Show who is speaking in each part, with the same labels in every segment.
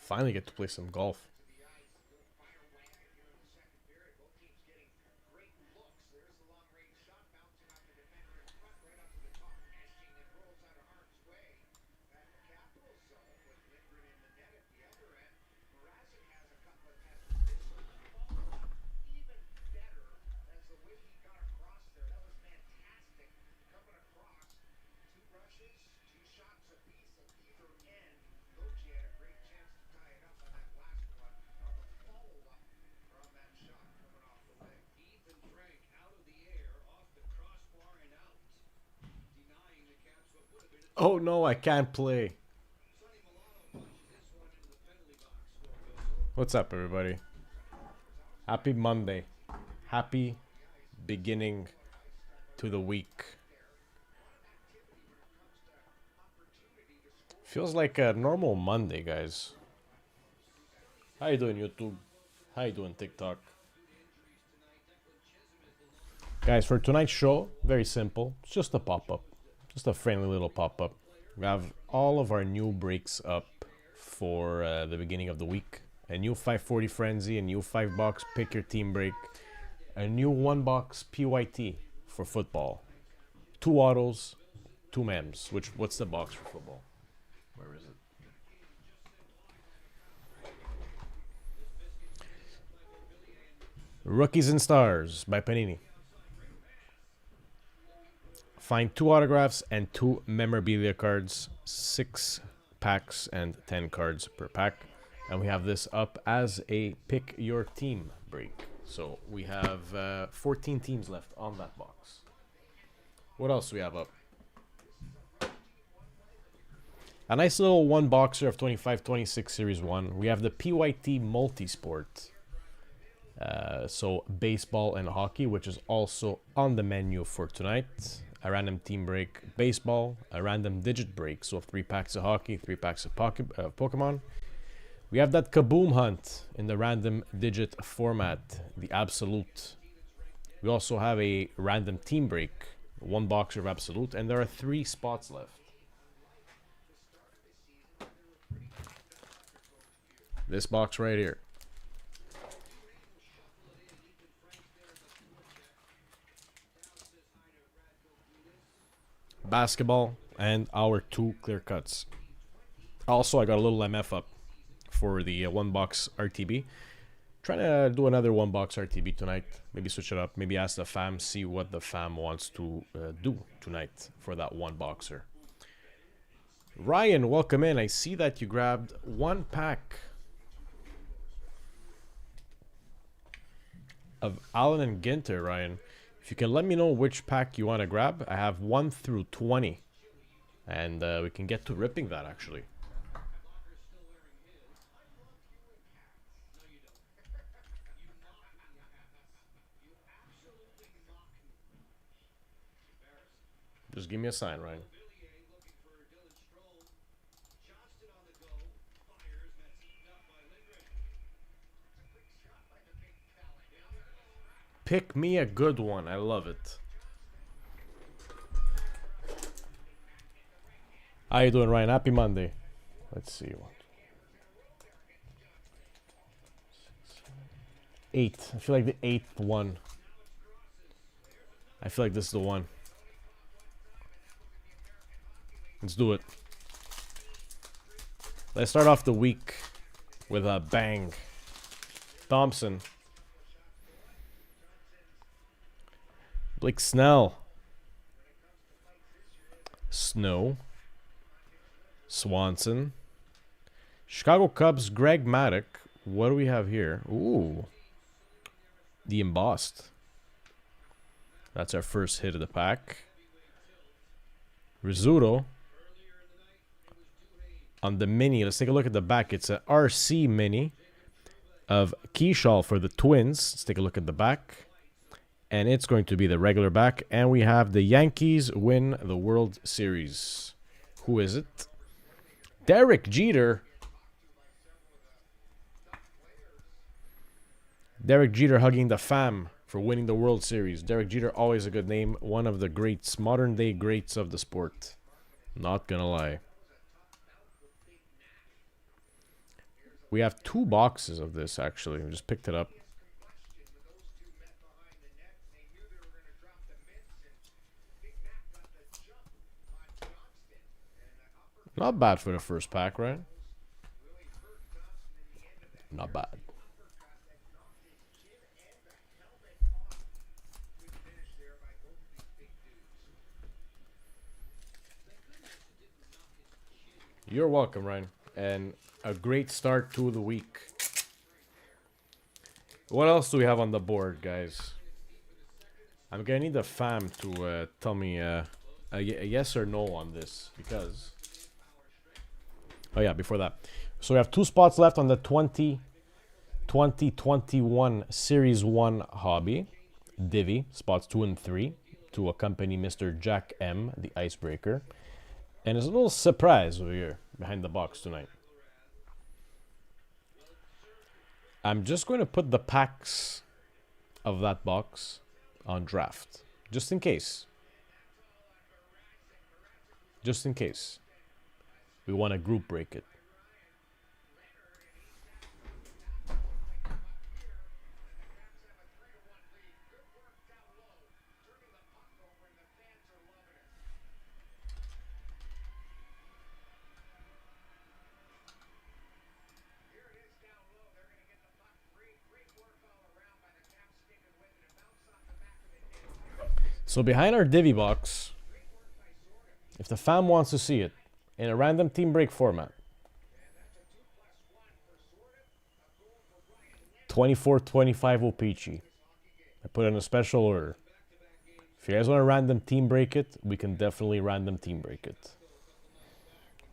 Speaker 1: Finally get to play some golf. Oh no, I can't play. What's up, everybody? Happy Monday. Happy beginning to the week. Feels like a normal Monday, guys. How you doing, YouTube? How you doing, TikTok? Guys, for tonight's show, very simple. It's just a pop-up. Just a friendly little pop-up. We have all of our new breaks up for the beginning of the week. A new 540 Frenzy, a new 5-box Pick Your Team break, a new 1-box PYT for football. 2 autos, 2 mems. What's the box for football? Where is it? Rookies and Stars by Panini. Find 2 autographs and 2 memorabilia cards. 6 packs and 10 cards per pack. And we have this up as a Pick Your Team break. So we have 14 teams left on that box. What else do we have up? A nice little 1-boxer of 25-26 Series 1. We have the PYT Multisport. So baseball and hockey, which is also on the menu for tonight. A random team break baseball, a random digit break. So 3 packs of hockey, 3 packs of Pokemon. We have that Kaboom Hunt in the random digit format, the Absolute. We also have a random team break, 1 boxer of Absolute, and there are 3 spots left. This box right here. Basketball and our 2 clear cuts. Also, I got a little MF up for the 1-box RTB. Trying to do another 1-box RTB tonight. Maybe switch it up. Maybe ask the fam, see what the fam wants to do tonight for that 1-boxer. Ryan, welcome in. I see that you grabbed 1 pack of Allen and Ginter, Ryan. If you can let me know which pack you want to grab. I have 1 through 20. And we can get to ripping that, actually. Just give me a sign, Ryan. Pick me a good one. I love it. How you doing, Ryan? Happy Monday. Let's see. 8. I feel like the 8th one. I feel like this is the one. Let's do it. Let's start off the week with a bang. Thompson. Blake Snell. Snow. Swanson. Chicago Cubs, Greg Maddux. What do we have here? Ooh. The embossed. That's our first hit of the pack. Rizzuto. On the mini, let's take a look at the back. It's an RC mini of Keyshaw for the Twins. Let's take a look at the back. And it's going to be the regular back. And we have the Yankees win the World Series. Who is it? Derek Jeter. Derek Jeter hugging the fam for winning the World Series. Derek Jeter, always a good name. One of the greats, modern day greats of the sport. Not gonna lie. We have 2 boxes of this, actually. We just picked it up. Not bad for the first pack, right? Not bad. You're welcome, Ryan. And a great start to the week. What else do we have on the board, guys? I'm gonna need the fam to tell me a yes or no on this, because... Oh yeah, before that. So we have 2 spots left on the 2021 Series 1 hobby. Divi, spots 2 and 3, to accompany Mr. Jack M, the icebreaker. And there's a little surprise over here behind the box tonight. I'm just going to put the packs of that box on draft. Just in case. Just in case. We want to group break it. So behind our Divi box, if the fam wants to see it, in a random team break format, 24-25 O-Pee-Chee. I put in a special order. If you guys want to random team break it, we can definitely random team break it.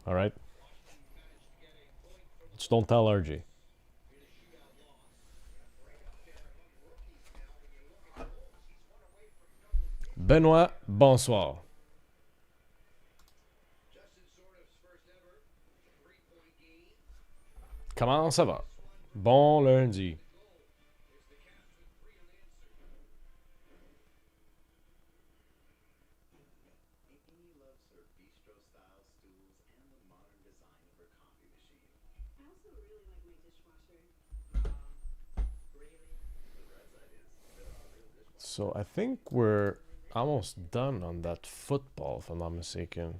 Speaker 1: Alright? Just don't tell RJ. Benoit, bonsoir. Comment ça va? Bon lundi. So I think we're almost done on that football, if I'm not mistaken.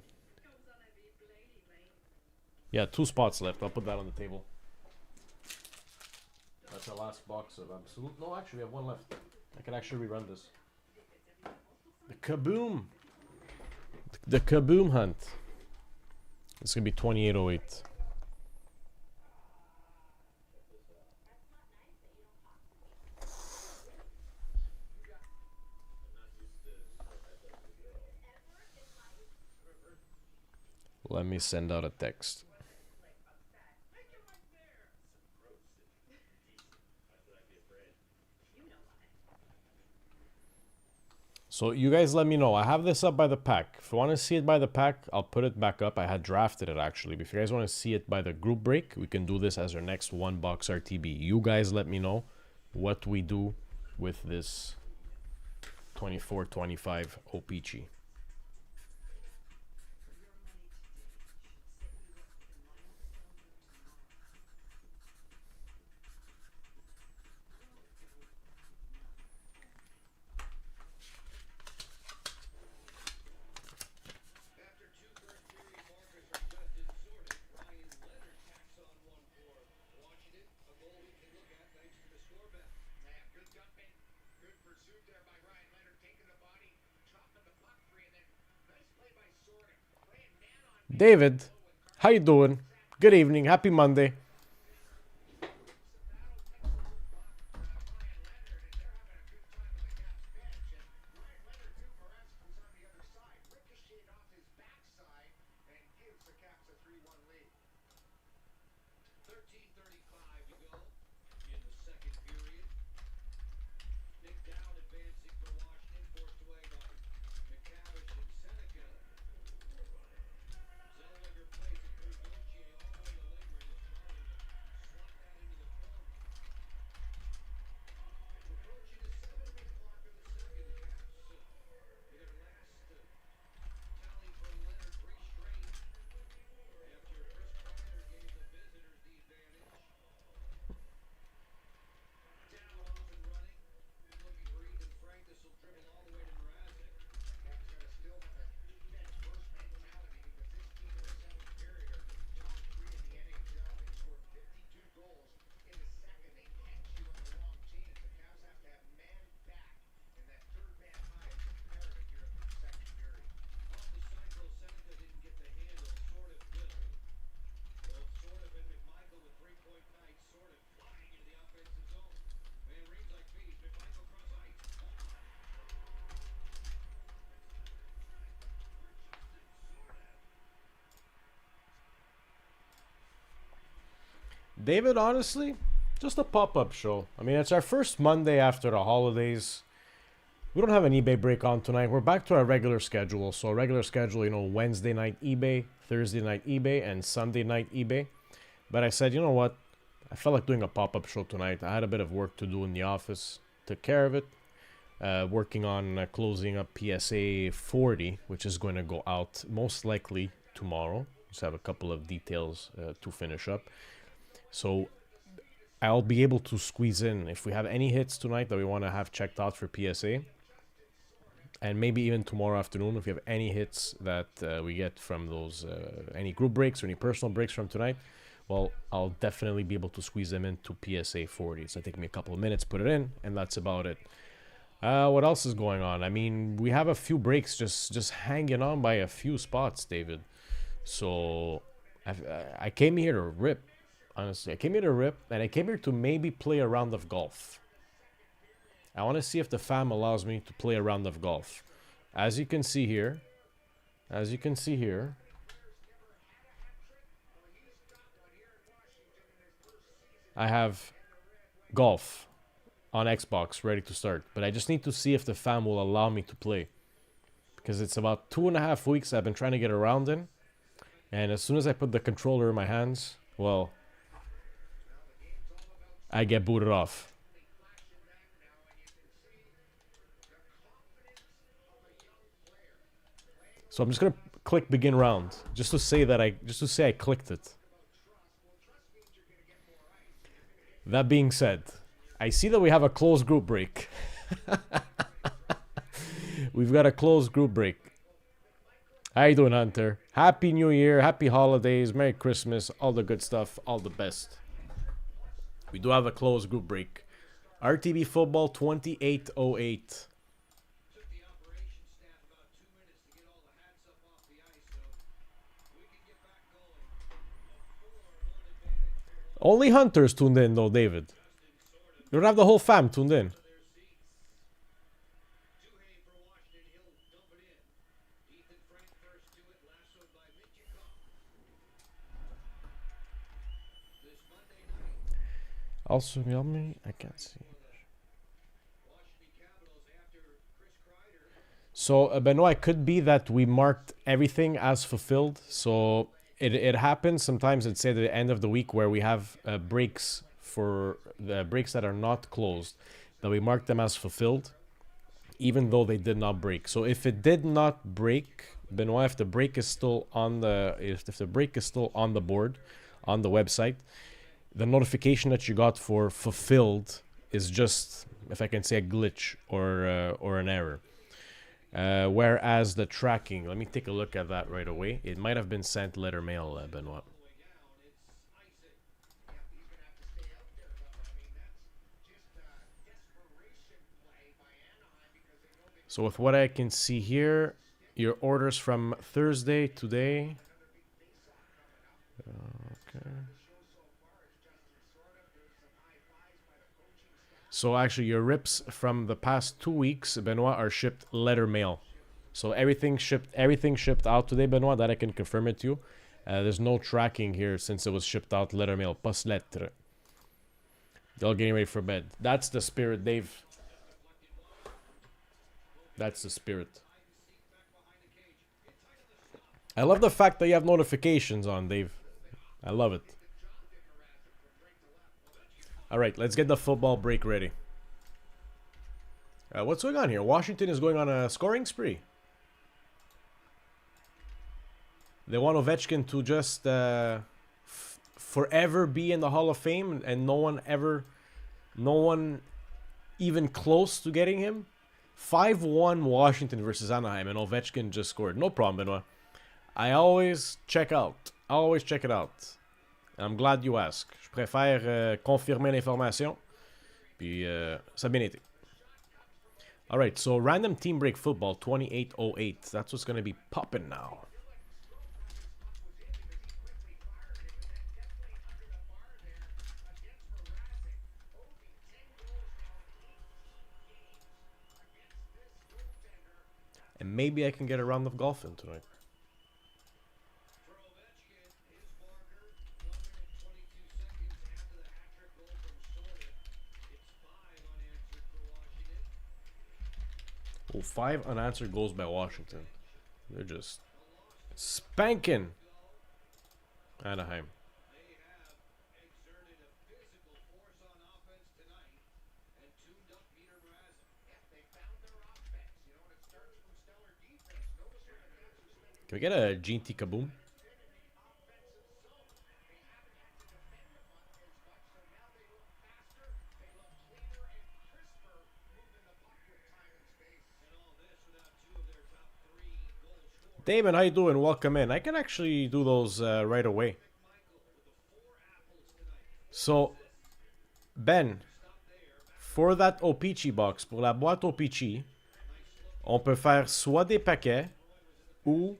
Speaker 1: Yeah, 2 spots left. I'll put that on the table. That's the last box of absolute. No, actually, we have 1 left. I can actually rerun this. The Kaboom! The Kaboom Hunt. It's gonna be 2808. Let me send out a text. So you guys let me know. I have this up by the pack. If you want to see it by the pack, I'll put it back up. I had drafted it actually. But if you guys want to see it by the group break, we can do this as our next 1 box RTB. You guys let me know what we do with this 24-25 O-Pee-Chee. David, how you doing? Good evening. Happy Monday. David, honestly, just a pop-up show. I mean, it's our first Monday after the holidays. We don't have an eBay break on tonight. We're back to our regular schedule. So regular schedule, Wednesday night eBay, Thursday night eBay, and Sunday night eBay. But I said, you know what? I felt like doing a pop-up show tonight. I had a bit of work to do in the office. Took care of it. Working on closing up PSA 40, which is going to go out most likely tomorrow. Just have a couple of details to finish up. So I'll be able to squeeze in if we have any hits tonight that we want to have checked out for PSA. And maybe even tomorrow afternoon, if you have any hits that we get from those, any group breaks or any personal breaks from tonight, well, I'll definitely be able to squeeze them into PSA 40. So it'll take me a couple of minutes, put it in, and that's about it. What else is going on? I mean, we have a few breaks just hanging on by a few spots, David. So I came here to rip. Honestly, I came here to rip, and I came here to maybe play a round of golf. I want to see if the fam allows me to play a round of golf. As you can see here, I have golf on Xbox ready to start. But I just need to see if the fam will allow me to play. Because it's about 2.5 weeks I've been trying to get around in. And as soon as I put the controller in my hands, well, I get booted off. So I'm just gonna click begin round, just to say I clicked it. That being said, I see that we have a closed group break. We've got a closed group break. How you doing, Hunter? Happy New Year, happy holidays, Merry Christmas, all the good stuff, all the best. We do have a closed group break. RTB Football 2808. Only Hunters tuned in though, David. You don't have the whole fam tuned in. Also, me, I can't see. So, Benoit, it could be that we marked everything as fulfilled. So, it happens sometimes, it's say at the end of the week where we have breaks for the breaks that are not closed, that we mark them as fulfilled, even though they did not break. So, if it did not break, Benoit, if the break is still on the if the break is still on the board, on the website, the notification that you got for fulfilled is just, if I can say, a glitch or an error. Whereas the tracking, let me take a look at that right away. It might have been sent letter mail, Benoit. So with what I can see here, your orders from Thursday today. Okay. So actually, your rips from the past 2 weeks, Benoit, are shipped letter mail. So everything shipped out today, Benoit. That I can confirm it to you. There's no tracking here since it was shipped out letter mail, pas lettre. Y'all getting ready for bed. That's the spirit, Dave. That's the spirit. I love the fact that you have notifications on, Dave. I love it. Alright, let's get the football break ready. What's going on here? Washington is going on a scoring spree. They want Ovechkin to just forever be in the Hall of Fame and no one even close to getting him. 5-1 Washington versus Anaheim, and Ovechkin just scored. No problem, Benoit. I always check out. I always check it out. I'm glad you ask. Je préfère confirmer l'information. Puis ça a bien été. Alright, so random team break football 2808. That's what's going to be popping now. And maybe I can get a round of golf in tonight. Oh, 5 unanswered goals by Washington. They're just spanking Anaheim. Can we get a GT Kaboom? Damon, how you doing? Welcome in. I can actually do those right away. So, Ben, for that OPC box, pour la boîte OPC, on peut faire soit des paquets ou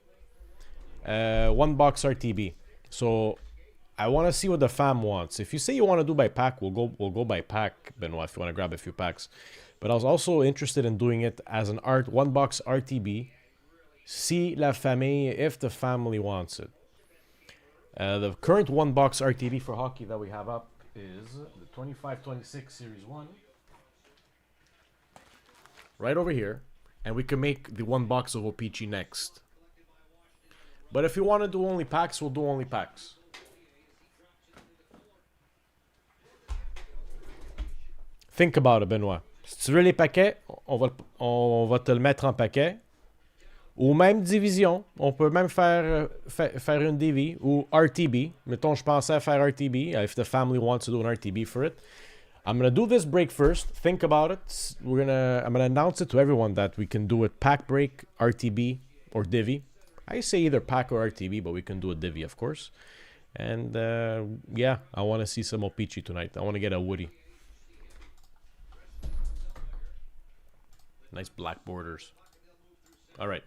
Speaker 1: one box RTB. So, I want to see what the fam wants. If you say you want to do by pack, we'll go by pack, Benoit, if you want to grab a few packs. But I was also interested in doing it as an one box RTB. Si la famille, if the family wants it. The current one box RTB for hockey that we have up is the 25-26 Series 1. Right over here. And we can make the one box of OPG next. But if you want to do only packs, we'll do only packs. Think about it, Benoit. Si tu veux les paquets, on va te le mettre en paquet. Ou même division. On peut même faire une DV ou RTB. Mettons, je pensais faire RTB. If the family wants to do an RTB for it. I'm going to do this break first. Think about it. I'm going to announce it to everyone that we can do it pack break, RTB, or divvy. I say either pack or RTB, but we can do a divvy, of course. And yeah, I want to see some Opichi tonight. I want to get a Woody. Nice black borders. All right.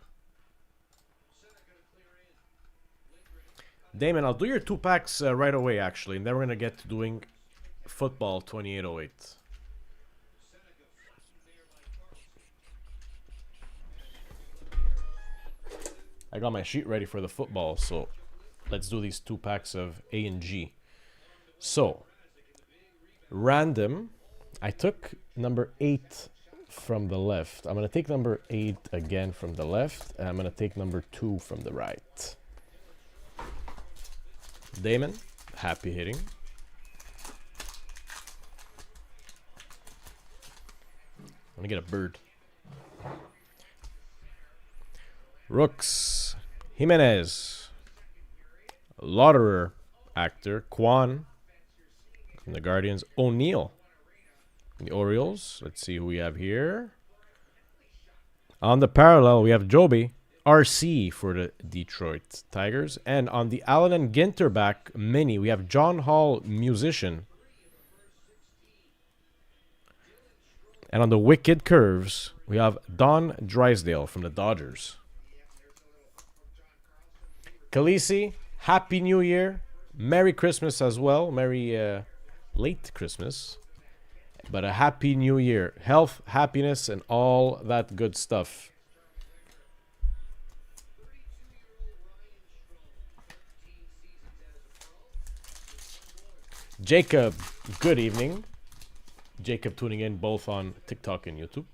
Speaker 1: Damon, I'll do your 2 packs right away, actually. And then we're going to get to doing football 2808. I got my sheet ready for the football, so let's do these 2 packs of A and G. So, random. I took number 8 from the left. I'm going to take number 8 again from the left. And I'm going to take number 2 from the right. Damon, happy hitting. I'm going to get a bird. Rooks, Jimenez, Lauderer, actor, Kwan from the Guardians, O'Neill from the Orioles. Let's see who we have here. On the parallel, we have Joby, RC for the Detroit Tigers. And on the Allen and Ginterback mini, we have John Hall, musician. And on the Wicked Curves, we have Don Drysdale from the Dodgers. Khaleesi, Happy New Year. Merry Christmas as well. Merry late Christmas. But a Happy New Year. Health, happiness, and all that good stuff. Jacob, good evening. Jacob tuning in both on TikTok and YouTube.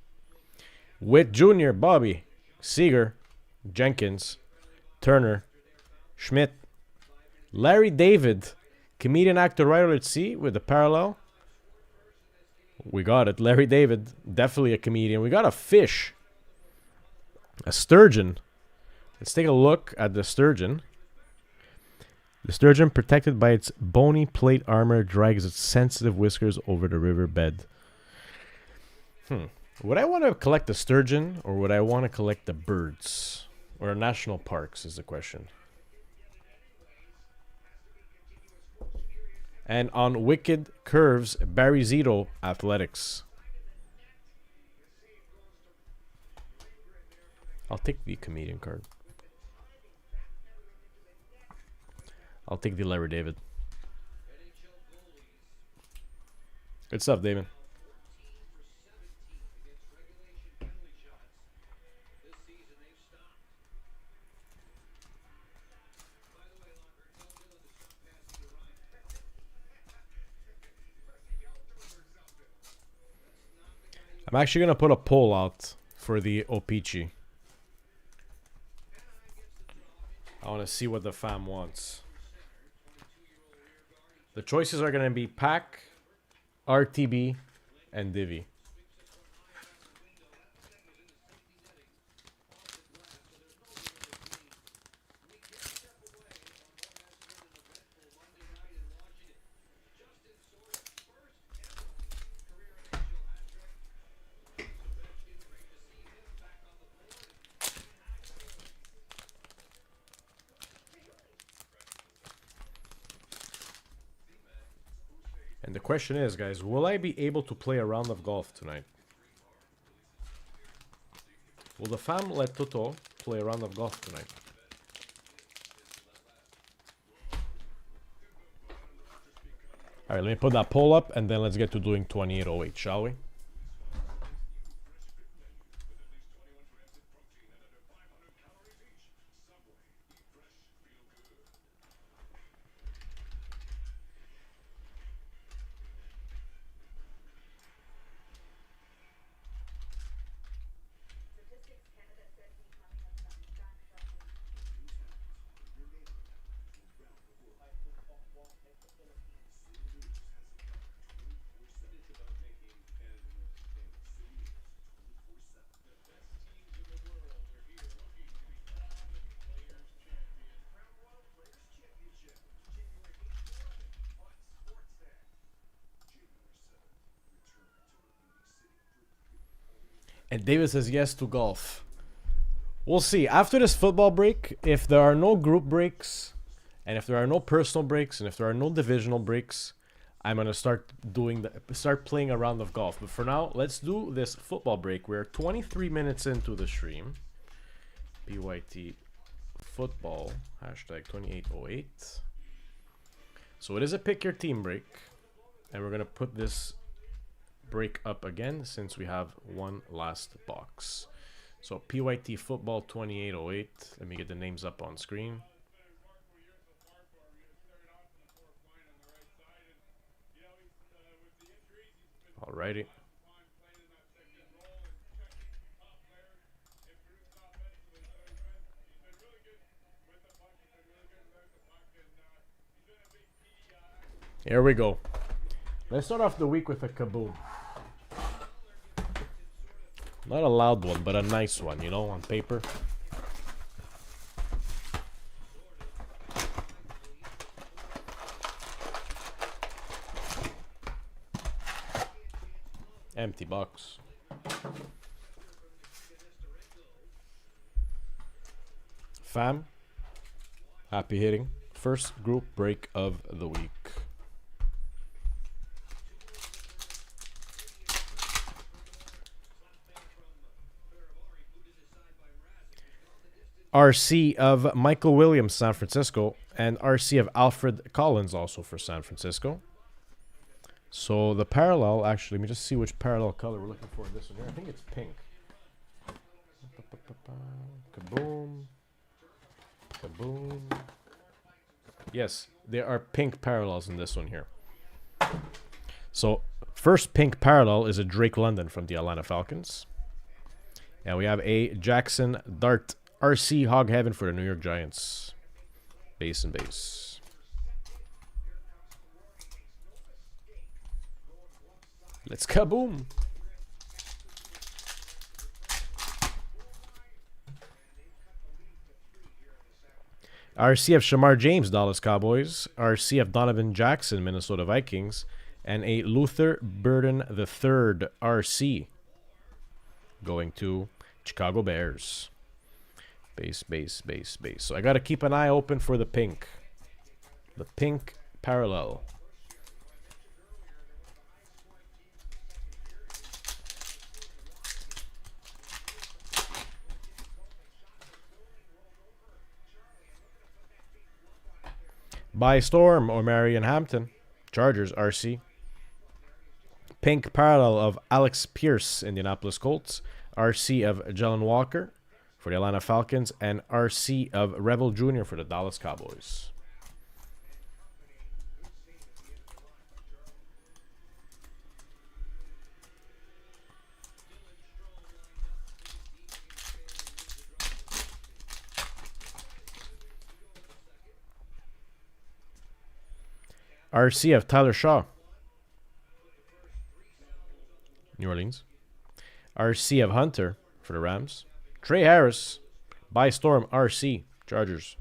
Speaker 1: Witt Jr., Bobby, Seeger, Jenkins, Turner, Schmidt, Larry David, comedian, actor, writer at sea with a parallel. We got it. Larry David, definitely a comedian. We got a fish, a sturgeon. Let's take a look at the sturgeon. The sturgeon, protected by its bony plate armor, drags its sensitive whiskers over the riverbed. Would I want to collect the sturgeon, or would I want to collect the birds? Or national parks is the question. And on Wicked Curves, Barry Zito, Athletics. I'll take the comedian card. I'll take the Larry David. Good stuff, Damon. I'm actually going to put a poll out for the Opeachy. I want to see what the fam wants. The choices are going to be Pack, RTB, and Divi. And the question is, guys, will I be able to play a round of golf tonight? Will the fam let Toto play a round of golf tonight? Alright, let me put that poll up and then let's get to doing 2808, shall we? And David says yes to golf. We'll see. After this football break, if there are no group breaks, and if there are no personal breaks, and if there are no divisional breaks, I'm gonna start playing a round of golf. But for now, let's do this football break. We're 23 minutes into the stream. PYT football hashtag 2808. So it is a pick your team break, and we're gonna put this break up again since we have one last box. So PYT football 2808. Let me get the names up on screen. Alrighty. Here we go. Let's start off the week with a kaboom. Not a loud one, but a nice one, you know, on paper. Empty box. Fam, happy hitting. First group break of the week. RC of Michael Williams, San Francisco, and RC of Alfred Collins, also for San Francisco. So the parallel, actually, let me just see which parallel color we're looking for in this one here. I think it's pink. Kaboom. Kaboom. Yes, there are pink parallels in this one here. So, first pink parallel is a Drake London from the Atlanta Falcons. And we have a Jackson Dart RC Hog Heaven for the New York Giants. Base and base. Let's kaboom. RC of Shamar James, Dallas Cowboys. RC of Donovan Jackson, Minnesota Vikings. And a Luther Burden III RC going to Chicago Bears. Base, base, base, base. So I got to keep an eye open for the pink. The pink parallel. By Storm or Marion Hampton. Chargers RC. Pink parallel of Alex Pierce, Indianapolis Colts. RC of Jalen Walker for the Atlanta Falcons. And RC of Revel Jr. for the Dallas Cowboys. RC of Tyler Shaw, New Orleans. RC of Hunter for the Rams. Trey Harris, by Storm, RC, Chargers.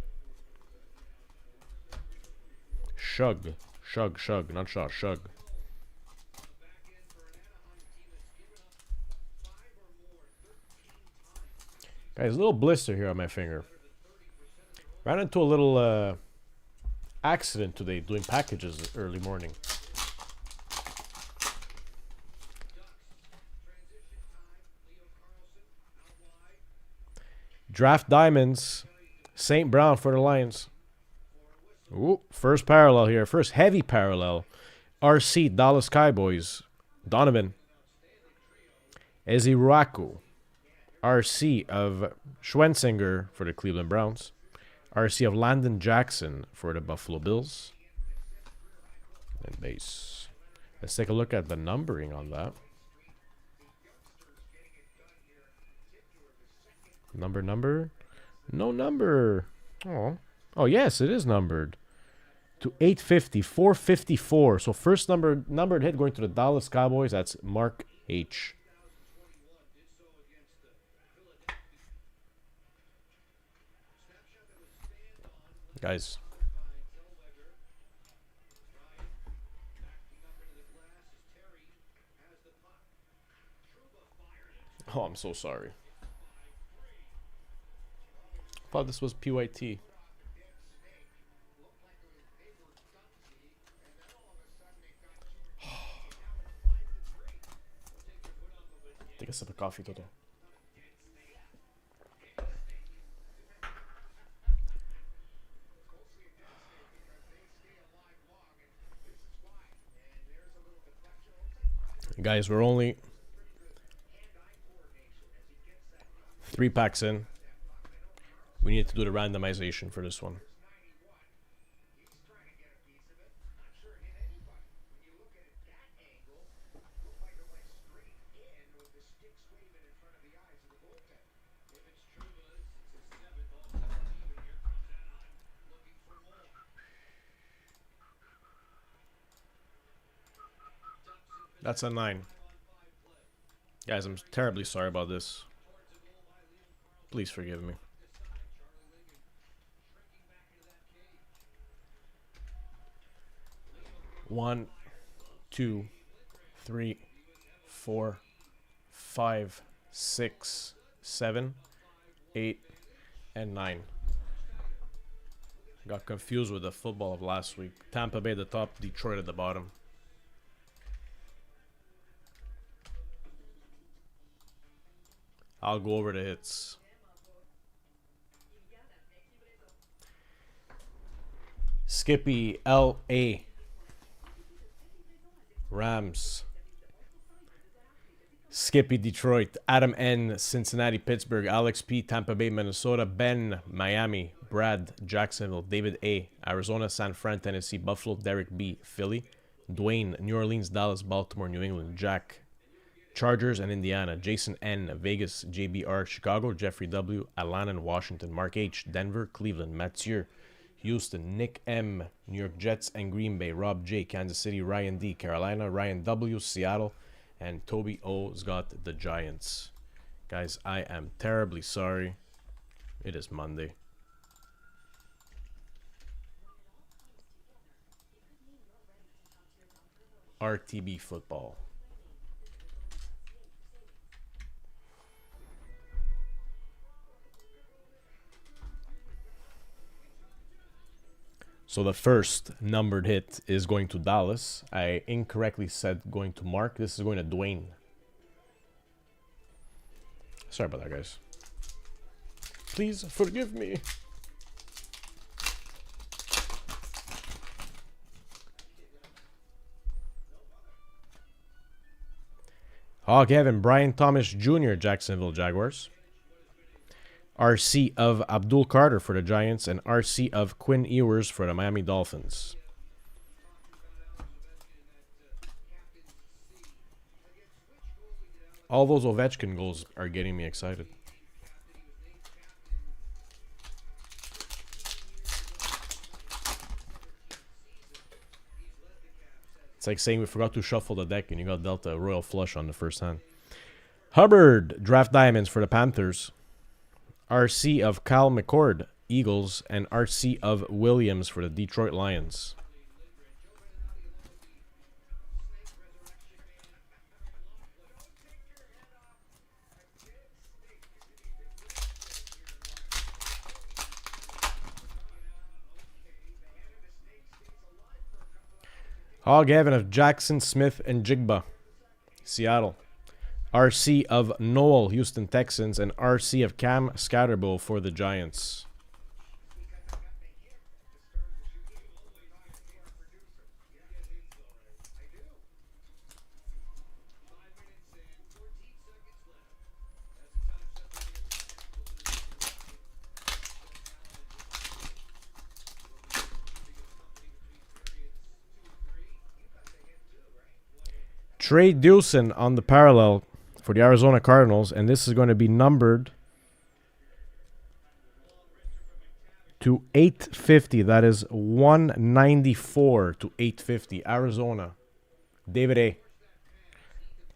Speaker 1: Shug, not Shaw, Shug. Guys, a little blister here on my finger. Ran into a little accident today doing packages early morning. Draft Diamonds, St. Brown for the Lions. Ooh, first parallel here. First heavy parallel. RC, Dallas Cowboys. Donovan. Eziraku. RC of Schwensinger for the Cleveland Browns. RC of Landon Jackson for the Buffalo Bills. And base. Let's take a look at the numbering on that. Number. No number. Oh, yes, it is numbered. To 850, 454. So first numbered hit going to the Dallas Cowboys. That's Mark H. Guys. Oh, I'm so sorry. Thought this was PYT. Take a sip of coffee, Toto. Guys, we're only 3 packs in. We need to do the randomization for this one. That's a 9. Guys, I'm terribly sorry about this. Please forgive me. One, 2, 3, 4, 5, 6, 7, 8, and 9. Got confused with the football of last week. Tampa Bay at the top, Detroit at the bottom. I'll go over the hits. Skippy L.A. Rams. Skippy Detroit. Adam N. Cincinnati, Pittsburgh. Alex P. Tampa Bay, Minnesota. Ben. Miami. Brad. Jacksonville. David A. Arizona, San Fran, Tennessee. Buffalo. Derek B. Philly. Dwayne. New Orleans, Dallas, Baltimore, New England. Jack. Chargers and Indiana. Jason N. Vegas. JBR. Chicago. Jeffrey W. Atlanta, Washington. Mark H. Denver. Cleveland. Mathieu. Houston. Nick M. New York Jets and Green Bay. Rob J. Kansas City. Ryan D. Carolina. Ryan W. Seattle. And Toby O's got the Giants. Guys, I am terribly sorry. It is Monday. RTB football. So the first numbered hit is going to Dallas. I incorrectly said going to Mark. This is going to Dwayne. Sorry about that, guys. Please forgive me. Hog Heaven, Brian Thomas Jr., Jacksonville Jaguars. RC of Abdul Carter for the Giants, and RC of Quinn Ewers for the Miami Dolphins. All those Ovechkin goals are getting me excited. It's like saying we forgot to shuffle the deck and you got dealt a royal flush on the first hand. Hubbard, draft diamonds for the Panthers. RC of Kyle McCord, Eagles, and RC of Williams for the Detroit Lions. Hog Heaven of Jackson, Smith, and Jigba, Seattle. RC of Noel, Houston Texans, and RC of Cam Scatterbo for the Giants. Trey Dewson on the parallel for the Arizona Cardinals, and this is going to be numbered to 850. That is 194 to 850. Arizona. David A.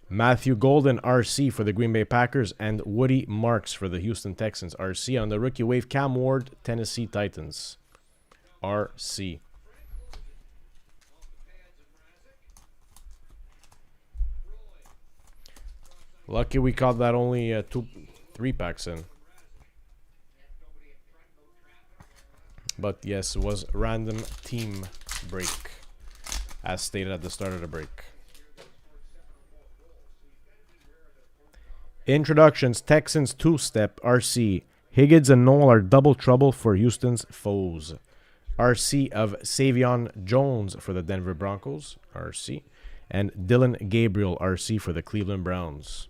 Speaker 1: Matthew Golden, RC for the Green Bay Packers, and Woody Marks for the Houston Texans. RC on the rookie wave. Cam Ward, Tennessee Titans. RC. Lucky we caught that only 3 packs in. But yes, it was random team break, as stated at the start of the break. Introductions, Texans 2-step, RC. Higgins and Noel are double trouble for Houston's foes. RC of Savion Jones for the Denver Broncos, RC. And Dylan Gabriel, RC for the Cleveland Browns.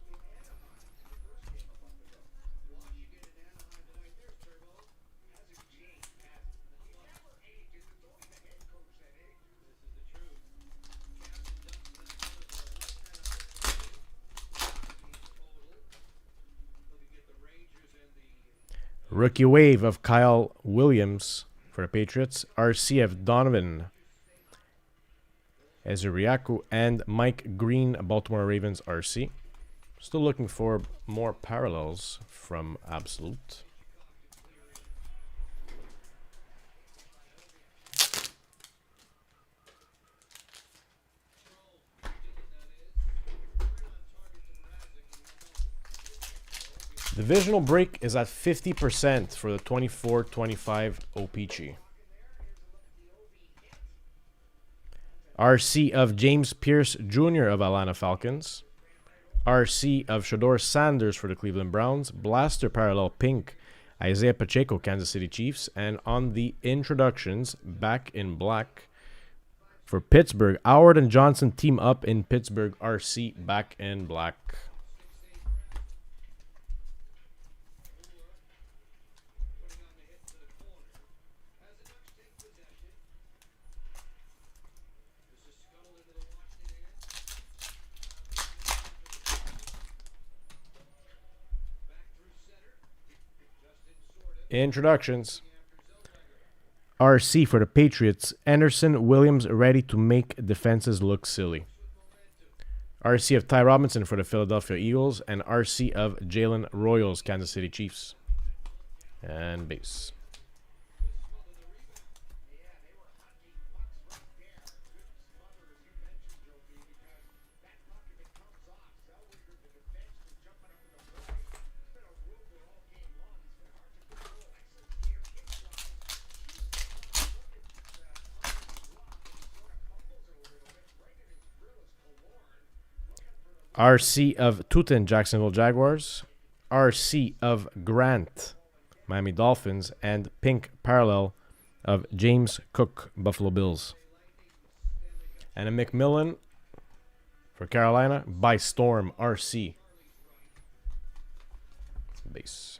Speaker 1: Rookie wave of Kyle Williams for the Patriots. RC of Donovan Ezeriaku and Mike Green, Baltimore Ravens, RC. Still looking for more parallels from Absolute. Divisional break is at 50% for the 24-25 O-Pee-Chee. RC of James Pierce Jr. of Atlanta Falcons. RC of Shador Sanders for the Cleveland Browns. Blaster parallel pink Isaiah Pacheco, Kansas City Chiefs. And on the introductions, back in black for Pittsburgh, Howard and Johnson team up in Pittsburgh. RC back in black. Introductions. RC for the Patriots. Anderson, Williams ready to make defenses look silly. RC of Ty Robinson for the Philadelphia Eagles. And RC of Jalen Royals, Kansas City Chiefs. And base. RC of Tutin, Jacksonville Jaguars. RC of Grant, Miami Dolphins. And pink parallel of James Cook, Buffalo Bills. And a McMillan for Carolina by Storm, RC. Base.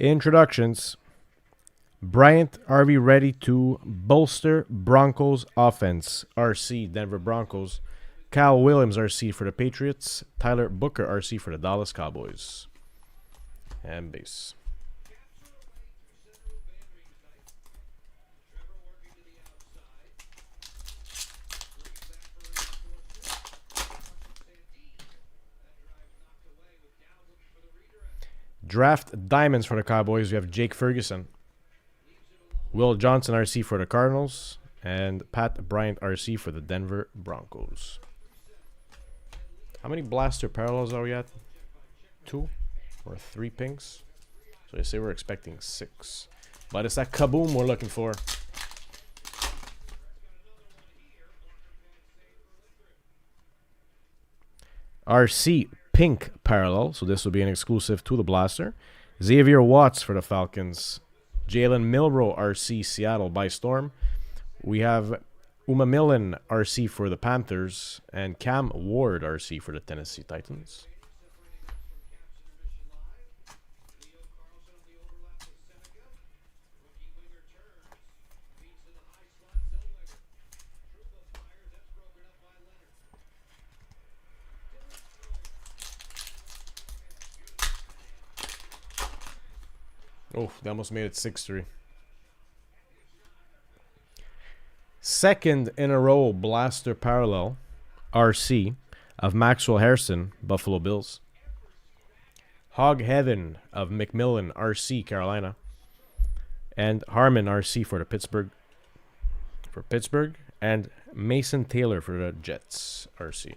Speaker 1: Introductions. Bryant, are we ready to bolster Broncos offense? RC, Denver Broncos. Kyle Williams, RC for the Patriots. Tyler Booker, RC for the Dallas Cowboys. And base. Draft diamonds for the Cowboys. We have Jake Ferguson. Will Johnson, RC for the Cardinals. And Pat Bryant, RC for the Denver Broncos. How many blaster parallels are we at? 2 or 3 pinks? So they say we're expecting 6. But it's that kaboom we're looking for. RC pink parallel, so this will be an exclusive to the blaster. Xavier Watts for the Falcons. Jalen Milroe, RC, Seattle by Storm. We have Uma Millen, RC for the Panthers. And Cam Ward, RC for the Tennessee Titans. Oh, they almost made it 6-3. Second in a row blaster parallel, RC, of Maxwell Harrison, Buffalo Bills. Hog Heaven of McMillan, RC, Carolina. And Harmon, RC for the Pittsburgh. And Mason Taylor for the Jets, RC.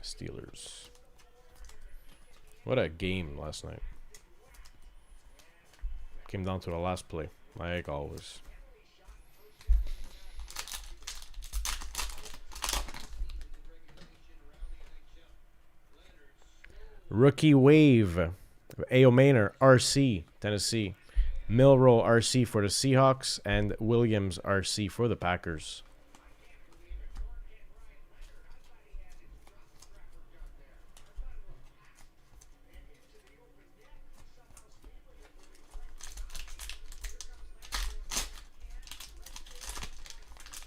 Speaker 1: Steelers. What a game last night. Came down to the last play, like always. Rookie wave. Ao Maynor, RC, Tennessee. Milroe, RC for the Seahawks. And Williams, RC for the Packers.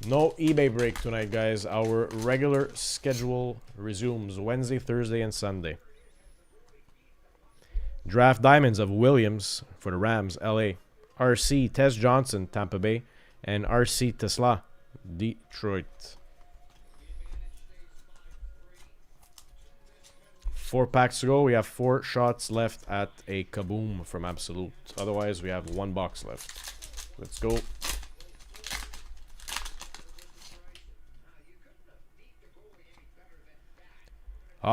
Speaker 1: No eBay break tonight, guys. Our regular schedule resumes Wednesday, Thursday, and Sunday. Draft diamonds of Williams for the Rams, LA. RC Tess Johnson, Tampa Bay. And RC Tesla, Detroit. 4 packs to go. We have 4 shots left at a kaboom from Absolute. Otherwise, we have 1 box left. Let's go.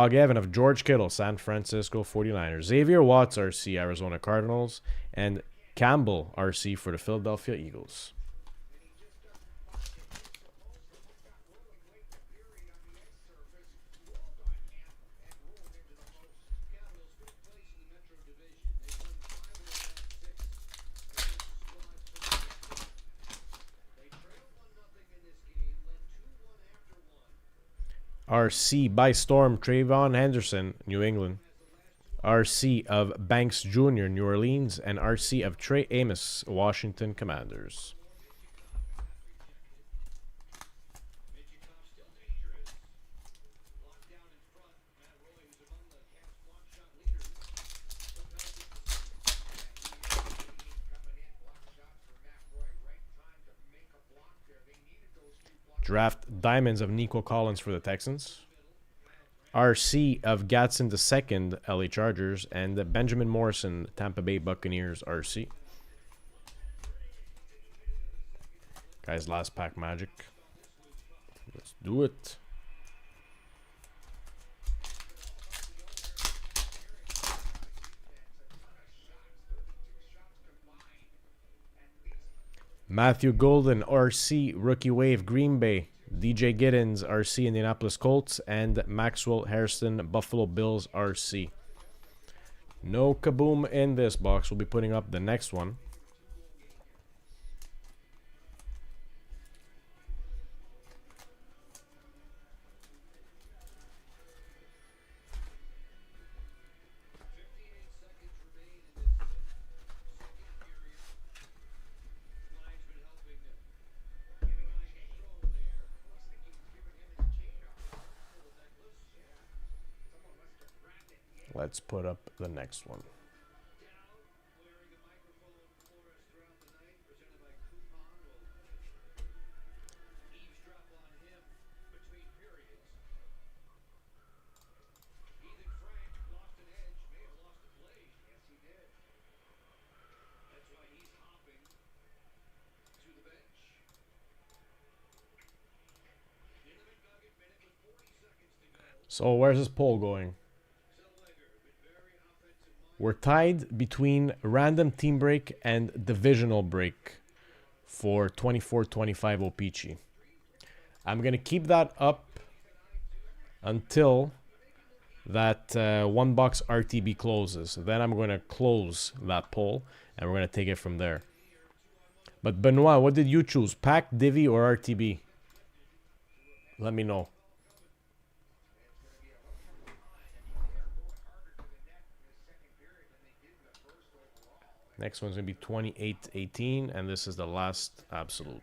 Speaker 1: Gavin of George Kittle, San Francisco 49ers. Xavier Watts, RC, Arizona Cardinals. And Campbell, RC, for the Philadelphia Eagles. RC by Storm, Trayvon Henderson, New England. RC of Banks Jr., New Orleans. And RC of Trey Amos, Washington Commanders. Draft Diamonds of Nico Collins for the Texans. RC of Gatson II, LA Chargers. And Benjamin Morrison, Tampa Bay Buccaneers, RC. Guys, last pack magic. Let's do it. Matthew Golden, RC, Rookie Wave, Green Bay. DJ Giddens, RC, Indianapolis Colts. And Maxwell Harrison, Buffalo Bills, RC. No kaboom in this box. We'll be putting up the next one. Let's put up the next one. So where's this poll going? We're tied between random team break and divisional break for 24-25 O-Pee-Chee. I'm going to keep that up until that one box RTB closes. Then I'm going to close that poll and we're going to take it from there. But Benoit, what did you choose? Pack, Divi, or RTB? Let me know. Next one's going to be 28-18, and this is the last absolute.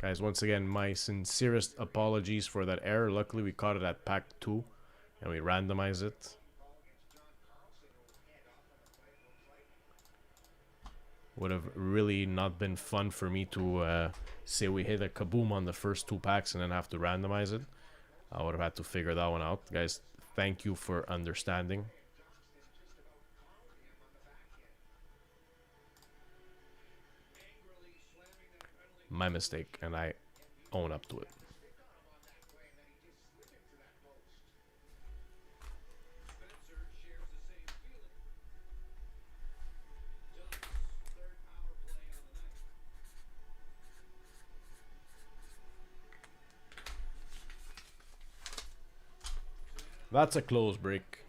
Speaker 1: Guys, once again, my sincerest apologies for that error. Luckily, we caught it at pack 2, and we randomized it. Would have really not been fun for me to say we hit a kaboom on the first 2 packs and then have to randomize it. I would have had to figure that one out. Guys, thank you for understanding. My mistake, and I own up to it. That's a close break.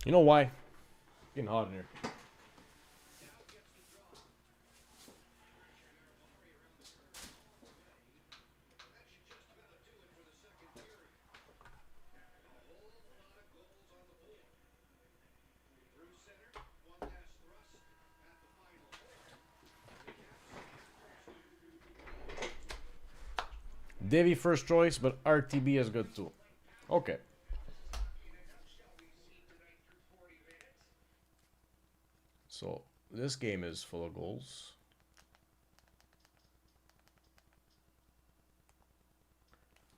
Speaker 1: You know why? Getting hot in here. Divi first choice, but RTB is good too. Okay. So this game is full of goals.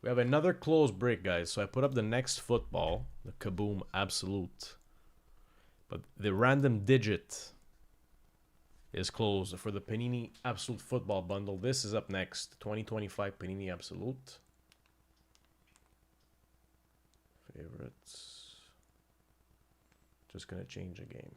Speaker 1: We have another close break, guys. So I put up the next football, the Kaboom Absolute. But the random digit is closed for the Panini Absolute Football Bundle. This is up next. 2025 Panini Absolute. Favorites. Just gonna change a game.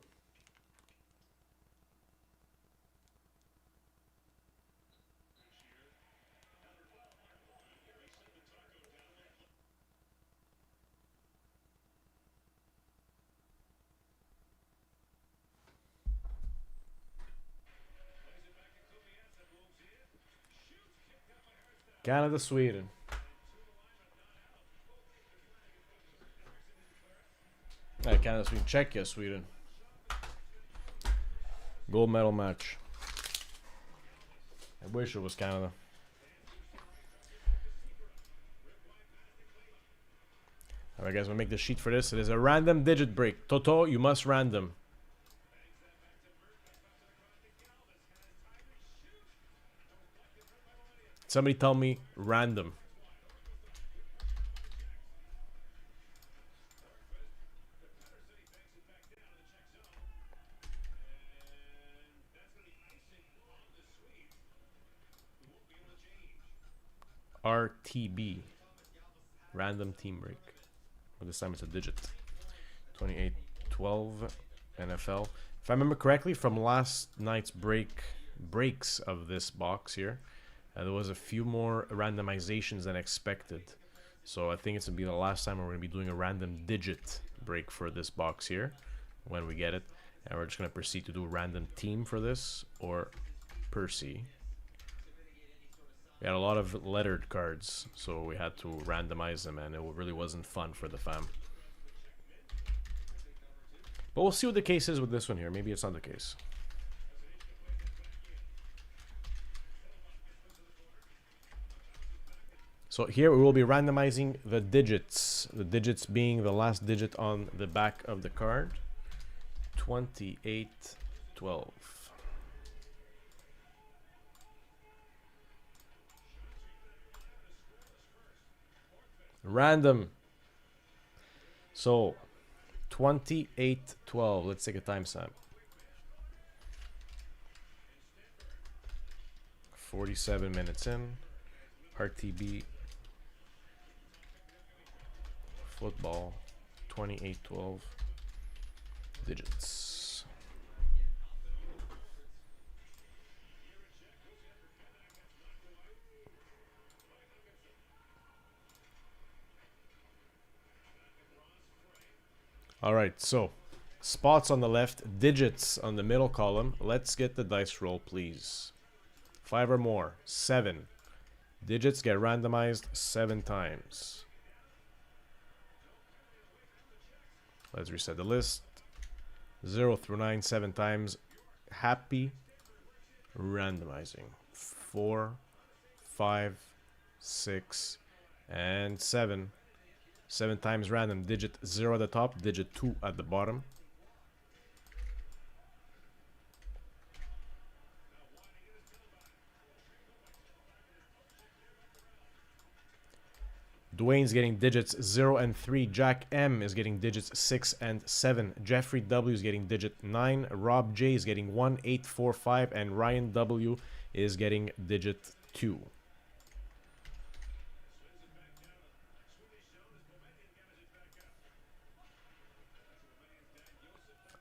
Speaker 1: Canada, Sweden. Canada, Sweden. Czechia, Sweden. Gold medal match. I wish it was Canada. Alright guys, we'll make the sheet for this. It is a random digit break. Toto, you must random. Somebody tell me random. RTB. Random team break. But this time it's a digit. 28-12 NFL. If I remember correctly from last night's breaks of this box here, there was a few more randomizations than expected. So I think it's going to be the last time we're going to be doing a random digit break for this box here when we get it. And we're just going to proceed to do a random team for this or Percy. We had a lot of lettered cards, so we had to randomize them, and it really wasn't fun for the fam. But we'll see what the case is with this one here. Maybe it's not the case. So here we will be randomizing the digits. The digits being the last digit on the back of the card. 28-12. Random. So 28-12. Let's take a timestamp. 47 minutes in. RTB football 28-12 digits. All right, so spots on the left, digits on the middle column. Let's get the dice roll, please. 5 or more. 7. Digits get randomized 7 times. Let's reset the list. 0 through 9, 7 times. Happy randomizing. 4, 5, 6, and 7. 7 times random. Digit 0 at the top, digit 2 at the bottom. Dwayne's getting digits 0 and 3. Jack M is getting digits 6 and 7. Jeffrey W is getting digit 9. Rob J is getting 1, 8, 4, 5. And Ryan W is getting digit 2.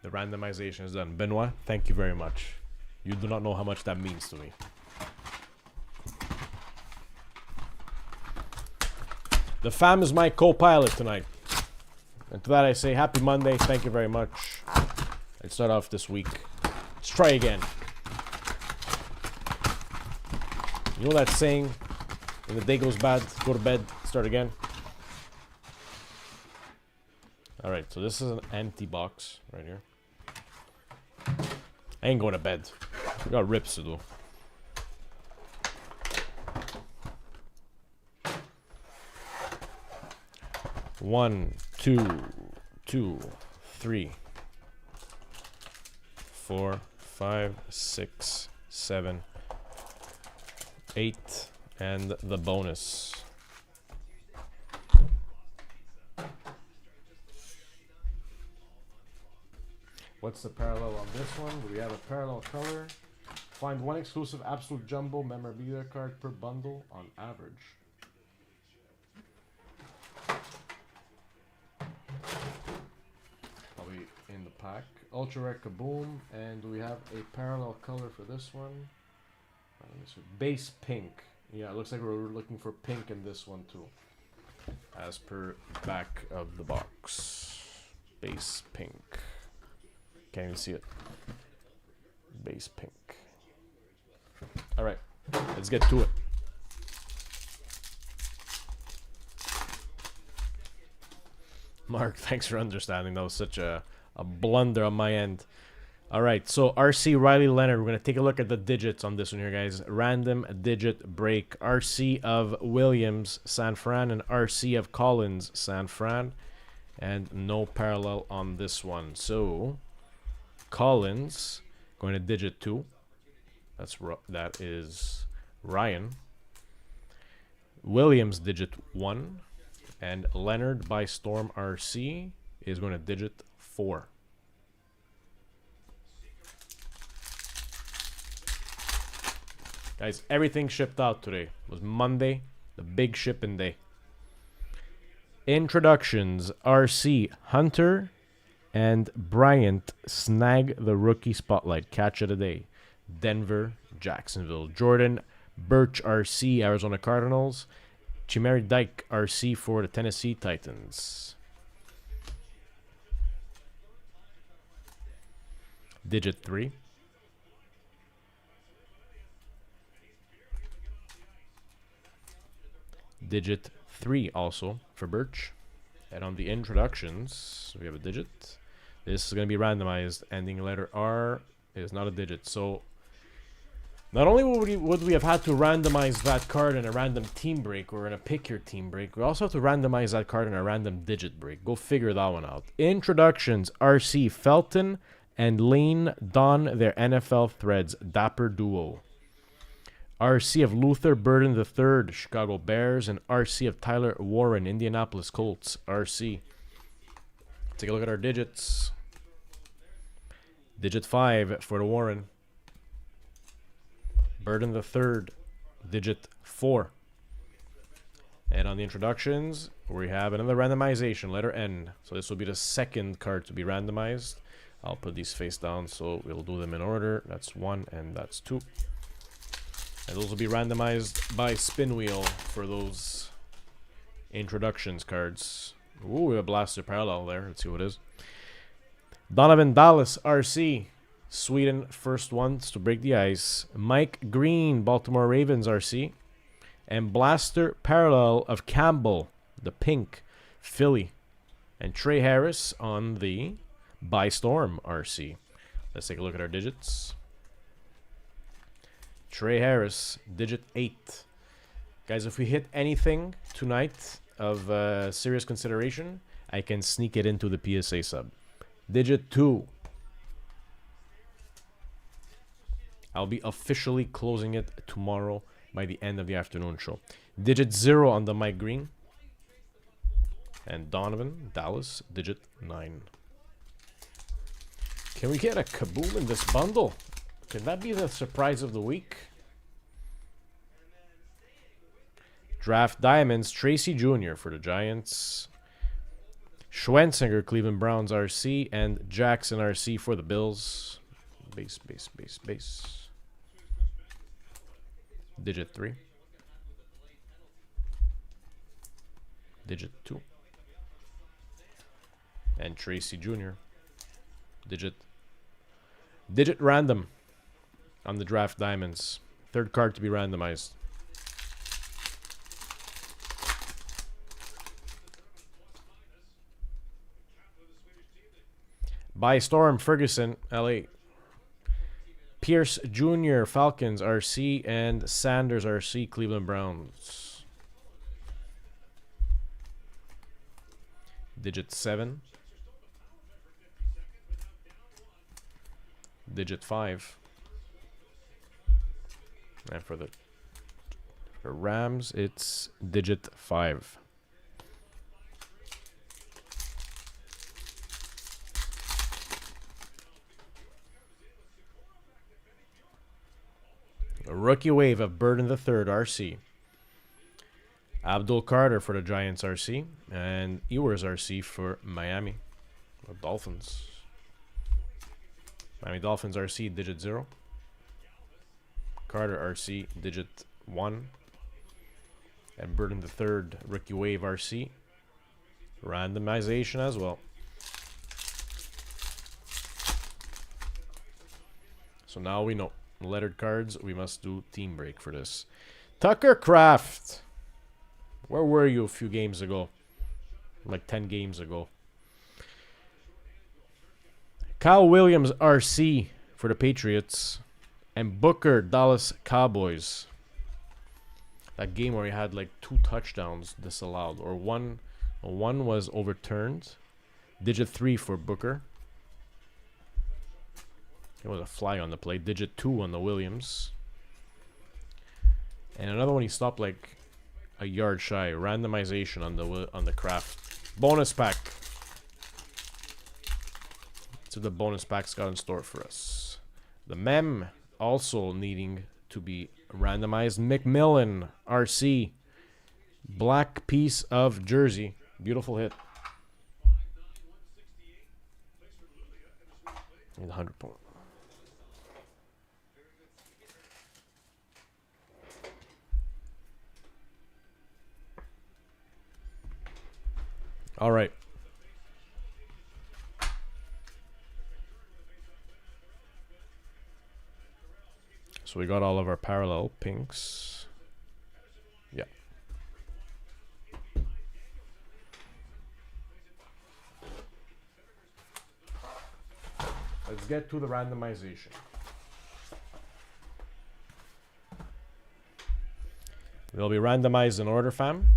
Speaker 1: The randomization is done. Benoit, thank you very much. You do not know how much that means to me. The fam is my co-pilot tonight. And to that I say happy Monday. Thank you very much. Let's start off this week. Let's try again. You know that saying, when the day goes bad, go to bed, start again? Alright, so this is an empty box right here. I ain't going to bed. We got rips to do. One, two, 3, 4, 5, 6, 7, 8, and the bonus. What's the parallel on this one? Do we have a parallel color? Find one exclusive absolute jumbo memorabilia card per bundle on average. Probably in the pack. Ultra Rare Kaboom. And do we have a parallel color for this one? Base pink. Yeah, it looks like we're looking for pink in this one too. As per back of the box. Base pink. Can't even see it. Base pink. Alright, let's get to it. Mark, thanks for understanding. That was such a blunder on my end. Alright, so RC Riley Leonard. We're going to take a look at the digits on this one here, guys. Random digit break. RC of Williams, San Fran, and RC of Collins, San Fran. And no parallel on this one. So, Collins going to digit 2. That is Ryan. Williams digit 1. And Leonard by Storm RC is going to digit 4. Guys, everything shipped out today. It was Monday, the big shipping day. Introductions. RC, Hunter, and Bryant snag the rookie spotlight. Catch of the day. Denver, Jacksonville. Jordan Birch RC, Arizona Cardinals. Chimeri Dyke RC for the Tennessee Titans. Digit 3. Digit 3 also for Birch. And on the introductions, we have a digit. This is going to be randomized. Ending letter R is not a digit. So, not only would we have had to randomize that card in a random team break or in a pick your team break, we also have to randomize that card in a random digit break. Go figure that one out. Introductions. RC Felton and Lane don their NFL threads. Dapper duo. RC of Luther Burden III, Chicago Bears, and RC of Tyler Warren, Indianapolis Colts. RC. Take a look at our digits. Digit 5 for the Warren. Burden III, digit 4. And on the introductions, we have another randomization, letter N. So this will be the second card to be randomized. I'll put these face down, so we'll do them in order. That's 1 and that's 2. And those will be randomized by spin wheel for those introductions cards. Ooh, we have a blaster parallel there. Let's see what it is. Donovan Dallas, RC. Sweden, first ones to break the ice. Mike Green, Baltimore Ravens, RC. And blaster parallel of Campbell, the pink, Philly. And Trey Harris on the By Storm, RC. Let's take a look at our digits. Trey Harris, digit 8. Guys, if we hit anything tonight of serious consideration, I can sneak it into the PSA sub. Digit 2. I'll be officially closing it tomorrow by the end of the afternoon show. Digit 0 on the Mike Green. And Donovan Dallas, digit 9. Can we get a kaboom in this bundle? Can that be the surprise of the week? Draft Diamonds, Tracy Jr. for the Giants. Schwensinger, Cleveland Browns, RC. And Jackson, RC for the Bills. Base. Digit 3. Digit 2. And Tracy Jr. Digit random on the Draft Diamonds. Third card to be randomized. By Storm, Ferguson, LA. Pierce Jr., Falcons, RC. And Sanders, RC, Cleveland Browns. Digit 7. Digit 5. And for the Rams, it's digit 5. Rookie wave of Burden the Third RC. Abdul Carter for the Giants RC. And Ewers RC for Miami. Or Dolphins. Miami Dolphins RC, digit 0. Carter RC, digit 1. And Burden the Third, Rookie Wave RC. Randomization as well. So now we know. Lettered cards, we must do team break for this. Tucker Kraft. Where were you a few games ago? Like 10 games ago. Kyle Williams RC for the Patriots. And Booker, Dallas Cowboys. That game where he had like 2 touchdowns disallowed. Or one was overturned. Digit 3 for Booker. It was a fly on the play. Digit 2 on the Williams. And another one he stopped like a yard shy. Randomization on the Kraft. Bonus pack. So the bonus pack's got in store for us. The Mem also needing to be randomized. McMillan RC. Black piece of jersey. Beautiful hit. 100 points. All right. So we got all of our parallel pinks. Yeah. Let's get to the randomization. They'll be randomized in order, fam.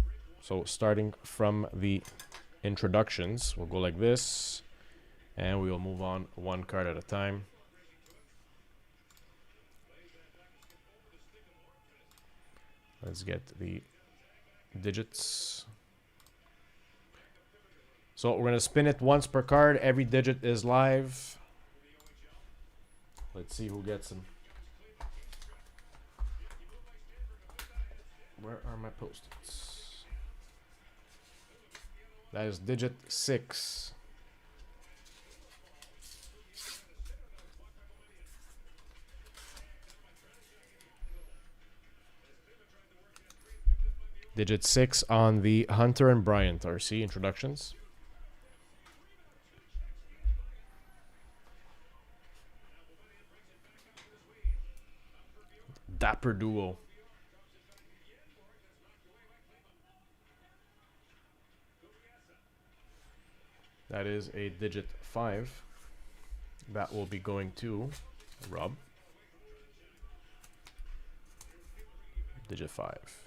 Speaker 1: So starting from the introductions, we'll go like this, and we will move on one card at a time. Let's get the digits. So we're gonna spin it once per card. Every digit is live. Let's see who gets them. Where are my post-its? That is digit 6. Digit 6 on the Hunter and Bryant RC introductions. Dapper Duo. That is a digit 5. That will be going to Rob. Digit 5.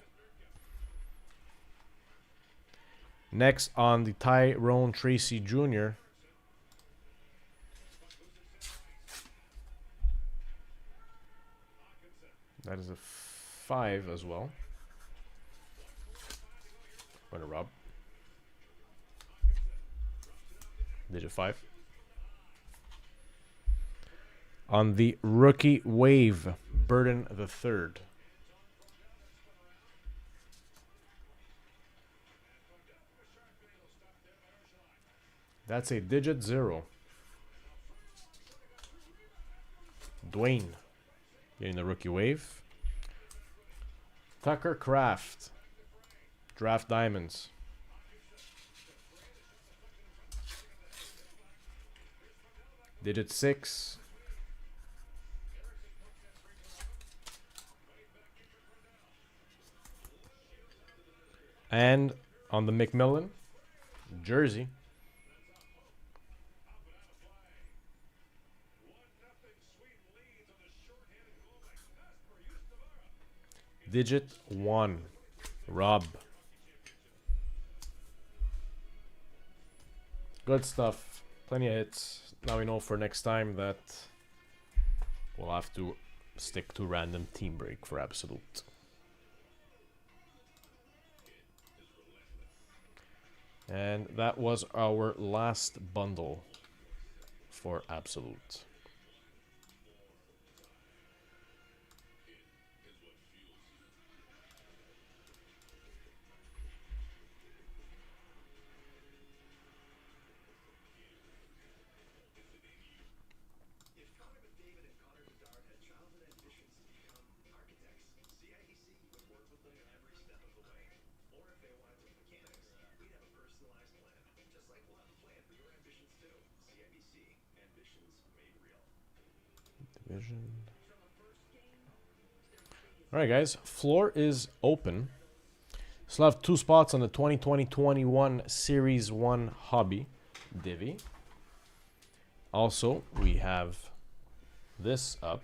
Speaker 1: Next on the Tyrone Tracy Jr. That is a 5 as well. Going to Rob. Digit 5. On the Rookie Wave, Burden the Third. That's a digit 0. Dwayne getting the Rookie Wave. Tucker Kraft. Draft Diamonds. Digit 6. And on the McMillan jersey. Digit 1. Rob. Good stuff. Plenty of hits. Now we know for next time that we'll have to stick to random team break for Absolute. And that was our last bundle for Absolute. Division. All right, guys. Floor is open. Still have 2 spots on the 2020-21 Series 1 Hobby Divi. Also, we have this up.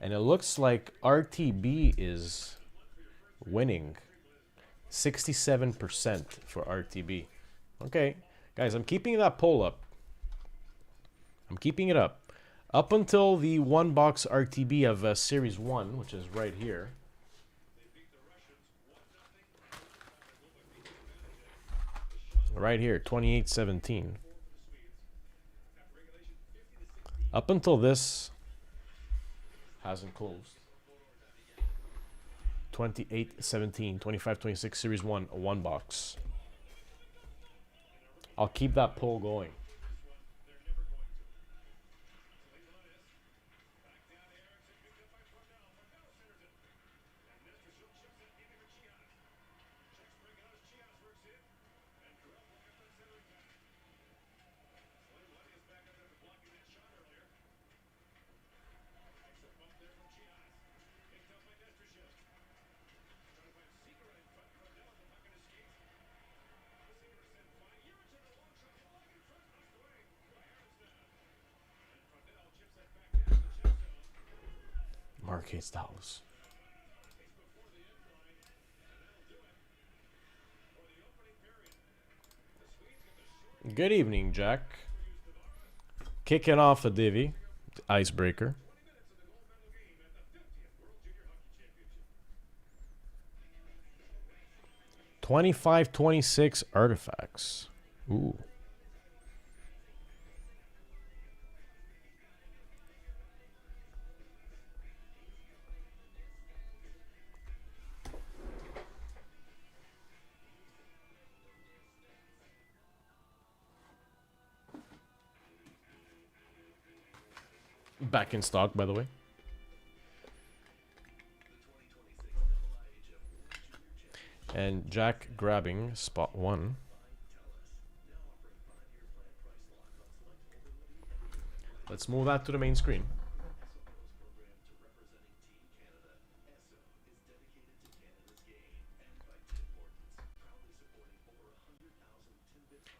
Speaker 1: And it looks like RTB is winning. 67% for RTB. Okay, guys, I'm keeping that poll up. I'm keeping it up. Up until the 1-box RTB of Series 1, which is right here. Right here, 28-17. Up until this hasn't closed. 28-17, 25-26 Series 1, a 1-box. I'll keep that poll going. Marquez Dallas. Good evening, Jack. Kicking off a divvy. Icebreaker. $25.26 artifacts. Ooh. Back in stock, by the way. And Jack grabbing spot 1. Let's move that to the main screen.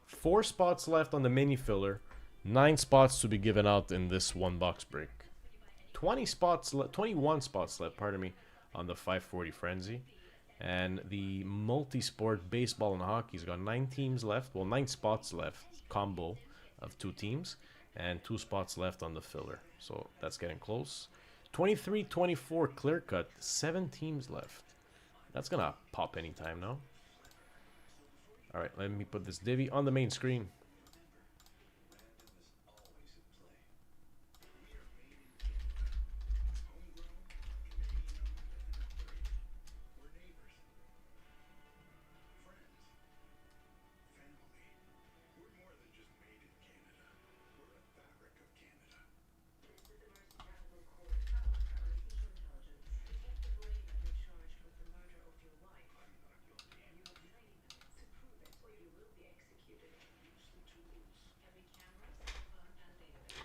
Speaker 1: Four spots left on the mini filler. 9 spots to be given out in this 1-box break. 21 spots left, pardon me, on the 540 Frenzy. And the multi-sport baseball and hockey's got 9 teams left. Well, 9 spots left, combo of 2 teams. And 2 spots left on the filler. So that's getting close. 23-24 clear cut, 7 teams left. That's gonna pop anytime now. Alright, let me put this divvy on the main screen.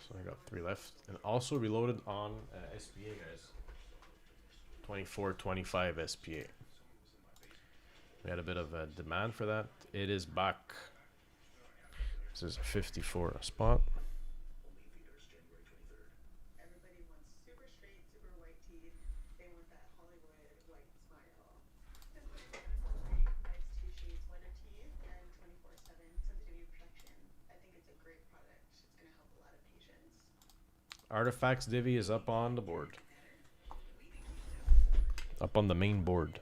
Speaker 1: So I got 3 left. And also reloaded on SPA, guys. 24-25 SPA. We had a bit of a demand for that. It is back. This is 54 a spot.
Speaker 2: Everybody wants super straight, super white teeth. They want that Hollywood white smile. This one's great. Nice 2 shades whiter teeth and 24/7 sensitivity protection. I think it's a great product. It's going to help a lot of patients.
Speaker 1: Artifacts divvy is up on the board. Up on the main board.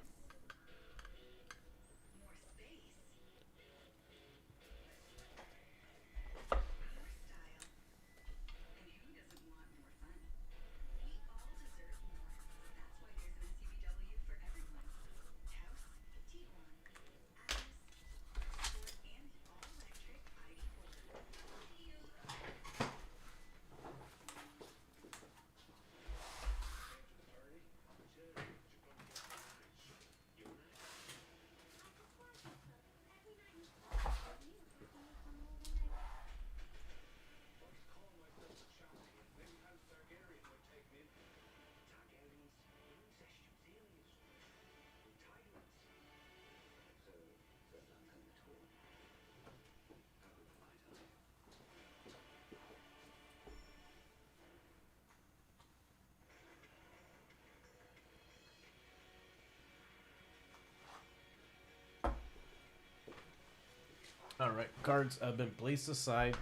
Speaker 1: Alright, cards have been placed aside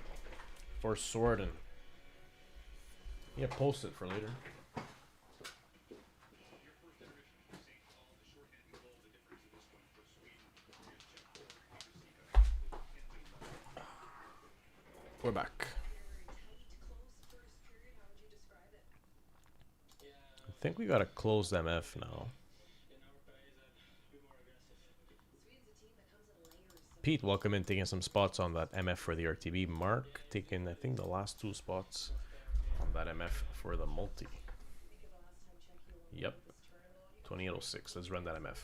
Speaker 1: for sorting. Yeah, post it for later. We're back. I think we got a closed MF now. Pete, welcome in, taking some spots on that MF for the RTB. Mark, taking, I think, the last 2 spots on that MF for the multi. Yep. 2806. Let's run that MF.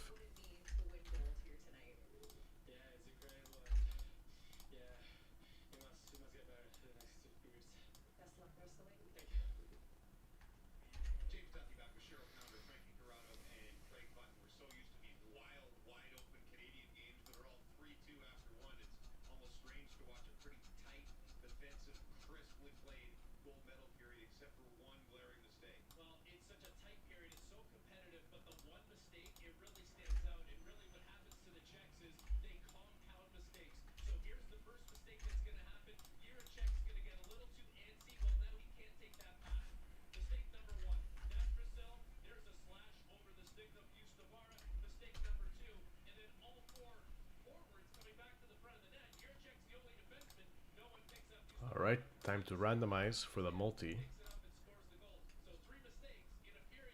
Speaker 1: Alright, time to randomize for the multi.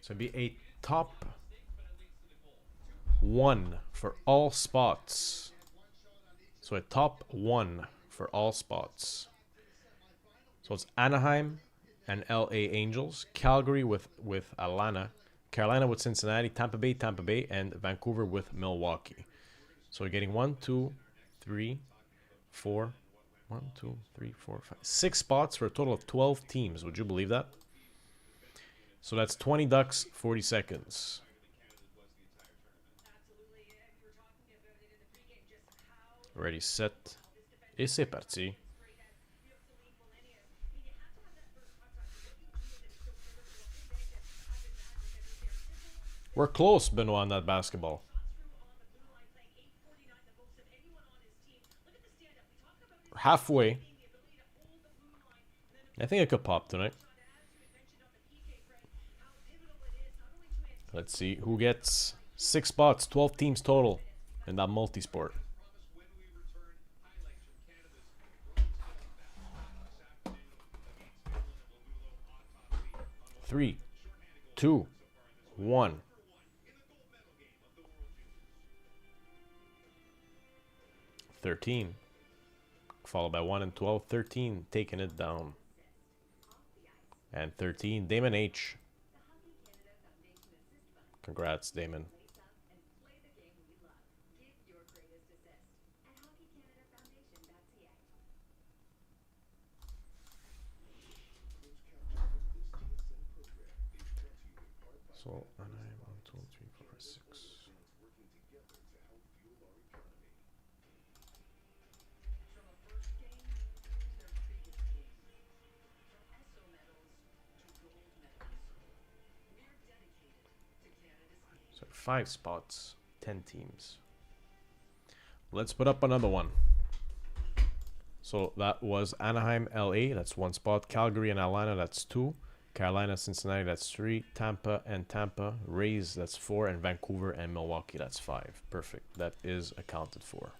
Speaker 1: So it'd be a top 1 for all spots. So a top 1 for all spots. So it's Anaheim and LA Angels, Calgary with Atlanta, Carolina with Cincinnati, Tampa Bay, and Vancouver with Milwaukee. So we're getting 1, 2, 3, 4, 1, 2, 3, 4, 5, 6 spots for a total of 12 teams. Would you believe that? So that's 20 ducks, 40 seconds. Ready, set, et c'est parti. We're close, Benoit, on that basketball. We're halfway. I think it could pop tonight. Let's see who gets 6 spots, 12 teams total in that multisport. 3, 2, 1. $13, followed by 1 and 12. 13 taking it down, and 13 Damon H. Congrats, Damon. So, 1, 2, 3, 4, 6. So 5 spots, 10 teams. Let's put up another one. So that was Anaheim, LA, that's 1 spot. Calgary and Atlanta, that's 2. Carolina, Cincinnati, that's 3. Tampa and Tampa, Rays, that's 4. And Vancouver and Milwaukee, that's 5. Perfect. That is accounted for.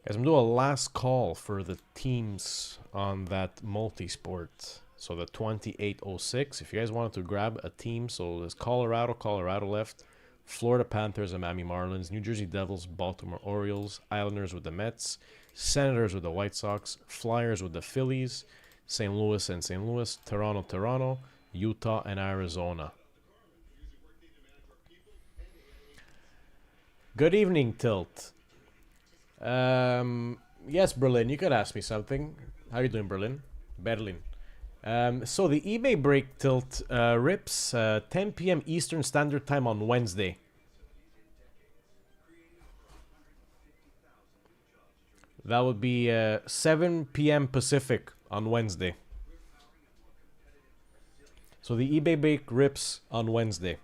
Speaker 1: Guys, I'm doing a last call for the teams on that multi-sport. So the 2806, if you guys wanted to grab a team, so there's Colorado left, Florida Panthers and Miami Marlins, New Jersey Devils, Baltimore Orioles, Islanders with the Mets, Senators with the White Sox, Flyers with the Phillies, St. Louis and St. Louis, Toronto, Utah and Arizona. Good evening, Tilt. Yes, Berlin, you could ask me something. How you doing, Berlin? So the eBay break, Tilt, rips 10 p.m. Eastern Standard Time on Wednesday. That would be 7 p.m. Pacific on Wednesday. So the eBay bake rips on Wednesday.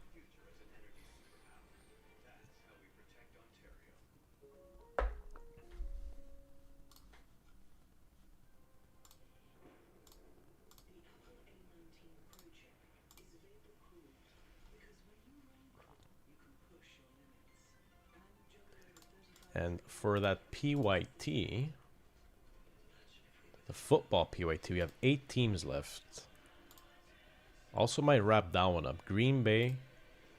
Speaker 1: And for that PYT, the football PYT, we have 8 teams left. Also might wrap that one up. Green Bay,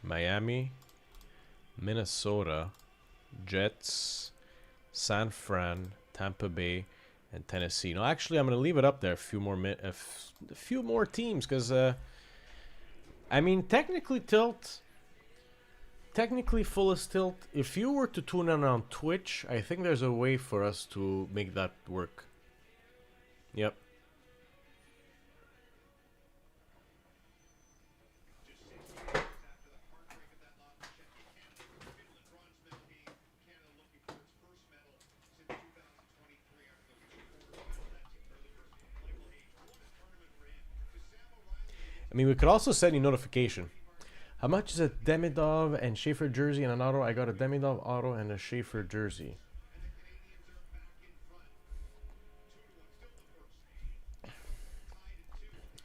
Speaker 1: Miami, Minnesota, Jets, San Fran, Tampa Bay, and Tennessee. No, actually, I'm gonna leave it up there a few more teams, because I mean, technically, fullest tilt. If you were to tune in on Twitch, I think there's a way for us to make that work. Yep. I mean, we could also send you notification. How much is a Demidov and Schaefer jersey and an auto? I got a Demidov auto and a Schaefer jersey.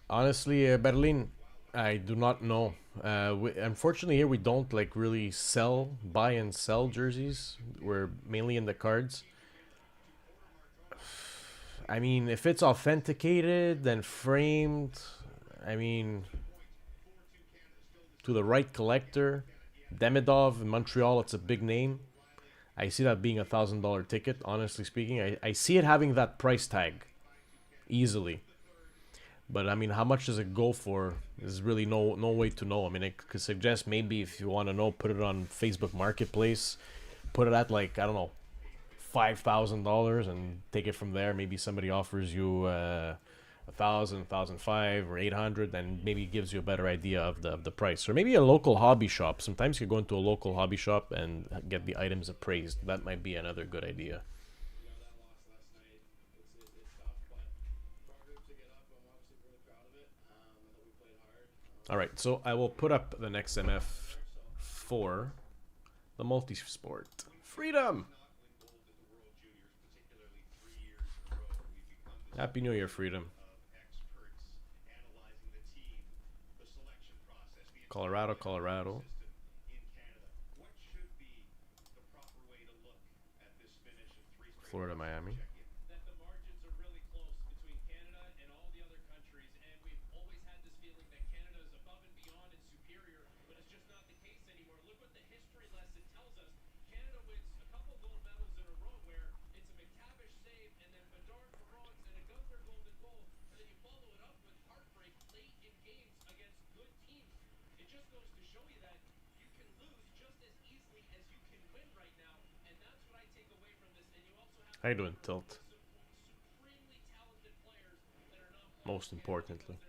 Speaker 1: Honestly, Berlin, I do not know. Unfortunately, here we don't like really buy and sell jerseys. We're mainly in the cards. I mean, if it's authenticated, then framed, I mean, to the right collector, Demidov in Montreal, it's a big name. I see that being $1,000 ticket, honestly speaking. I see it having that price tag easily. But I mean, how much does it go for? There's really no way to know. I mean, I could suggest maybe if you want to know, put it on Facebook Marketplace, put it at like, I don't know, $5,000 and take it from there. Maybe somebody offers you 1,000, 1,005, or 800, then maybe gives you a better idea of the price. Or maybe a local hobby shop. Sometimes you go into a local hobby shop and get the items appraised. That might be another good idea. All right, so I will put up the next MF for the multi-sport. Freedom! Happy New Year, Freedom. Colorado, Colorado. Florida, Miami. How you doing, Tilt? Most importantly.
Speaker 3: And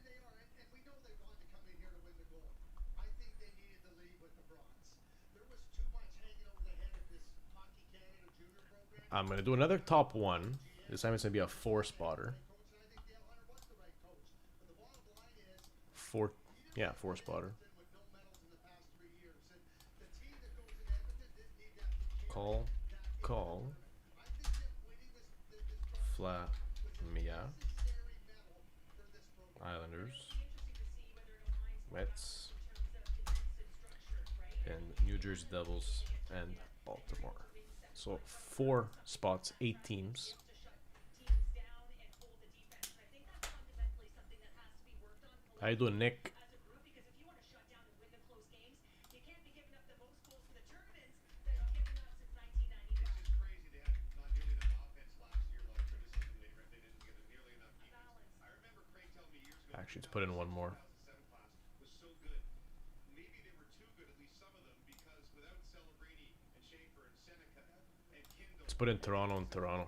Speaker 3: they are, and we know they want to come in here to win the gold. I think they needed to lead with the bronze. There was too much hanging over the head of this Hockey Canada junior program.
Speaker 1: I'm going to do another top one. This time it's going to be a 4-spotter.
Speaker 3: Coach, and I think Dale Hunter was the right coach. But the bottom line is,
Speaker 1: 4-spotter.
Speaker 3: with no medals in the past 3 years, and the team that goes in Edmonton didn't need that to carry
Speaker 1: Call.
Speaker 3: I think that winning this bronze
Speaker 1: Flat. Mia.
Speaker 3: necessary medal for this program.
Speaker 1: Islanders. Mets. And New Jersey Devils and Baltimore. So 4 spots, 8 teams. How you doing, Nick? Actually, let's put in one more. Let's put in Toronto and Toronto.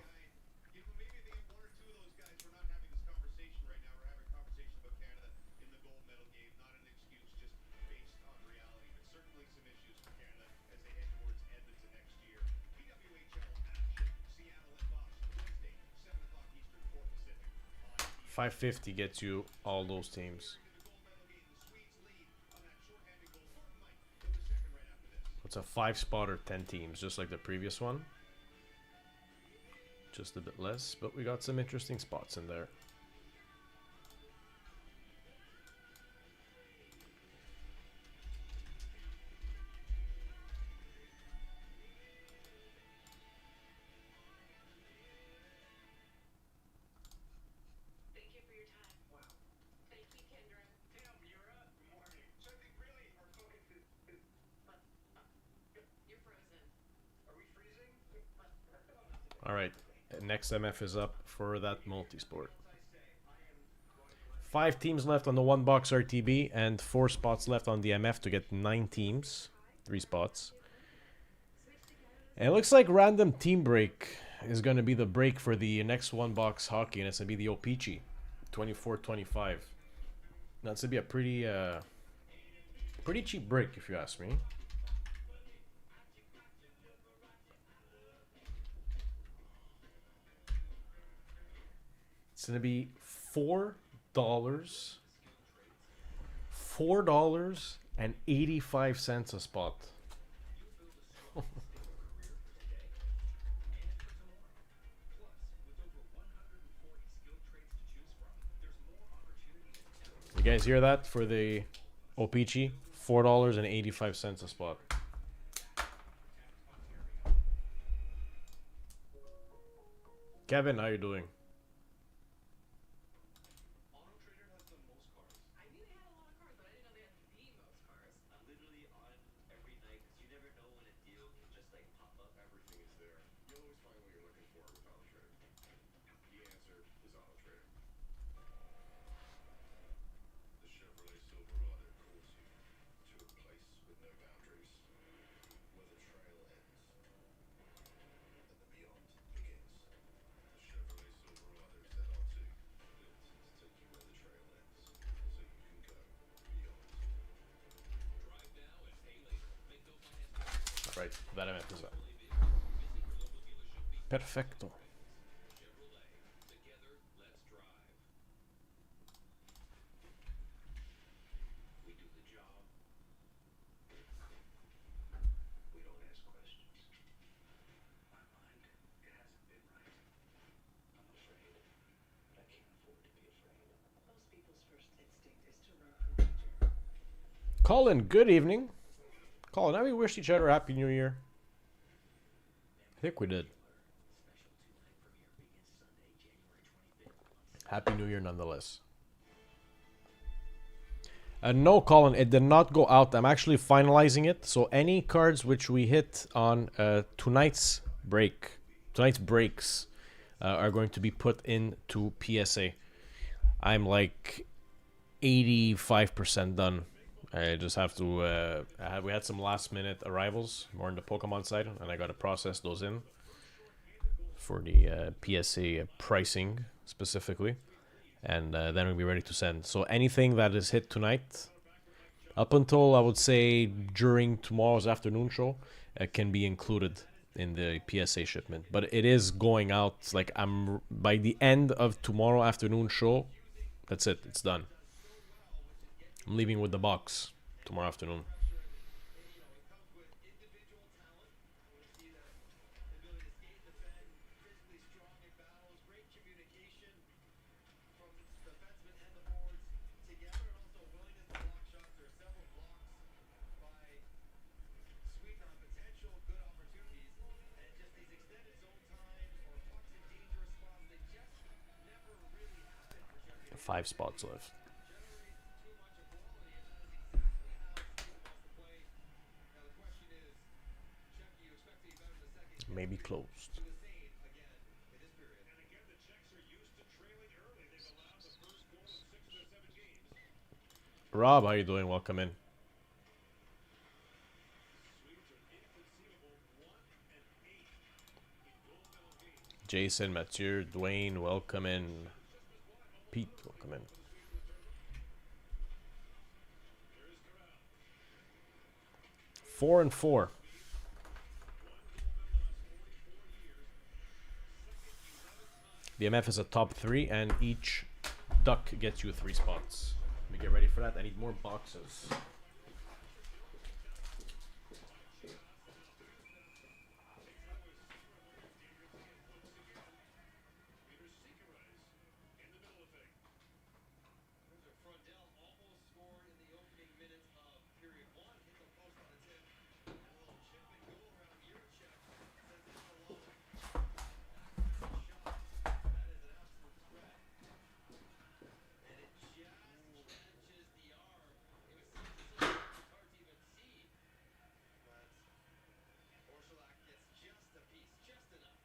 Speaker 1: 550 gets you all those teams. It's a 5-spotter, 10 teams, just like the previous one. Just a bit less, but we got some interesting spots in there.
Speaker 2: Thank you for your time. Wow. Thank you, Kendra.
Speaker 3: Tim, you're up. Morning. So I think really our focus is
Speaker 2: You're frozen.
Speaker 3: are we freezing?
Speaker 1: All right, next MF is up for that multi-sport. 5 teams left on the 1-box RTB and 4 spots left on the MF to get 9 teams, 3 spots. And it looks like random team break is going to be the break for the next 1-box hockey, and it's going to be the O-Pee-Chee 24-25. That's going to be a pretty cheap break if you ask me. It's going to be $4.85 a spot. You guys hear that for the O-Pee-Chee? $4.85 a spot. Kevin, how you doing?
Speaker 2: I knew they had a lot of cars, but I didn't know they had the most cars.
Speaker 4: I'm literally on every night because you never know when a deal can just like pop up.
Speaker 3: Everything is there. You'll always find what you're looking for with Auto Trader. The answer is Auto Trader. The Chevrolet Silverado calls you to a place with no boundaries, where the trail ends and the beyond begins. The Chevrolet Silverado ZR2, built to take you where the trail ends, so you can go beyond. Drive now and pay later. Make no finance.
Speaker 1: Right, that MF is up. Perfecto.
Speaker 4: Together, let's drive. We do the job.
Speaker 3: We don't ask questions. My mind, it hasn't been right. I'm afraid, but I can't afford to be afraid.
Speaker 2: Most people's first instinct is to run from danger.
Speaker 1: Colin, good evening. Colin, have we wished each other Happy New Year? I think we did. Happy New Year nonetheless. No, Colin, it did not go out. I'm actually finalizing it. So any cards which we hit on tonight's breaks are going to be put into PSA. I'm like 85% done. I just have to. We had some last minute arrivals more on the Pokemon side, and I got to process those in for the PSA pricing specifically, and then we'll be ready to send. So anything that is hit tonight, up until I would say during tomorrow's afternoon show, can be included in the PSA shipment. But it is going out like by the end of tomorrow afternoon show. That's it. It's done. I'm leaving with the box tomorrow afternoon. Five spots left. Maybe closed. Rob, how you doing? Welcome in. Jason, Mathieu, Dwayne, welcome in. Pete, welcome in. Four and four. The MF is a top 3, and each Duck gets you 3 spots. Let me get ready for that. I need more boxes.
Speaker 4: Frondell almost scored in the opening minutes of period one. Hit the post on the tip. And a little chip and go around Yurchek sends it in alone. Shot. That is an absolute threat. And it just catches the arm. It was so hard to even see. But Orsolak gets just a piece, just enough.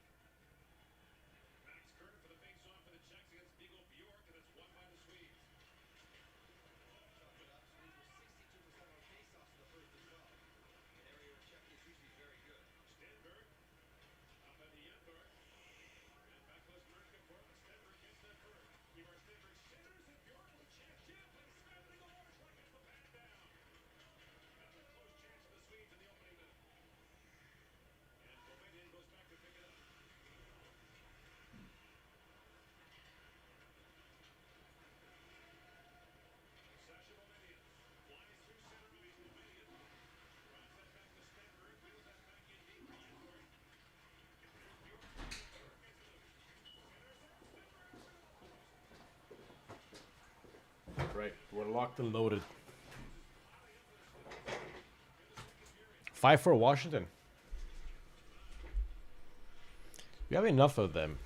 Speaker 3: Max Kerner for the face-off for the Czechs against Vigo Bjork, and it's won by the Swedes.
Speaker 4: Chopped it up. Swedes were 62% on faceoffs in the first as well. An area where Czech is usually very good.
Speaker 3: Stenberg up at the Yenberg. And back goes Murka for it, but Stenberg gets there first. Ivar Stenberg centers, and Bjork with a chance. Jam plays Smedley. The Orszlak gets the pad down. Another close chance for the Swedes in the opening minute. And Bovedian goes back to pick it up. Sasha Bovedian flies through center. Bovedian drops that back to Stenberg. Wheels that back in deep to Yenberg. There's Bjork. Bjork gets loose. Centers it. Stenberg over to the post.
Speaker 1: Right, we're locked and loaded. 5 for Washington. We have enough of them.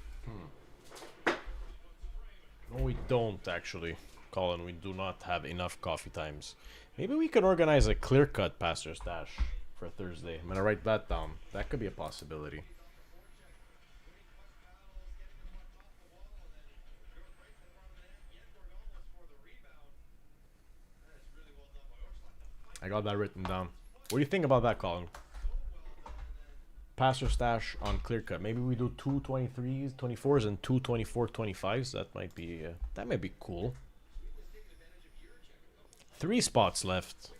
Speaker 1: No, we don't actually, Colin. We do not have enough coffee times. Maybe we could organize a clear-cut pastor stash for Thursday. I'm gonna write that down. That could be a possibility. I got that written down. What do you think about that, Colin? Passer stash on clear cut. Maybe we do 2 23s, 24s, and 2 24 25s. That might be cool. 3 spots left.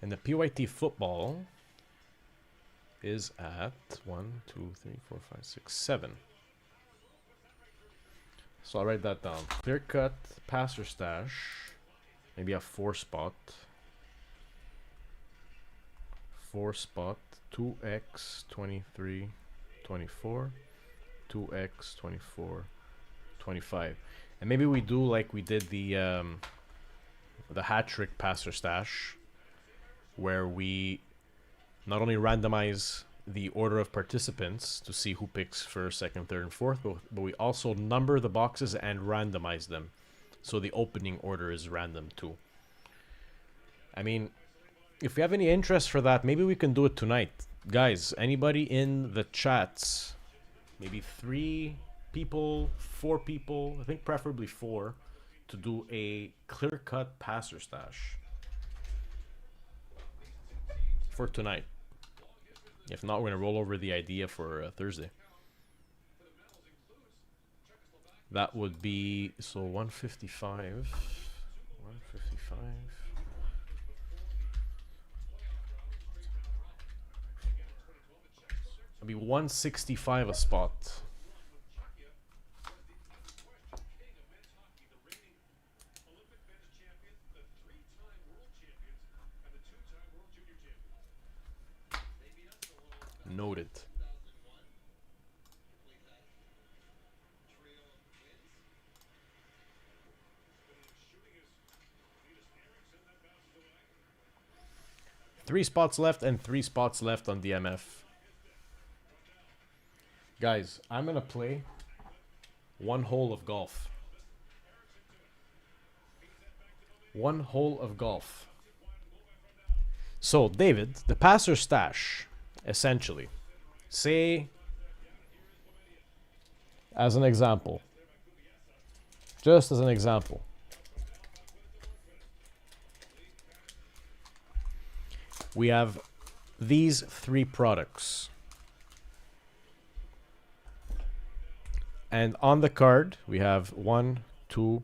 Speaker 1: And the PYT football is at 1, 2, 3, 4, 5, 6, 7. So I'll write that down. Clear cut, passer stash. Maybe a 4 spot. 4 spot. 2x 23 24. 2x 24 25. And maybe we do like we did the hat trick passer stash, where we not only randomize the order of participants to see who picks first, second, third, and fourth, but we also number the boxes and randomize them. So the opening order is random too. I mean, if you have any interest for that, maybe we can do it tonight. Guys, anybody in the chats, maybe 3 people, 4 people, I think preferably 4, to do a clear-cut passer stash for tonight. If not, we're going to roll over the idea for Thursday. That would be, so 155. 155. It'd be 165 a spot. Noted. Three spots left and 3 spots left on DMF. Guys, I'm gonna play 1 hole of golf. 1 hole of golf. So, David, the passer stash, essentially, say, as an example, just as an example, we have these 3 products. And on the card, we have 1, 2,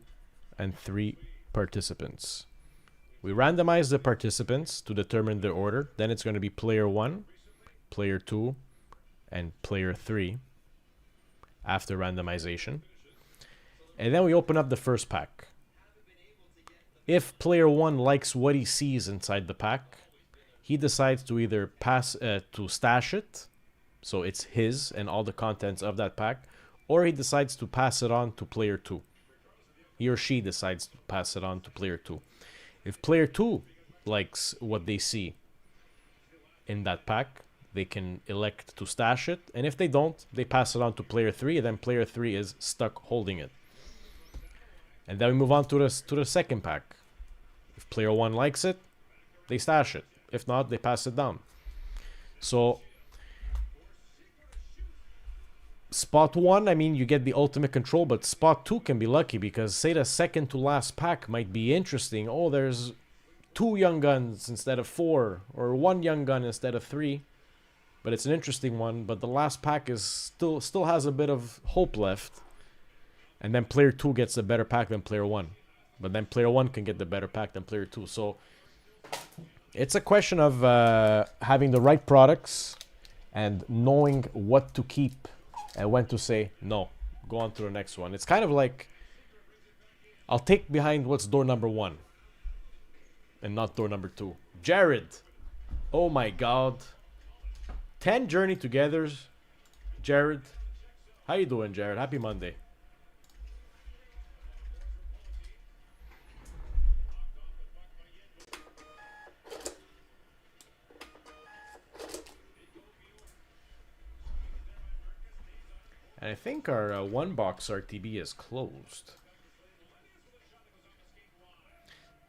Speaker 1: and 3 participants. We randomize the participants to determine their order. Then it's going to be player 1, player 2, and player 3 after randomization. And then we open up the first pack. If player 1 likes what he sees inside the pack, he decides to either to stash it, so it's his and all the contents of that pack, or he decides to pass it on to player 2. He or she decides to pass it on to player 2. If player 2 likes what they see in that pack, they can elect to stash it, and if they don't, they pass it on to player 3, and then player 3 is stuck holding it. And then we move on to the second pack. If player 1 likes it, they stash it. If not, they pass it down. So spot 1, I mean, you get the ultimate control, but spot 2 can be lucky because say the second to last pack might be interesting. Oh, there's 2 young guns instead of 4, or 1 young gun instead of 3. But it's an interesting one, but the last pack is still has a bit of hope left. And then player 2 gets the better pack than player 1. But then player 1 can get the better pack than player 2. So it's a question of having the right products and knowing what to keep and when to say no. Go on to the next one. It's kind of like I'll take behind what's door number 1 and not door number 2. Jared. Oh my god. 10 Journey Togethers. Jared. How you doing, Jared? Happy Monday. And I think our one box RTB is closed.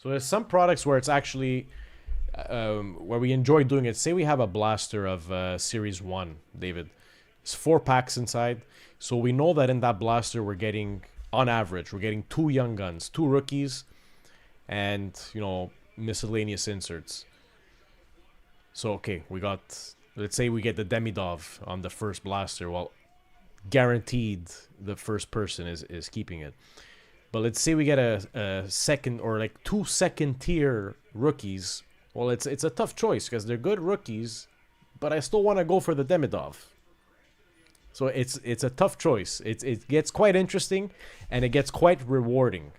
Speaker 1: So there's some products where it's actually where we enjoy doing it. Say we have a blaster of Series 1, David. It's 4 packs inside. So we know that in that blaster we're getting, on average, we're getting 2 young guns, 2 rookies, and, you know, miscellaneous inserts. So, okay, we got, let's say we get the Demidov on the first blaster. Well, guaranteed the first person is keeping it. But let's say we get a second or like 2 second tier rookies. Well, it's a tough choice because they're good rookies, but I still want to go for the Demidov. So it's a tough choice. It gets quite interesting and it gets quite rewarding.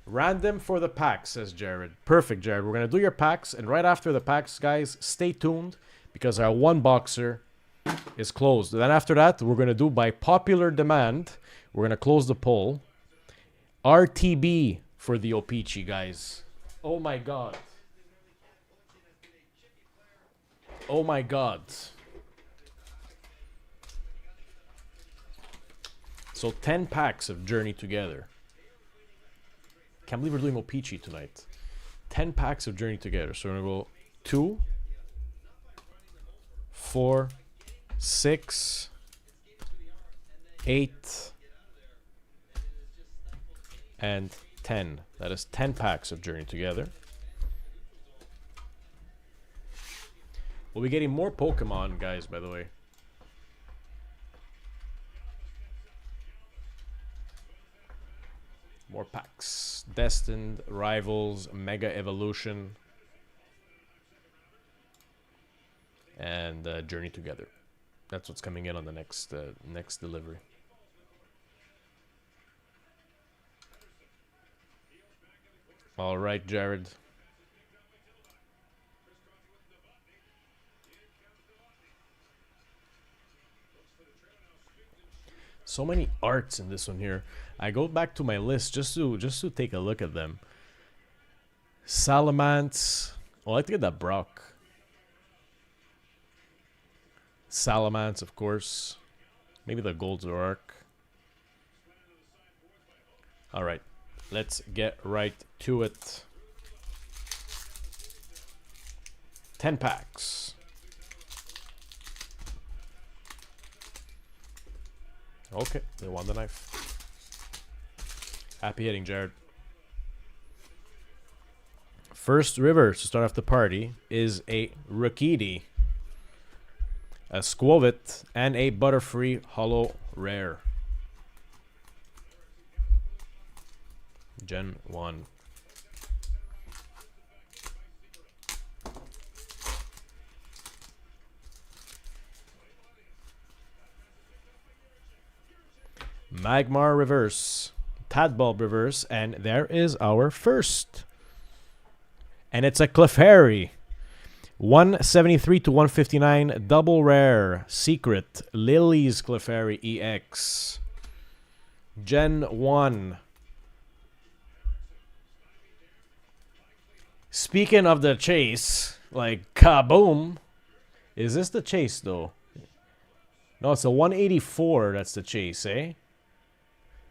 Speaker 1: Random for the packs, says Jared. Perfect, Jared. We're gonna do your packs, and right after the packs, guys, stay tuned because our one boxer is closed. Then after that, we're gonna do by popular demand. We're gonna close the poll. RTB for the O-Pee-Chee, guys. Oh my god. Oh my god. So 10 packs of Journey Together. Can't believe we're doing O-Pee-Chee tonight. 10 packs of Journey Together. So we're gonna go 2, 4, 6, 8, and 10. That is 10 packs of Journey Together. We'll be getting more Pokemon, guys, by the way. More packs. Destined, Rivals, Mega Evolution, and Journey Together. That's what's coming in on the next delivery. All right, Jared. So many arts in this one here. I go back to my list just to take a look at them. Salamence. Oh, I like to get that Brock. Salamence, of course. Maybe the Gold Zoroark. Alright. Let's get right to it. 10 packs. Okay, they won the knife. Happy hitting, Jared. First river to start off the party is a Rakitti, a Squovit, and a Butterfree Holo Rare. Gen 1. Magmar reverse. Tadbulb reverse. And there is our first. And it's a Clefairy. 173 to 159. Double rare. Secret. Lily's Clefairy EX. Gen 1. Speaking of the chase, like kaboom. Is this the chase though? No, it's a 184 that's the chase, eh?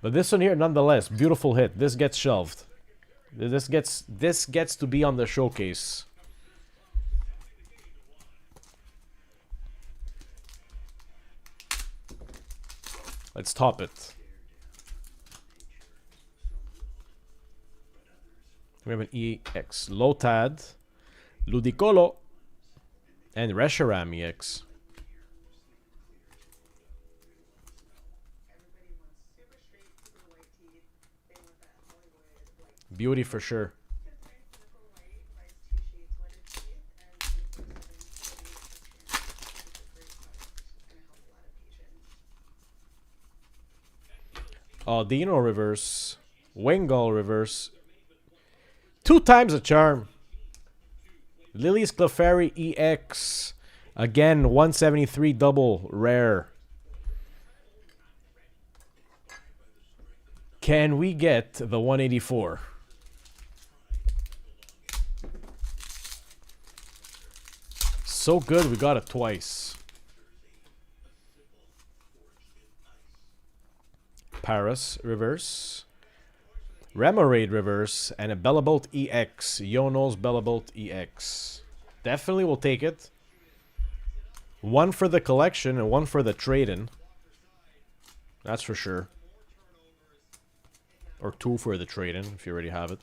Speaker 1: But this one here, nonetheless, beautiful hit. This gets shelved. This gets to be on the showcase. Let's top it. We have an EX Lotad, Ludicolo, and Reshiram EX.
Speaker 2: Everybody wants super straight, super white teeth. They want that Hollywood white.
Speaker 1: Beauty for sure.
Speaker 2: Because nice simple white buys 2 shades wetter teeth and 24/7 it's gonna help a lot of patients.
Speaker 1: Dino reverse, Wingull reverse. 2 times a charm. Lily's Clefairy EX. Again, 173 double rare. Can we get the 184? So good, we got it twice. Paris reverse. Remoraid reverse. And a Bellabolt EX. Yono's Bellabolt EX. Definitely will take it. 1 for the collection and 1 for the trade-in. That's for sure. Or 2 for the trade-in if you already have it.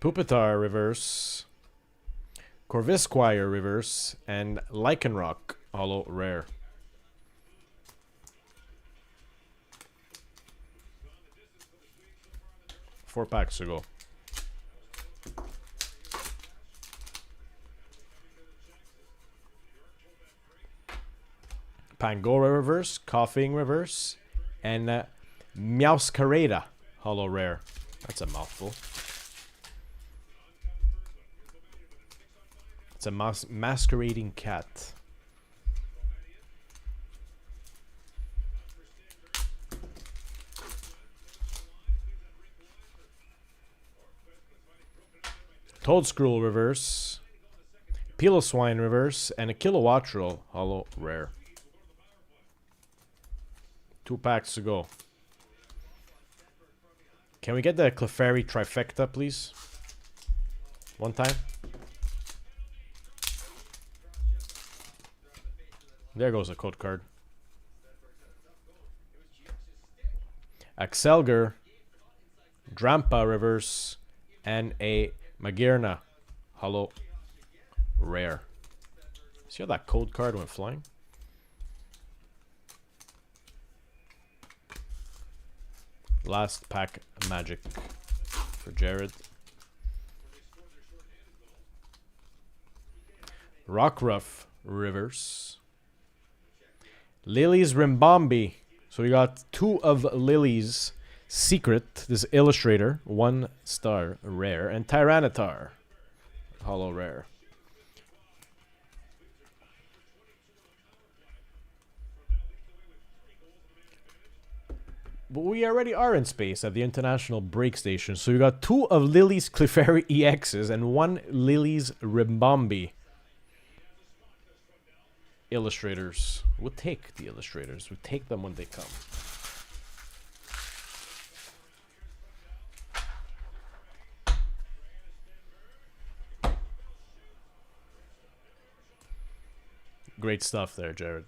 Speaker 1: Pupitar reverse. Corvisquire reverse. And Lycanroc holo rare. Four packs to go. Pangora reverse, Coughing reverse, and Meowscarada holo rare. That's a mouthful. It's a masquerading cat. Toadscruel reverse, Piloswine reverse, and a Kilowattrel holo rare. 2 packs to go. Can we get the Clefairy trifecta, please? One time. There goes a code card. Axelger, Drampa reverse, and a Magearna holo rare. See how that code card went flying? Last pack magic for Jared. Rockruff reverse. Lily's Rimbombi. So we got 2 of Lily's Secret, this Illustrator, 1 star rare, and Tyranitar holo rare. But we already are in space at the International Break Station. So we got 2 of Lily's Clefairy EXs and 1 Lily's Rimbombi. Illustrators. We'll take the illustrators. We'll take them when they come. Great stuff there, Jared.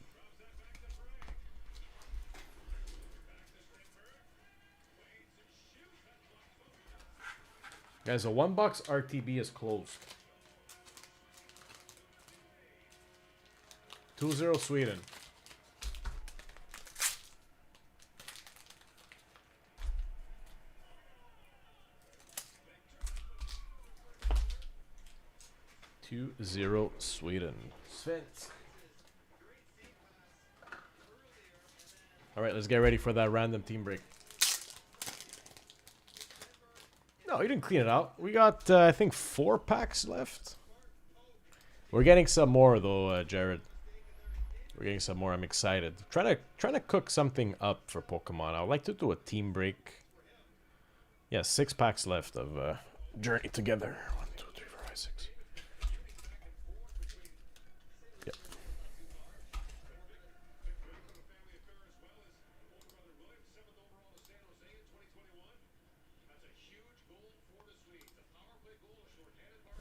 Speaker 1: Guys, a 1-box RTB is closed. 2-0 Sweden. 2-0 Sweden. Svent. All right, let's get ready for that random team break. No, you didn't clean it out. We got, I think, 4 packs left. We're getting some more though, Jared. We're getting some more. I'm excited. Trying to cook something up for Pokemon. I would like to do a team break. Yeah, 6 packs left of Journey Together. 1, 2, 3, 4, 5, 6. Yep.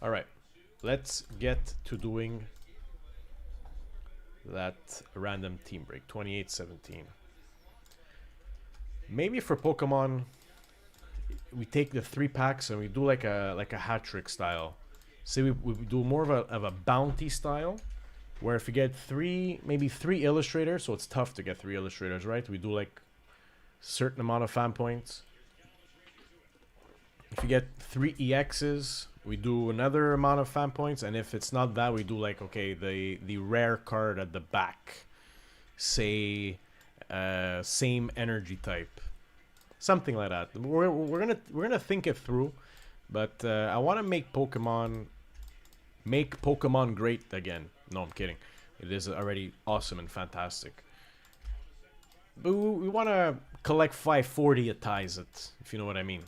Speaker 1: All right, let's get to doing that random team break. 28-17. Maybe for Pokemon, we take the 3 packs and we do like a hat trick style. Say we do more of a bounty style, where if you get maybe 3 illustrators, so it's tough to get 3 illustrators, right? We do like certain amount of fan points. If you get 3 EXs, we do another amount of fan points, and if it's not that, we do like, okay, the rare card at the back, say same energy type, something like that. We're gonna think it through, but I want to make Pokemon great again. No, I'm kidding. It is already awesome and fantastic. But we want to collect 540 ties it, if you know what I mean.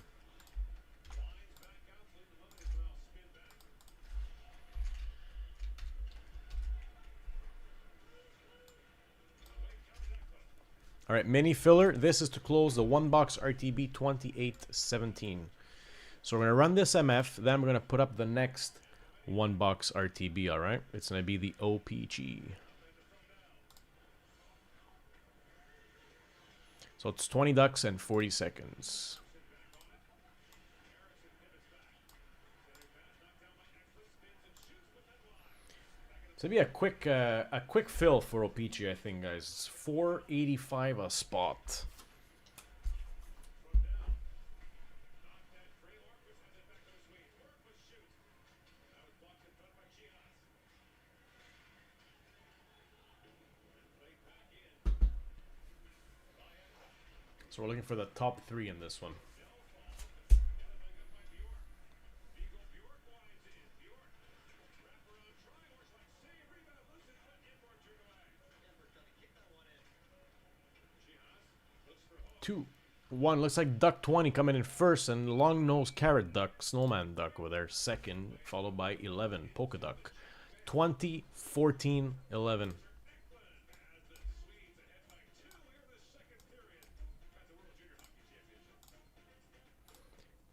Speaker 1: All right, mini filler. This is to close the 1-box RTB 28-17. So we're going to run this MF, then we're going to put up the next 1-box RTB, all right? It's going to be the OPG. So it's 20 ducks and 40 seconds. It's gonna be a quick fill for OPG, I think, guys. It's 485 a spot. So we're looking for the top 3 in this one. Two. 1. Looks like Duck 20 coming in first, and Long Nose Carrot Duck, Snowman Duck over there second, followed by 11, Polka Duck. 20, 14, 11.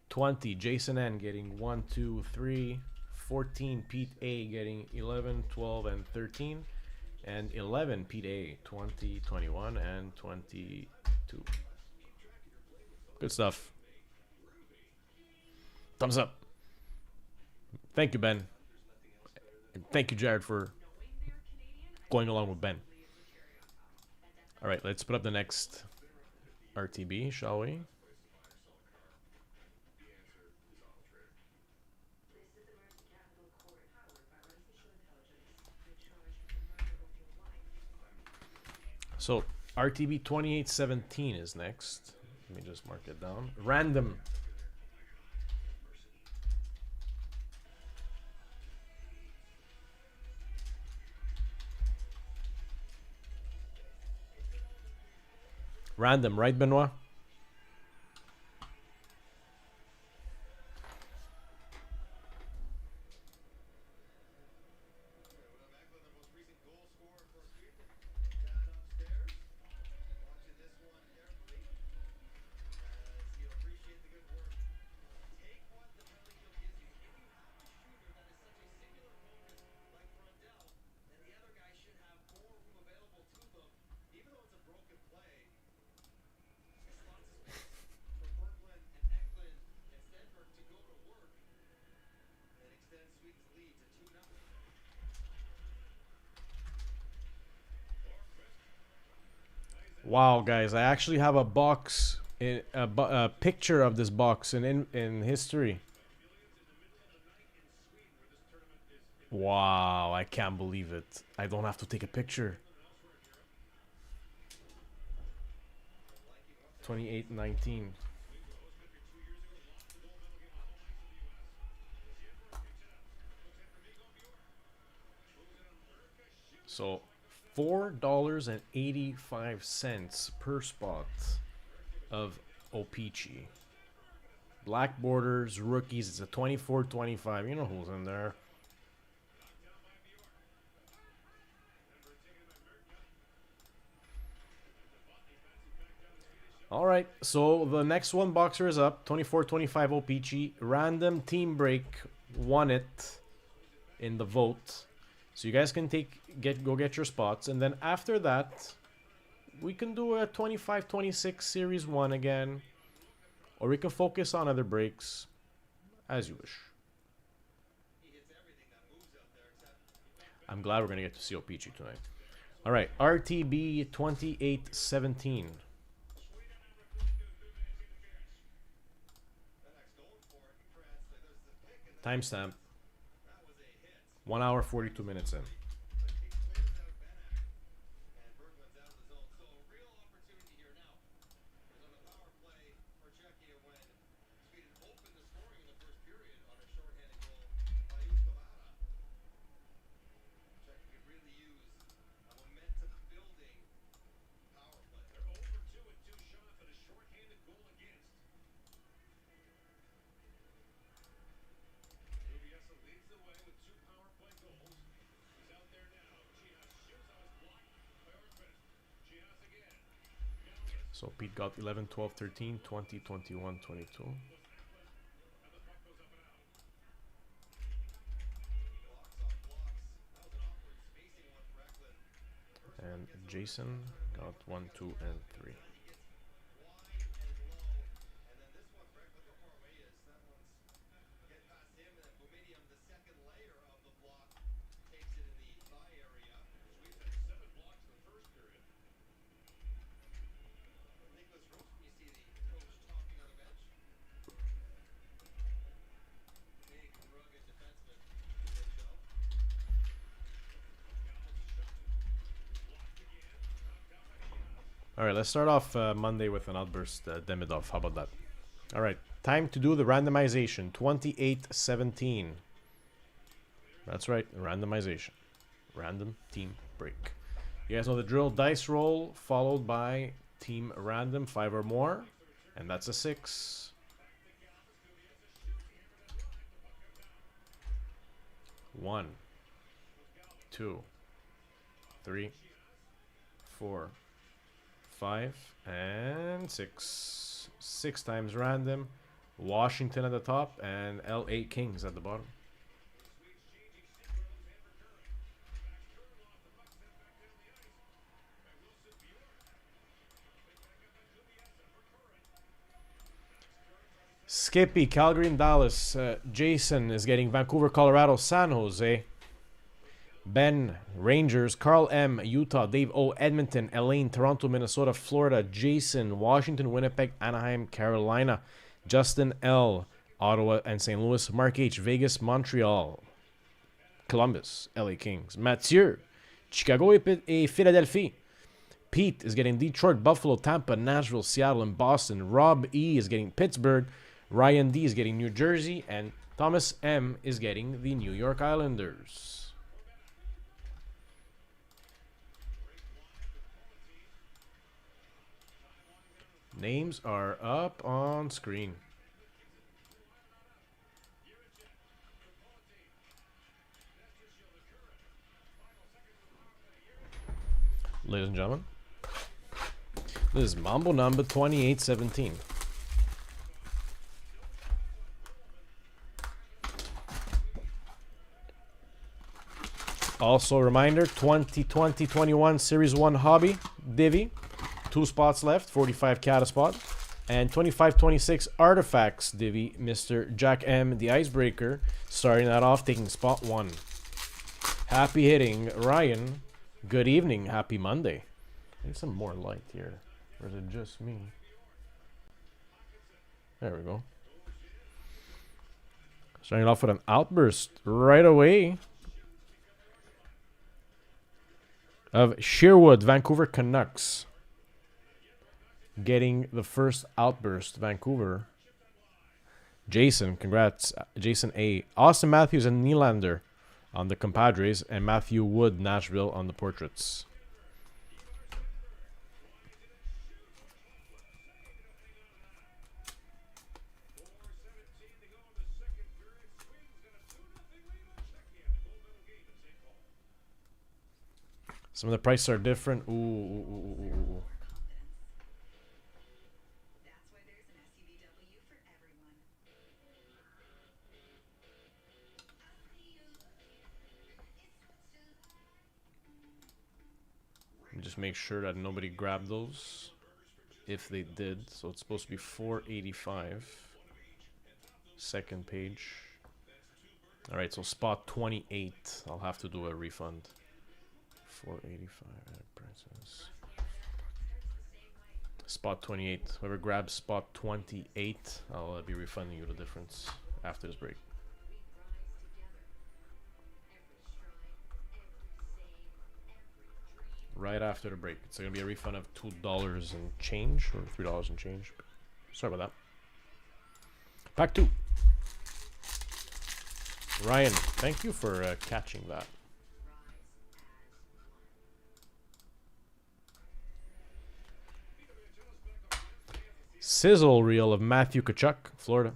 Speaker 1: 20, Jason N getting 1, 2, 3. 14, Pete A getting 11, 12, and 13. And 11, Pete A, 20, 21, and 22. Good stuff. Thumbs up. Thank you, Ben. And thank you, Jared, for going along with Ben. All right, let's put up the next RTB, shall we? So RTB 2817 is next. Let me just mark it down. Random. Random, right, Benoit? Wow, guys, I actually have a box, a picture of this box in history. Wow, I can't believe it. I don't have to take a picture. 28-19. So $4.85 per spot of O-Pee-Chee. Black borders, rookies, it's a 24-25. You know who's in there. Alright, so the next one boxer is up. 24-25 O-Pee-Chee. Random team break won it in the vote. So you guys can go get your spots. And then after that, we can do a 25-26 Series 1 again. Or we can focus on other breaks, as you wish. I'm glad we're going to get to see O-Pee-Chee tonight. Alright, RTB 28-17. Timestamp. 1 hour 42 minutes in. So Pete got 11, 12, 13, 20, 21, 22. And Jason got 1, 2, and 3. Alright, let's start off Monday with an outburst Demidov. How about that? Alright, time to do the randomization. 28-17. That's right, randomization. Random team break. You guys know the drill. Dice roll followed by team random, 5 or more. And that's a 6. 1, 2, 3, 4, 5, and 6. 6 times random. Washington at the top and LA Kings at the bottom. Skippy, Calgary and Dallas. Jason is getting Vancouver, Colorado, San Jose. Ben, Rangers. Carl M, Utah. Dave O, Edmonton. Elaine, Toronto, Minnesota, Florida. Jason, Washington, Winnipeg, Anaheim, Carolina. Justin L, Ottawa and St. Louis. Mark H, Vegas, Montreal. Columbus, LA Kings. Mathieu, Chicago et Philadelphie. Pete is getting Detroit, Buffalo, Tampa, Nashville, Seattle, and Boston. Rob E is getting Pittsburgh. Ryan D is getting New Jersey. And Thomas M is getting the New York Islanders. Names are up on screen. Ladies and gentlemen, this is Mambo number 28-17. Also, a reminder, 2020-21 Series 1 Hobby Divi. 2 spots left, 45 cat a spot. And 25-26 Artifacts Divi, Mr. Jack M, the Icebreaker, starting that off, taking spot 1. Happy hitting, Ryan. Good evening, happy Monday. I need some more light here. Or is it just me? There we go. Starting off with an outburst right away. of Sherwood, Vancouver Canucks. Getting the first outburst, Vancouver. Jason, congrats. Jason A. Austin Matthews and Nylander on the compadres, and Matthew Wood, Nashville on the portraits. Some of the prices are different. Ooh.
Speaker 5: That's why there's an SUVW for everyone.
Speaker 1: Let me just make sure that nobody grabbed those. If they did, so it's supposed to be $4.85. Second page. All right, so spot 28. I'll have to do a refund. $4.85 prices. Spot 28. Whoever grabs spot 28, I'll be refunding you the difference after this break. Right after the break. It's going to be a refund of $2 and change, or $3 and change. Sorry about that. Pack 2. Ryan, thank you for catching that. Sizzle reel of Matthew Tkachuk, Florida.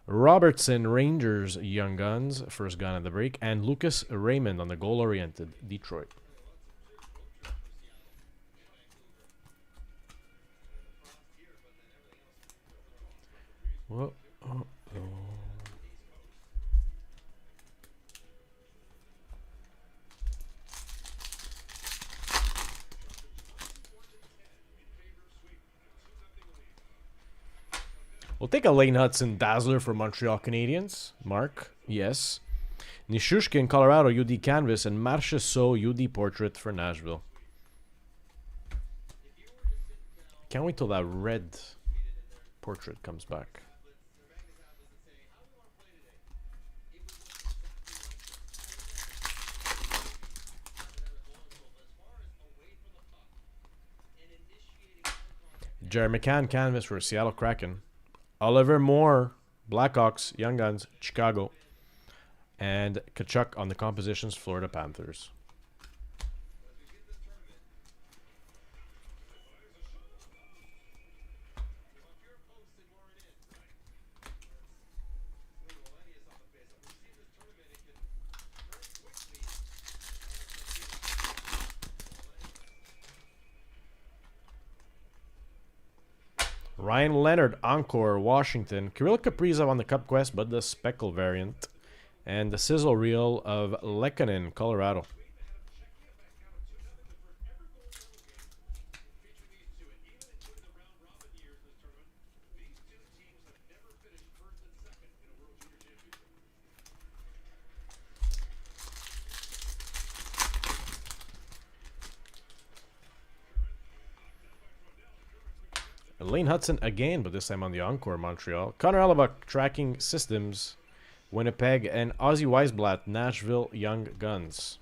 Speaker 1: Robertson, Rangers, Young Guns, first gun at the break. And Lucas Raymond on the goal-oriented, Detroit. Whoa. Oh. We'll take a Lane Hudson Dazzler for Montreal Canadiens. Mark, yes. Nishushkin, Colorado, UD Canvas, and Marchessault, UD Portrait for Nashville. Can't wait till that red portrait comes back. Jerry McCann, Canvas for Seattle Kraken. Oliver Moore, Blackhawks, Young Guns, Chicago. And Tkachuk on the compositions, Florida Panthers. Ryan Leonard, Encore, Washington. Kirill Kaprizov on the Cup Quest, but the Speckle variant. And the sizzle reel of Lehkonen, Colorado. Lane Hudson again, but this time on the Encore, Montreal. Connor Hellebuck, Tracking Systems, Winnipeg, and Ozzy Weisblatt, Nashville, Young Guns.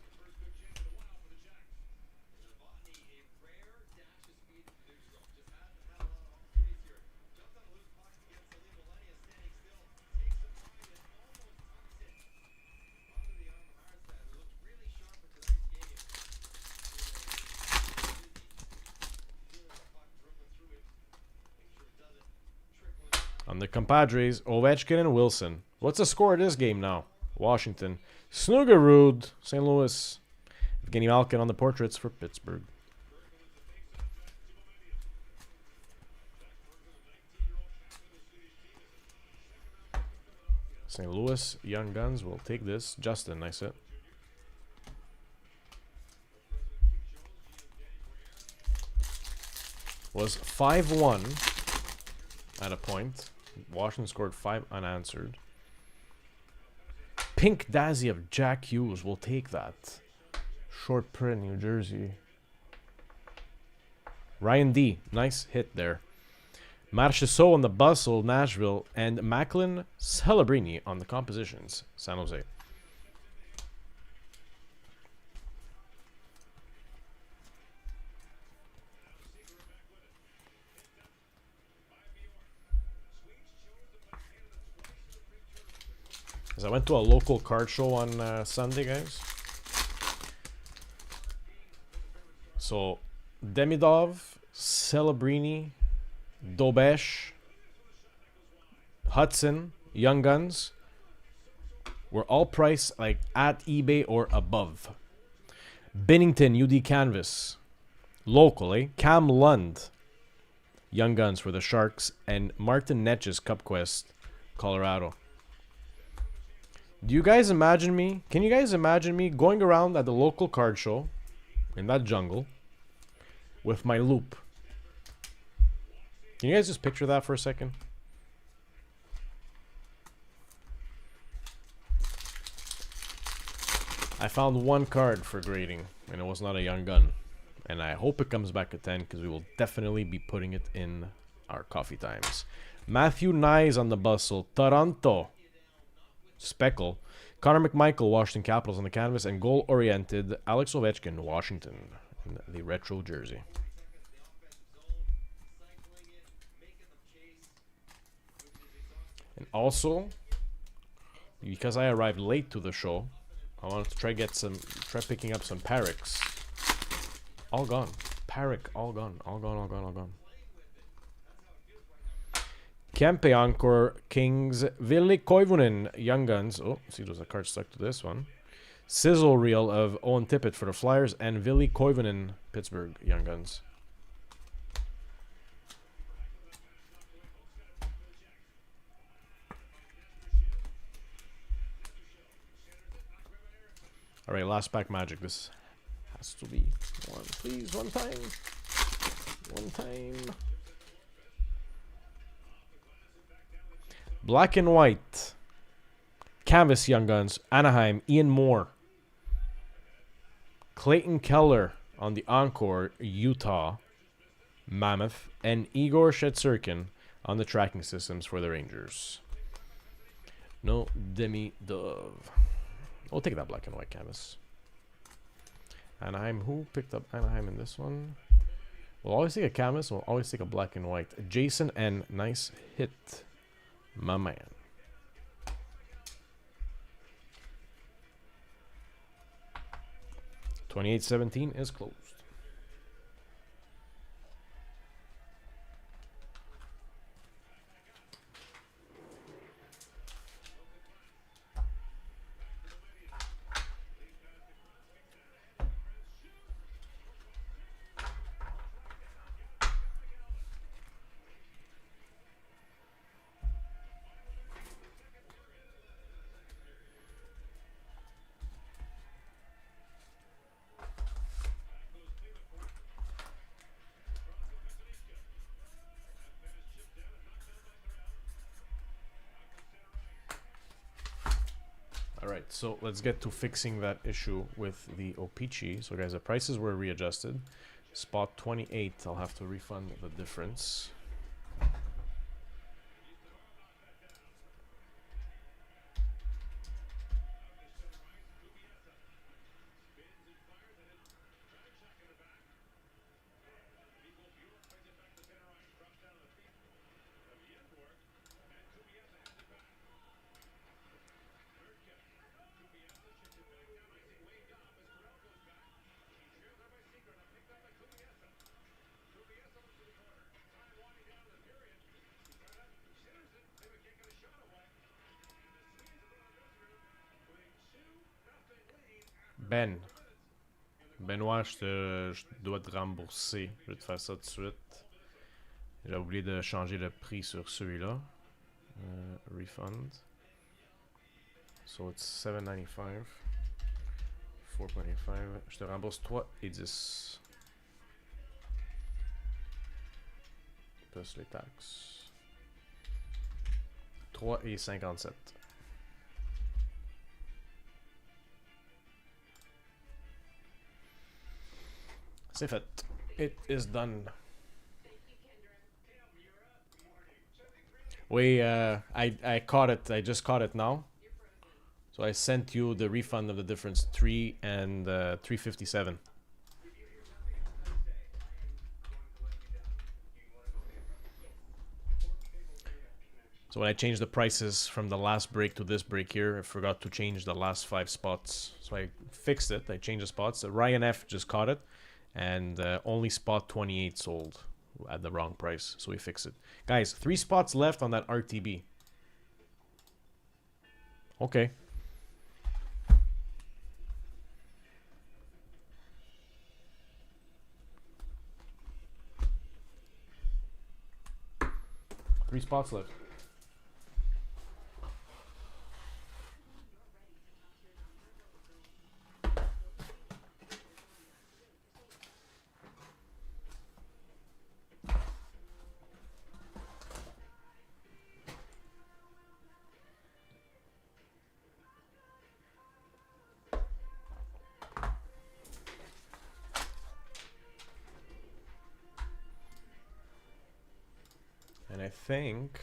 Speaker 1: On the compadres, Ovechkin and Wilson. What's the score of this game now? Washington. Snuggerud, St. Louis. Evgeny Malkin on the portraits for Pittsburgh. St. Louis, Young Guns will take this. Justin, nice hit. Was 5-1 at a point. Washington scored 5 unanswered. Pink Daisy of Jack Hughes will take that. Short print, New Jersey. Ryan D. Nice hit there. Marchessault on the bustle, Nashville. And Macklin Celebrini on the compositions, San Jose. Because I went to a local card show on Sunday, guys. So, Demidov, Celebrini, Dobesh, Hudson, Young Guns were all priced like at eBay or above. Bennington, UD Canvas, local, eh? Cam Lund, Young Guns for the Sharks, and Martin Netjes, Cup Quest, Colorado. Do you guys imagine me? Can you guys imagine me going around at the local card show in that jungle with my loop? Can you guys just picture that for a second? I found one card for grading, and it was not a Young Gun. And I hope it comes back at 10, because we will definitely be putting it in our coffee times. Matthew Nyes on the bustle. Toronto. Speckle. Connor McMichael, Washington Capitals on the canvas. And goal-oriented Alex Ovechkin, Washington, in the retro jersey. And also, because I arrived late to the show, I wanted to try picking up some Parrocks. All gone. Parrock, all gone. All gone, all gone, all gone. Kempe Encore, Kings, Ville Koivunen, Young Guns. Oh, see, there's a card stuck to this one. Sizzle reel of Owen Tippett for the Flyers, and Ville Koivunen, Pittsburgh, Young Guns. Alright, last pack Magic. This has to be one. Please, one time. One time. Black and white. Canvas Young Guns. Anaheim. Ian Moore. Clayton Keller on the Encore. Utah. Mammoth. And Igor Shetserkin on the tracking systems for the Rangers. No Demi-Dove. We'll take that black and white canvas. Anaheim. Who picked up Anaheim in this one? We'll always take a canvas. We'll always take a black and white. Jason N. Nice hit. My man. $28.17 is closed. Alright, so let's get to fixing that issue with the Opeachy. So guys, the prices were readjusted. Spot 28, I'll have to refund the difference. Ben. Benoît, je dois te rembourser. Je vais te faire ça tout de suite. J'ai oublié de changer le prix sur celui-là. Refund. So it's $7.95. 4.85. Je te rembourse 3,10. Plus les taxes. 3,57. C'est fait. It is done. We, I caught it. I just caught it now. So I sent you the refund of the difference, 3 and 357. So when I changed the prices from the last break to this break here, I forgot to change the last 5 spots. So I fixed it. I changed the spots. Ryan F just caught it, and only spot 28 sold at the wrong price. So we fixed it. Guys, 3 spots left on that RTB. Okay. Three spots left. And I think...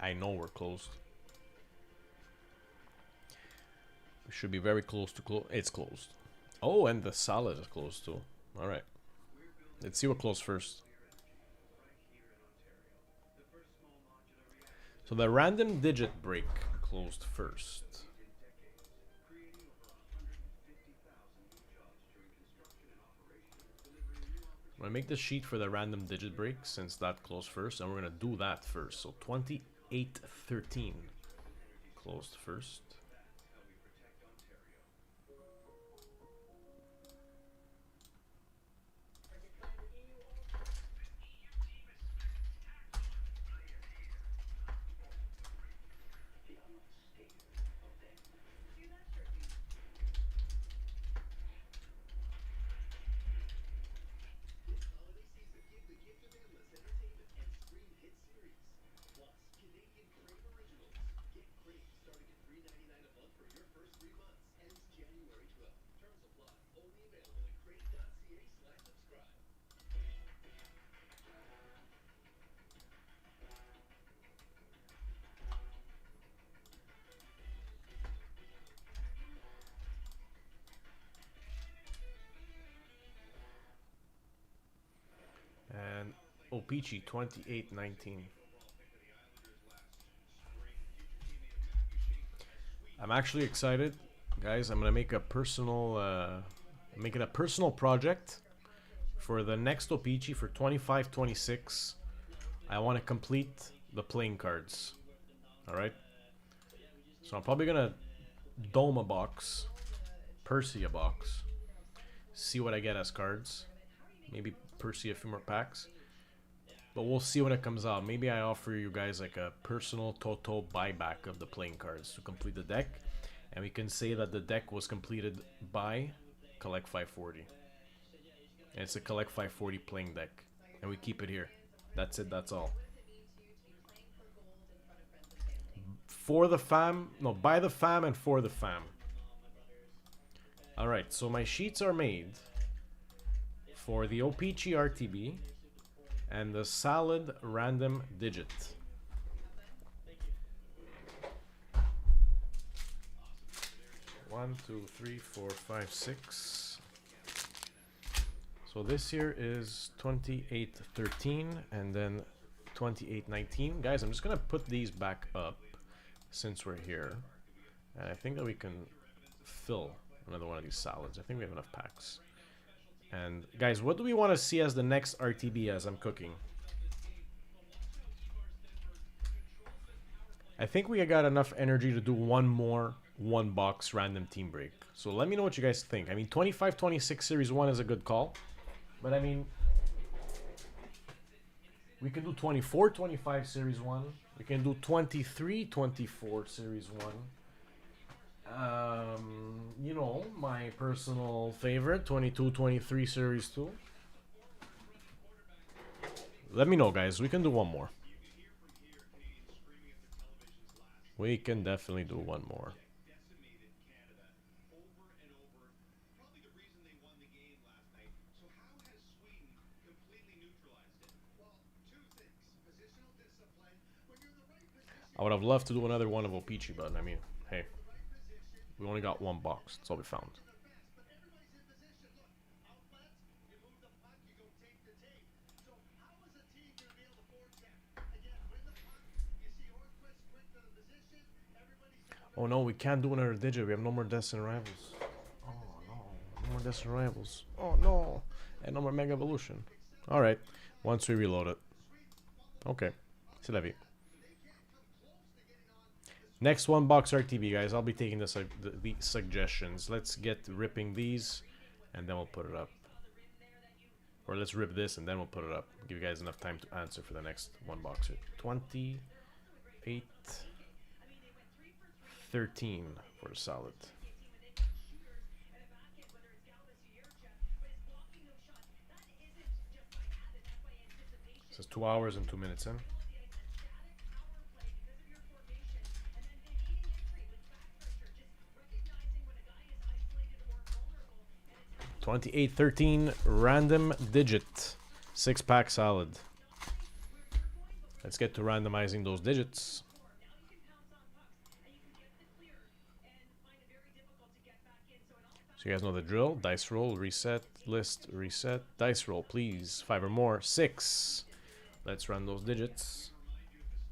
Speaker 1: I know we're closed. We should be very close to close. It's closed. Oh, and the salad is closed too. Alright. Let's see what closed first. So the random digit break closed first. I'm gonna make the sheet for the random digit break since that closed first, and we're gonna do that first. So 2813 closed first. And Opeachy 2819. I'm actually excited, guys. I'm gonna make a personal, make it a personal project for the next Opeachy for 25-26. I want to complete the playing cards. All right. So I'm probably gonna dome a box, Percy a box, see what I get as cards. Maybe Percy a few more packs. But we'll see when it comes out. Maybe I offer you guys like a personal Toto buyback of the playing cards to complete the deck. And we can say that the deck was completed by Collect 540. And it's a Collect 540 playing deck. And we keep it here. That's it, that's all. For the fam, no, by the fam and for the fam. Alright, so my sheets are made for the Opeachy RTB and the salad random digit. One, two, three, four, five, six. So this here is 2813 and then 2819. Guys, I'm just gonna put these back up since we're here. And I think that we can fill another one of these salads. I think we have enough packs. And guys, what do we want to see as the next RTB as I'm cooking? I think we got enough energy to do one more one box random team break. So let me know what you guys think. I mean, 25-26 Series 1 is a good call. But I mean, we can do 24-25 Series 1. We can do 23-24 Series 1. You know, my personal favorite, 22-23 Series 2. Let me know, guys. We can do one more. We can definitely do one more. I would have loved to do another one of Opeachy, but I mean, hey, we only got one box. That's all we found. Oh no, we can't do another digit. We have no more Destined Rivals. Oh no, no more Destined Rivals. Oh no, and no more Mega Evolution. All right, once we reload it. Okay, c'est la vie. Next one box RTV, guys. I'll be taking the suggestions. Let's get ripping these, and then we'll put it up. Or let's rip this, and then we'll put it up. Give you guys enough time to answer for the next one boxer. 28, 13 for a solid. This is 2 hours and 2 minutes in. 2813 random digit 6-pack solid. Let's get to randomizing those digits. So you guys know the drill. Dice roll, reset, list, reset. Dice roll, please. 5 or more. 6. Let's run those digits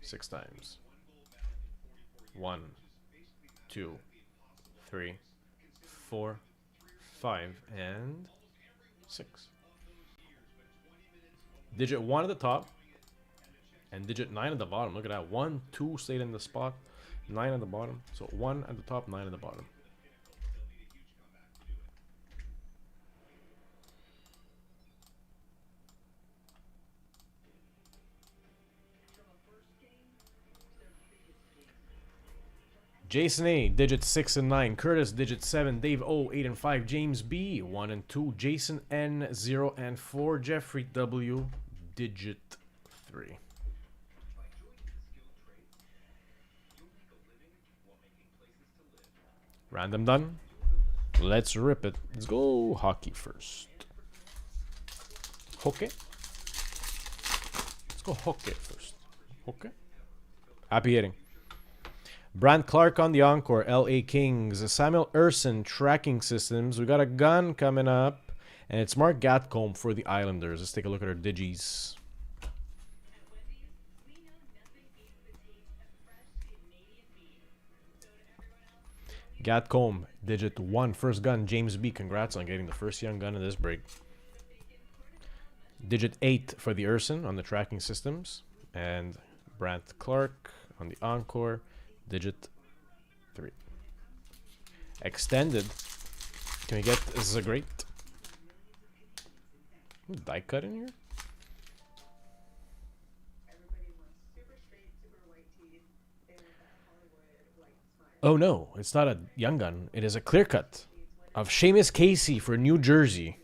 Speaker 1: 6 times. 1, 2, 3, 4, 5, and 6. Digit 1 at the top and digit 9 at the bottom. Look at that. 1, 2 stayed in the spot, 9 at the bottom. So 1 at the top, 9 at the bottom. Jason A, digit 6 and 9. Curtis, digit 7. Dave O, 8 and 5. James B, 1 and 2. Jason N, 0 and 4. Jeffrey W, digit 3. Random done. Let's rip it. Let's go hockey first. Hockey. Let's go hockey first. Okay. Happy hitting. Brant Clark on the Encore, LA Kings. Samuel Urson, Tracking Systems. We got a gun coming up. And it's Mark Gatcombe for the Islanders. Let's take a look at our digis. Gatcombe, digit 1. First gun, James B. Congrats on getting the first young gun of this break. Digit 8 for the Urson on the Tracking Systems. And Brant Clark on the Encore. Digit 3. Extended. Can we get this? Is a great die cut in here?
Speaker 2: Everybody wants super straight, super white teeth. They want that Hollywood white smile.
Speaker 1: Oh no, it's not a young gun. It is a clear cut of Seamus Casey for New Jersey.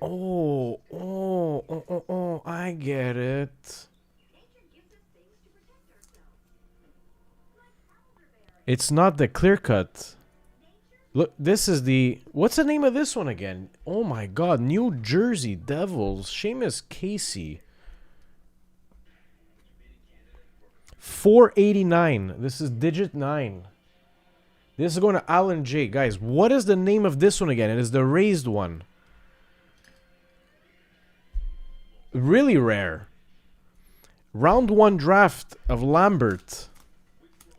Speaker 1: Oh, I get it. It's not the clear cut. Look, this is the... What's the name of this one again? Oh my god. New Jersey Devils. Seamus Casey. 489. This is digit 9. This is going to Alan J. Guys, what is the name of this one again? It is the raised one. Really rare. Round 1 draft of Lambert.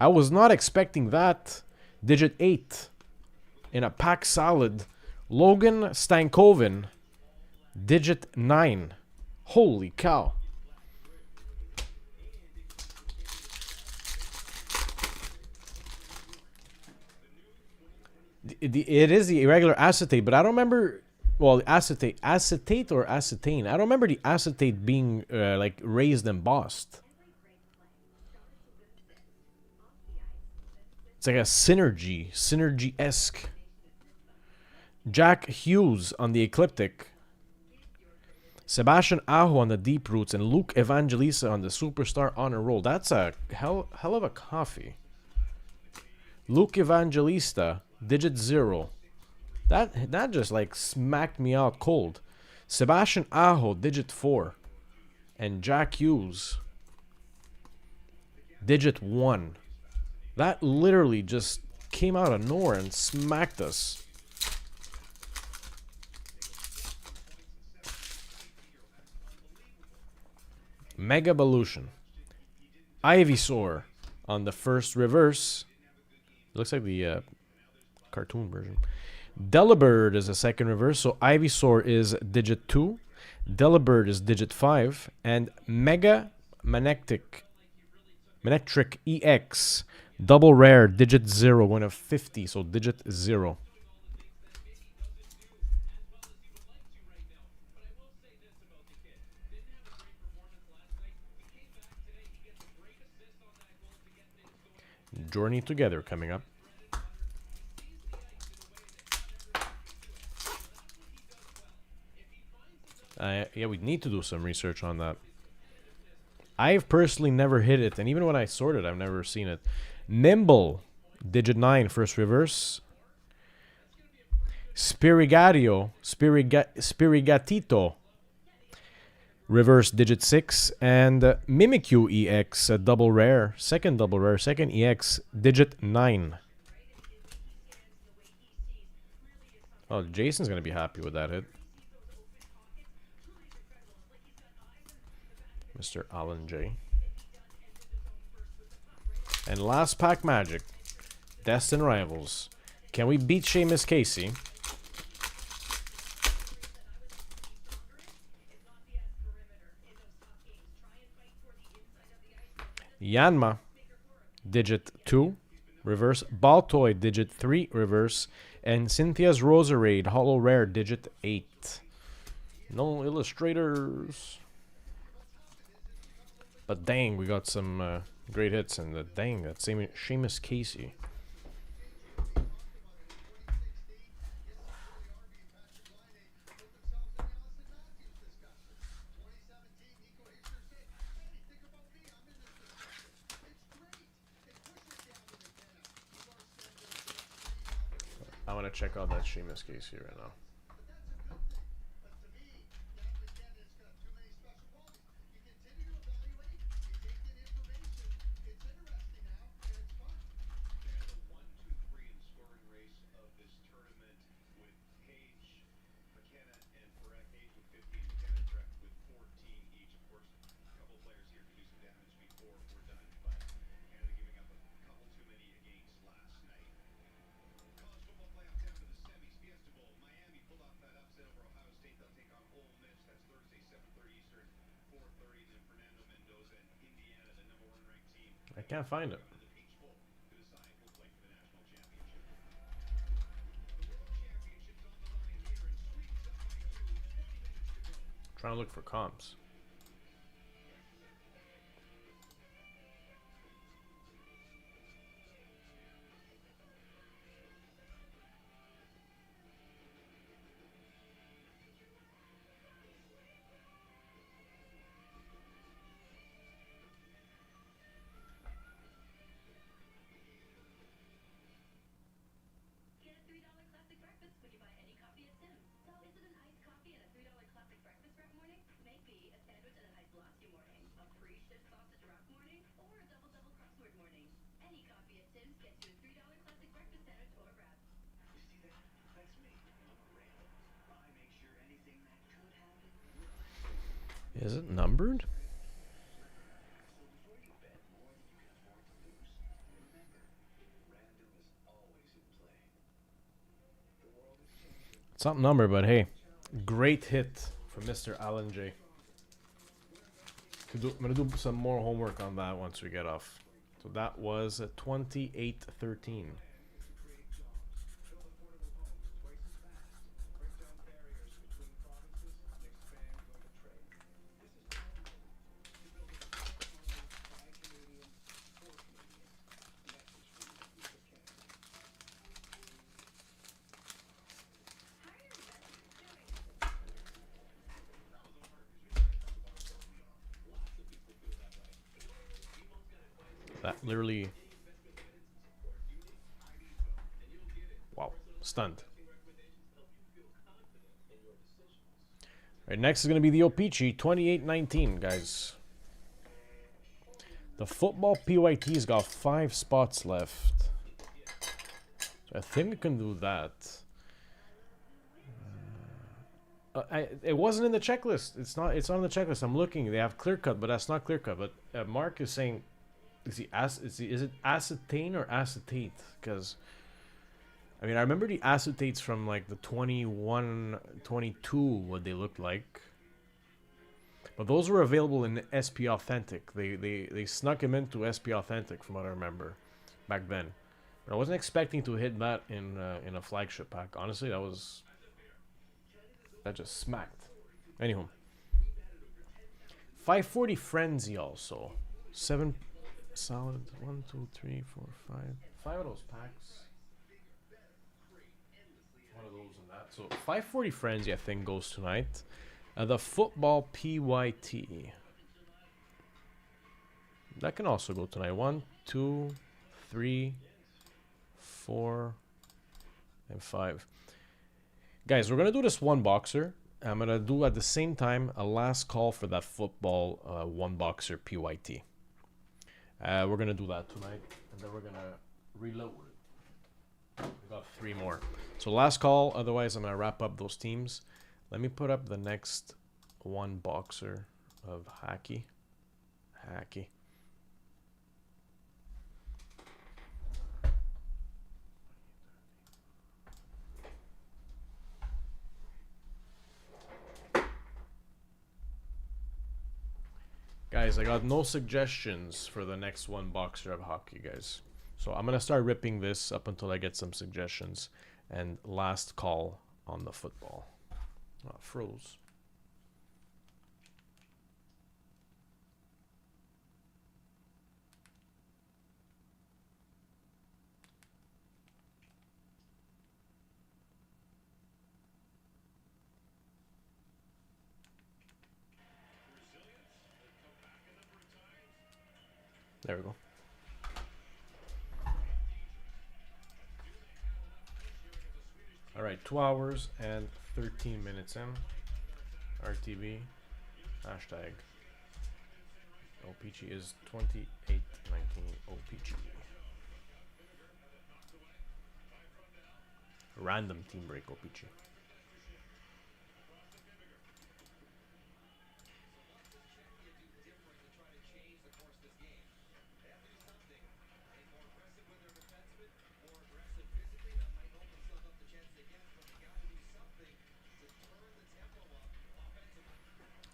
Speaker 1: I was not expecting that. Digit 8. In a pack solid. Logan Stankoven. Digit 9. Holy cow. It is the irregular acetate, but I don't remember... Well, acetate or acetane. I don't remember the acetate being like raised and embossed. It's like a synergy-esque. Jack Hughes on the Ecliptic. Sebastian Aho on the Deep Roots. And Luke Evangelista on the Superstar Honor Roll. That's a hell of a coffee. Luke Evangelista, digit 0. That just like smacked me out cold. Sebastian Aho, digit 4. And Jack Hughes, digit 1. That literally just came out of nowhere and smacked us. Mega Evolution. Ivysaur on the first reverse. looks like the cartoon version. Delibird is a second reverse, so Ivysaur is digit 2, Delibird is digit 5, and Mega Manectric EX, double rare, digit 0, going to 50, so digit 0. Journey Together coming up. Yeah, we need to do some research on that. I've personally never hit it, and even when I sorted, I've never seen it. Nimble, digit 9, first reverse. Spirigatito, reverse, digit 6. And Mimikyu EX, a double rare, second EX, digit 9. Oh, Jason's going to be happy with that hit. Mr. Alan J. And last pack magic. Destin Rivals. Can we beat Seamus Casey? Yanma, digit 2, reverse. Baltoy, digit 3, reverse. And Cynthia's Roserade, holo rare, digit 8. No illustrators. But dang, we got some great hits, and dang, that same Seamus Casey. I want to check out that Seamus Casey right now. I can't find it. Trying to look for comps. Is it numbered? It's not numbered, but hey, great hit from Mr. Alan J. I'm gonna do some more homework on that once we get off. So that was 28-13. That literally... Wow. Stunned. Alright, next is going to be the O-Pee-Chee 28-19, guys. The football PYT's got 5 spots left. So I think we can do that. It wasn't in the checklist. It's not in the checklist. I'm looking. They have clear cut, but that's not clear cut. But Mark is saying is it acetane or acetate? Because I mean, I remember the acetates from like the 21, 22, what they looked like. But those were available in SP Authentic. They snuck him into SP Authentic from what I remember back then. But I wasn't expecting to hit that in a flagship pack. Honestly, that just smacked. Anywho, 540 Frenzy also. 7 solid. 1, 2, 3, 4, 5. 5 of those packs. One of those and that. So 540 Frenzy, I think, goes tonight. The football PYT. That can also go tonight. 1, 2, 3, 4, and 5. Guys, we're going to do this one boxer. I'm going to do at the same time a last call for that football one boxer PYT. We're going to do that tonight. And then we're going to reload it. We got 3 more. So last call. Otherwise, I'm going to wrap up those teams. Let me put up the next one boxer of Hacky. Guys, I got no suggestions for the next one boxer of hockey, guys. So I'm going to start ripping this up until I get some suggestions. And last call on the football. Oh, froze. There we go. All right, 2 hours and 13 minutes in. RTB. Hashtag. OPG is 2819 OPG. Random team break OPG.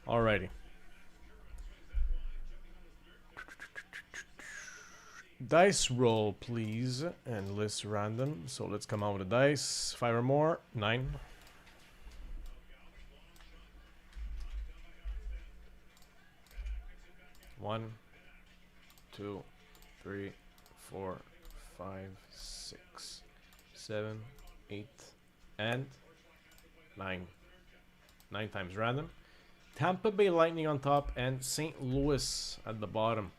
Speaker 1: Alrighty. Dice roll, please, and list random. So let's come out with a dice. 5 or more. 9. 1, 2, 3, 4, 5, 6, 7, 8, and 9. 9 times random. Tampa Bay Lightning on top and St. Louis at the bottom.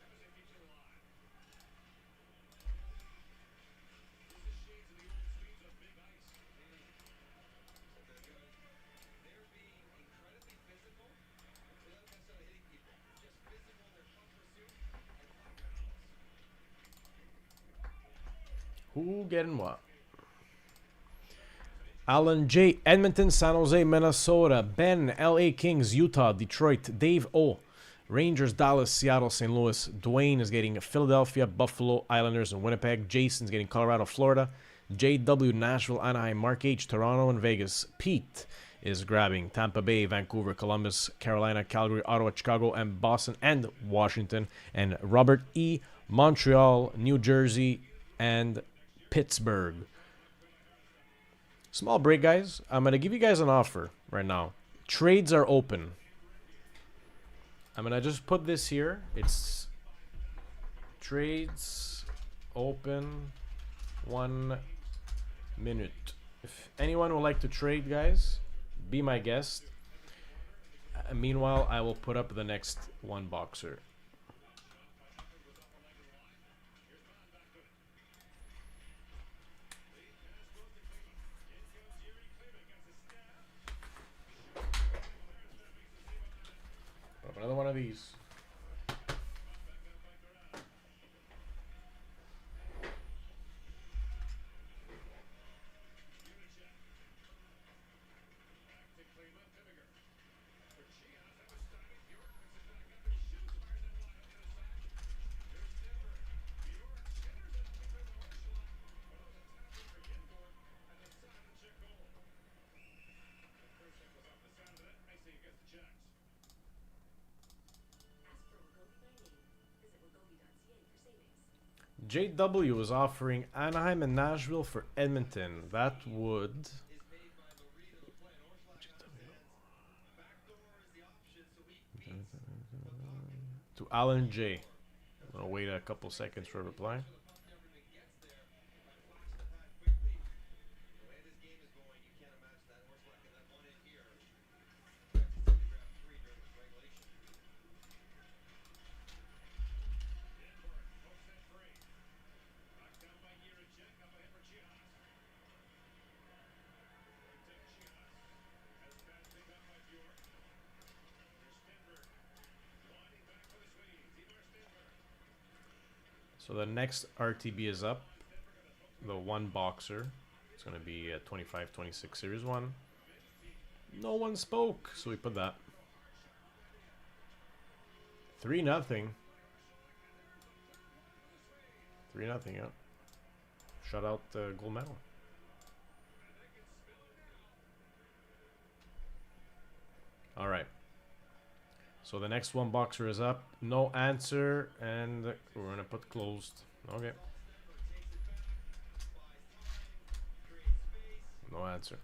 Speaker 1: Who getting what? Alan J. Edmonton, San Jose, Minnesota. Ben, LA Kings, Utah, Detroit. Dave O. Rangers, Dallas, Seattle, St. Louis. Dwayne is getting Philadelphia, Buffalo, Islanders, and Winnipeg. Jason's getting Colorado, Florida. JW, Nashville, Anaheim. Mark H, Toronto, and Vegas. Pete is grabbing Tampa Bay, Vancouver, Columbus, Carolina, Calgary, Ottawa, Chicago, and Boston, and Washington. And Robert E, Montreal, New Jersey, and Pittsburgh. Small break, guys. I'm going to give you guys an offer right now. Trades are open. I'm going to just put this here. It's trades open 1 minute. If anyone would like to trade, guys, be my guest. Meanwhile, I will put up the next one boxer. Another one of these. JW is offering Anaheim and Nashville for Edmonton. That would. To Alan J. I'll wait a couple seconds for a reply. So the next RTB is up. The one boxer. It's going to be a 25-26 Series 1. No one spoke, so we put that. 3-0. 3-0, yeah. Shut out the gold medal. Alright. So the next one boxer is up. No answer, and we're going to put closed. Okay. No answer.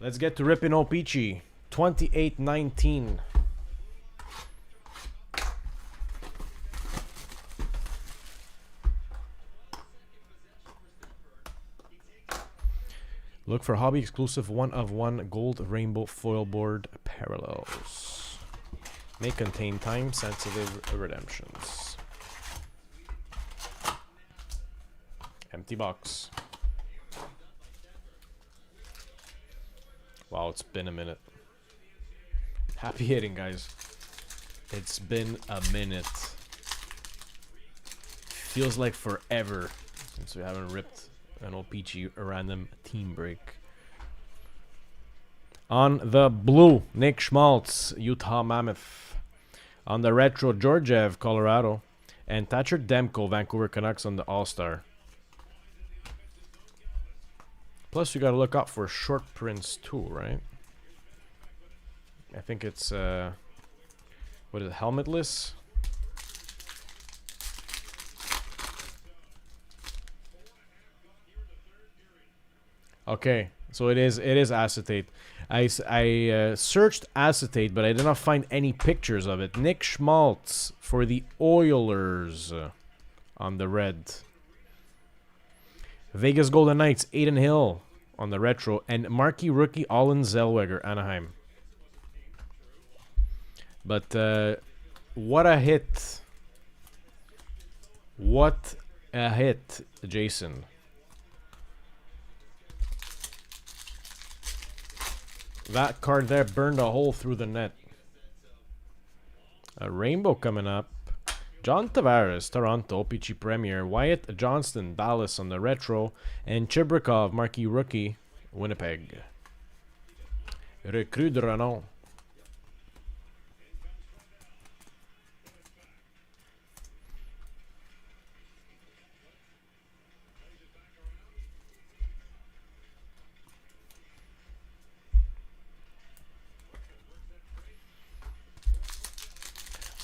Speaker 1: Let's get to Ripin Opeachy. 28-19. Look for hobby exclusive 1-of-1 gold rainbow foil board parallels. May contain time sensitive redemptions. Empty box. Wow, it's been a minute. Happy hitting, guys. It's been a minute. Feels like forever since we haven't ripped an OPG random team break. On the blue, Nick Schmaltz, Utah Mammoth. On the retro, Georgiev, Colorado. And Thatcher Demko, Vancouver Canucks on the All-Star. Plus, you gotta look out for short prints too, right? I think it's, what is it, helmetless? Okay, so it is acetate. I searched acetate, but I did not find any pictures of it. Nick Schmaltz for the Oilers on the red. Vegas Golden Knights, Aiden Hill on the retro. And marquee rookie Olin Zellweger, Anaheim. But what a hit. What a hit, Jason. That card there burned a hole through the net. A rainbow coming up. John Tavares, Toronto, OPG Premier. Wyatt Johnston, Dallas on the retro. And Chibrikov, marquee rookie, Winnipeg. Recrue de renom.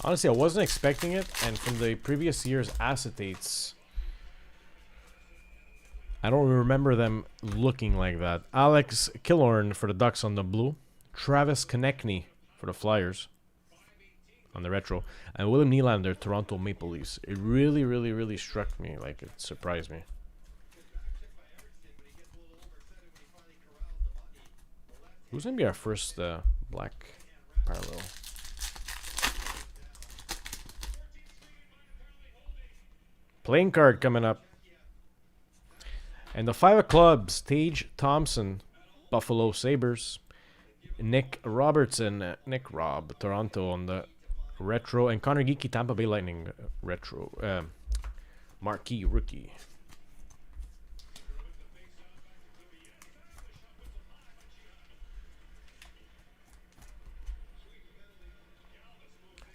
Speaker 1: Honestly, I wasn't expecting it, and from the previous year's acetates, I don't remember them looking like that. Alex Killorn for the Ducks on the blue. Travis Konechny for the Flyers on the retro. And William Nylander, Toronto Maple Leafs. It really, really, really struck me. Like, it surprised me. Who's going to be our first black parallel? Playing card coming up. And the 5 of clubs, Tage Thompson, Buffalo Sabres. Nick Robertson, Nick Rob, Toronto on the retro. And Connor Geeky, Tampa Bay Lightning retro. Marquee rookie.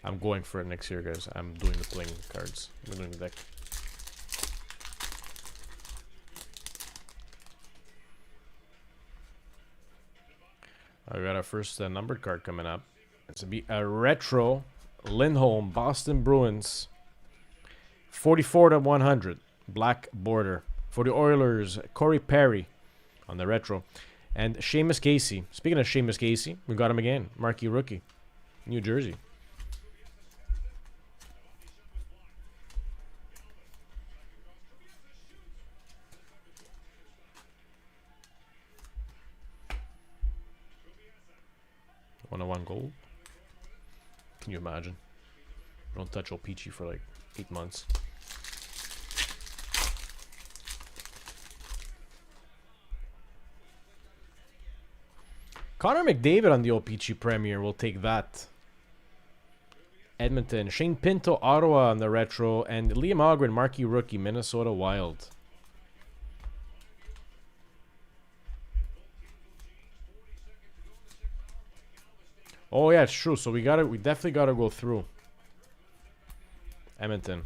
Speaker 1: I'm going for it next year, guys. I'm doing the playing cards. I'm doing the deck. I got our first numbered card coming up. It's going to be a retro Lindholm, Boston Bruins. 44 to 100. Black border. For the Oilers, Corey Perry on the retro. And Seamus Casey. Speaking of Seamus Casey, we got him again. Marquee rookie. New Jersey. One gold. Can you imagine? Don't touch Opeachy for like 8 months. Connor McDavid on the Opeachy Premier. We'll take that. Edmonton. Shane Pinto, Ottawa on the retro. And Liam Ogren, Marquee rookie, Minnesota Wild. Oh yeah, it's true. So we definitely gotta go through. Edmonton.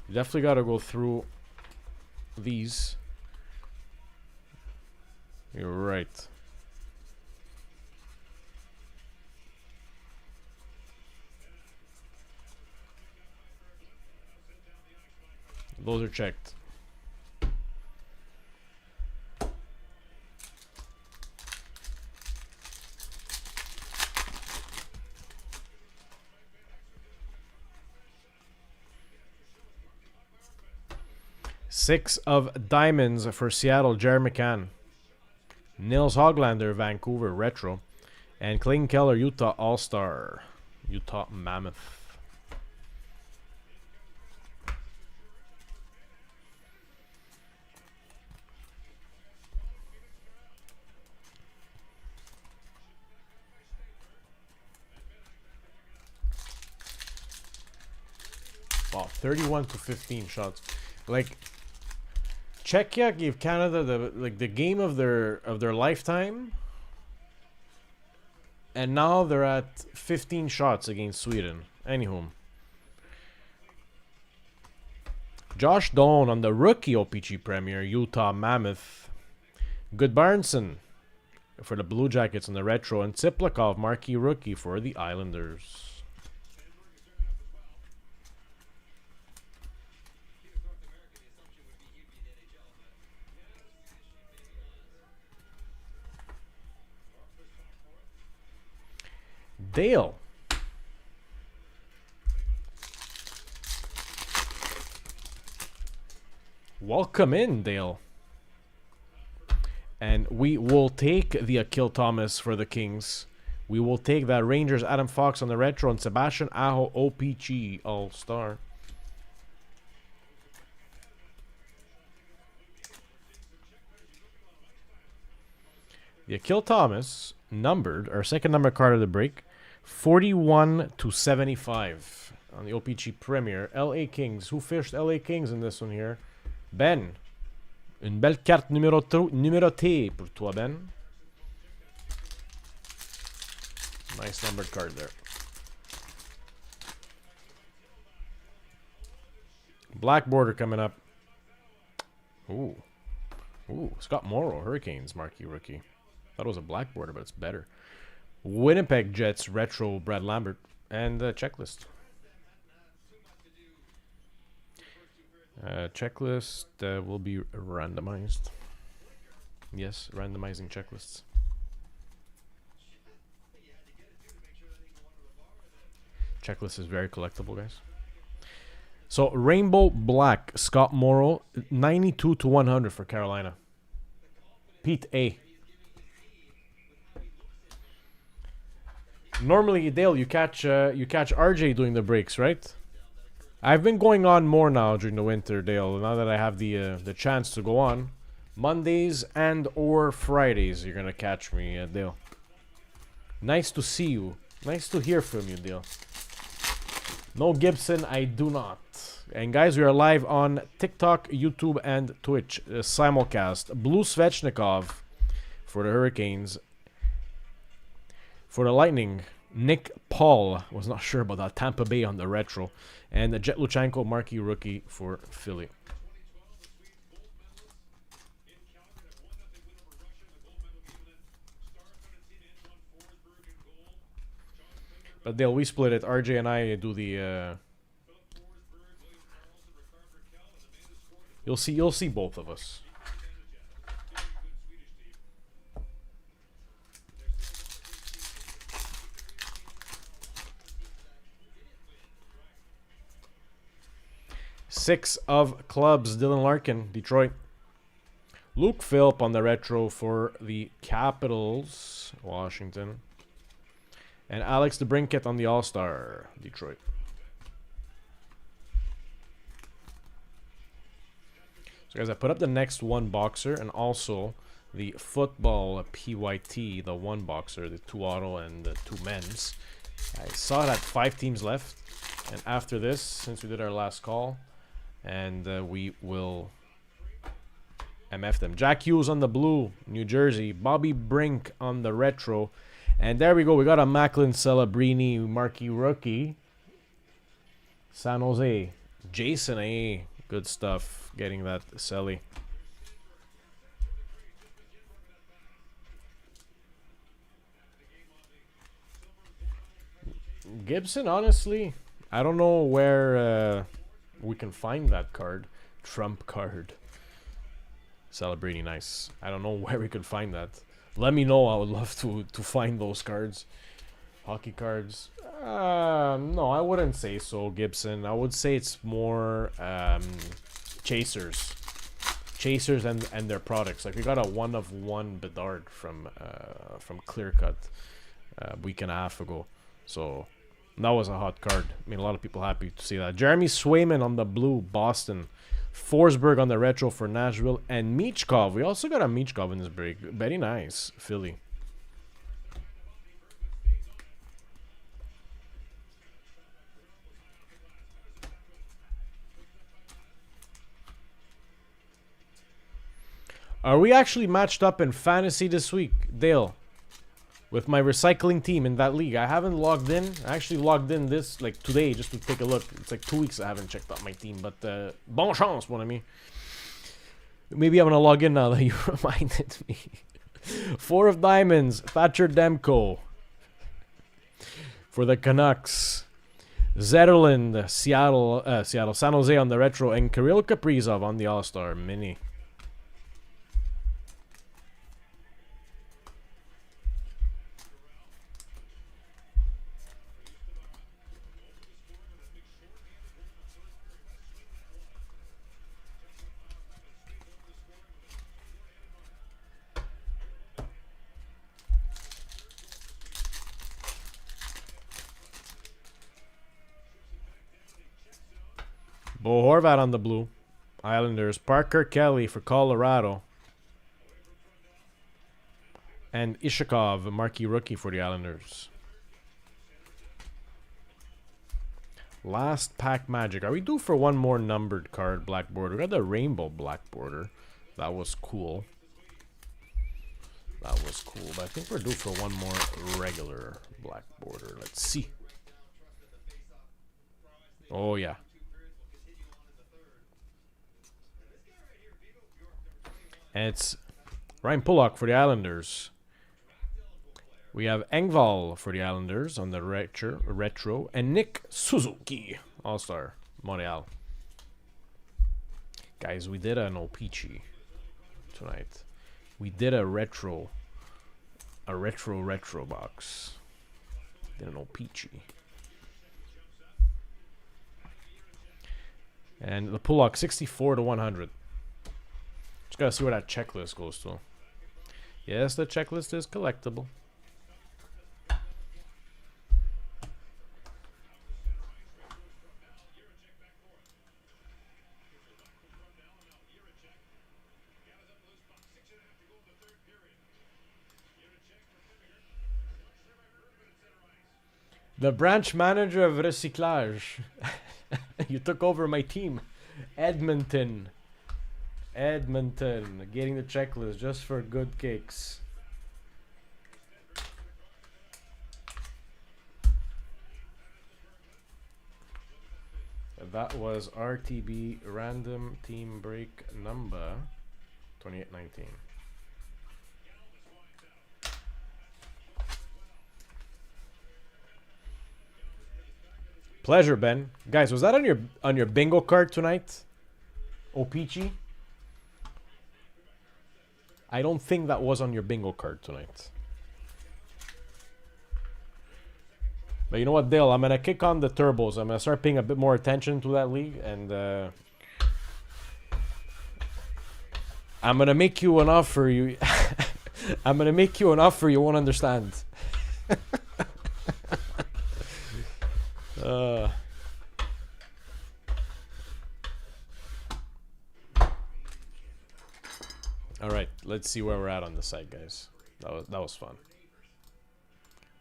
Speaker 1: We definitely gotta go through these. You're right. Those are checked. Six of diamonds for Seattle, Jerry McCann. Nils Hoglander, Vancouver, retro. And Clayton Keller, Utah All-Star. Utah Mammoth. Wow, 31 to 15 shots. Like, Czechia gave Canada the game of their lifetime, and now they're at 15 shots against Sweden. Anywho, Josh Doan on the rookie OPG Premier, Utah Mammoth. Goodbarnson for the Blue Jackets on the retro, and Tsiplikov marquee rookie for the Islanders. Dale. Welcome in, Dale. And we will take the Akil Thomas for the Kings. We will take that Rangers Adam Fox on the retro and Sebastian Aho OPG All-Star. The Akil Thomas numbered, our second number card of the break, 41 to 75 on the OPG Premier. LA Kings. Who fished LA Kings in this one here? Ben. Une belle carte numérotée pour toi, Ben. Nice numbered card there. Black border coming up. Ooh. Ooh, Scott Morrow, Hurricanes, marquee rookie. Thought it was a black border, but it's better. Winnipeg Jets, retro, Brad Lambert. And checklist. Checklist will be randomized. Yes, randomizing checklists. Checklist is very collectible, guys. So, Rainbow Black, Scott Morrow, 92 to 100 for Carolina. Pete A. Normally, Dale, you catch RJ doing the breaks, right? I've been going on more now during the winter, Dale. Now that I have the chance to go on, Mondays and or Fridays, you're gonna catch me, Dale. Nice to see you. Nice to hear from you, Dale. No Gibson, I do not. And guys, we are live on TikTok, YouTube, and Twitch. Simulcast. Blue Svechnikov for the Hurricanes. For the Lightning, Nick Paul. Was not sure about that. Tampa Bay on the retro. And Jet Luchenko, marquee rookie for Philly. But Dale, we split it. RJ and I do the You'll see both of us. Six of clubs, Dylan Larkin, Detroit. Luke Philp on the retro for the Capitals, Washington. And Alex DeBrincat on the All-Star, Detroit. So guys, I put up the next one boxer and also the football PYT, the one boxer, the two auto and the two men's. I saw it had 5 teams left. And after this, since we did our last call, and we will MF them. Jack Hughes on the blue, New Jersey. Bobby Brink on the retro. And there we go. We got a Macklin Celebrini marquee rookie. San Jose. Jason A. Good stuff. Getting that Celly. Gibson, honestly, I don't know where we can find that card. Trump card. Celebrini, nice. I don't know where we could find that. Let me know. I would love to find those cards. Hockey cards. No, I wouldn't say so, Gibson. I would say it's more chasers. Chasers and their products. Like we got a 1-of-1 Bedard from Clear Cut a week and a half ago. So that was a hot card. I mean, a lot of people happy to see that. Jeremy Swayman on the blue, Boston. Forsberg on the retro for Nashville. And Michkov. We also got a Michkov in this break. Very nice. Philly. Are we actually matched up in fantasy this week, Dale? With my recycling team in that league. I haven't logged in. I actually logged in this, like, today just to take a look. It's like 2 weeks I haven't checked out my team. But, bon chance, mon ami. Maybe I'm going to log in now that you reminded me. 4 of diamonds. Thatcher Demko. For the Canucks. Zetterland, Seattle, San Jose on the retro. And Kirill Kaprizov on the All-Star mini. Bo Horvat on the blue. Islanders. Parker Kelly for Colorado. And Ishikov, a marquee rookie for the Islanders. Last pack magic. Are we due for one more numbered card black border? We got the rainbow black border. That was cool. That was cool. But I think we're due for one more regular black border. Let's see. Oh, yeah. And it's Ryan Pullock for the Islanders. We have Engvall for the Islanders on the retro. And Nick Suzuki, All-Star, Montreal. Guys, we did an O-Pee-Chee tonight. We did a retro box. Did an O-Pee-Chee. And the Pullock, 64 to 100. Just gotta see where that checklist goes to. Yes, the checklist is collectible. The branch manager of Recyclage. You took over my team. Edmonton. Getting the checklist just for good kicks. That was RTB random team break number 2819. Pleasure, Ben. Guys, was that on your bingo card tonight? O-Pee-Chee? I don't think that was on your bingo card tonight. But you know what, Dale? I'm gonna kick on the turbos. I'm gonna start paying a bit more attention to that league, and I'm gonna make you an offer you. I'm gonna make you an offer you won't understand. uh. All right, let's see where we're at on the site, guys. That was fun.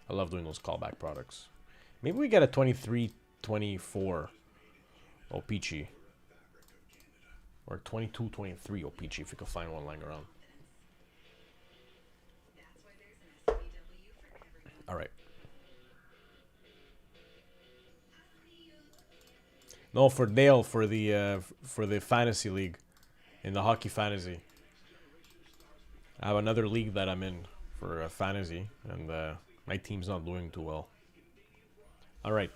Speaker 1: I love doing those callback products. Maybe we get a 23-24 O-Pee-Chee. Or 22-23 O-Pee-Chee if we can find one lying around.
Speaker 5: That's why there's an SCBW for everyone.
Speaker 1: All right. No, for Dale, for the fantasy league, in the hockey fantasy. I have another league that I'm in for fantasy, and my team's not doing too well. All right.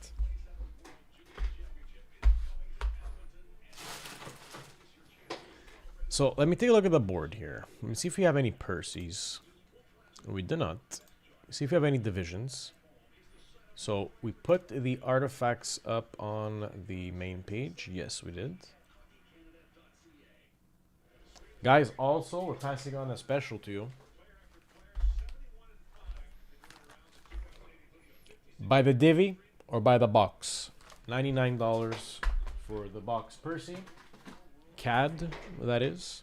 Speaker 1: So let me take a look at the board here. Let me see if we have any Percys. We do not. See if we have any divisions. So we put the artifacts up on the main page. Yes, we did. Guys, also, we're passing on a special to you. By the divvy or by the box. $99 for the box Percy. CAD, that is.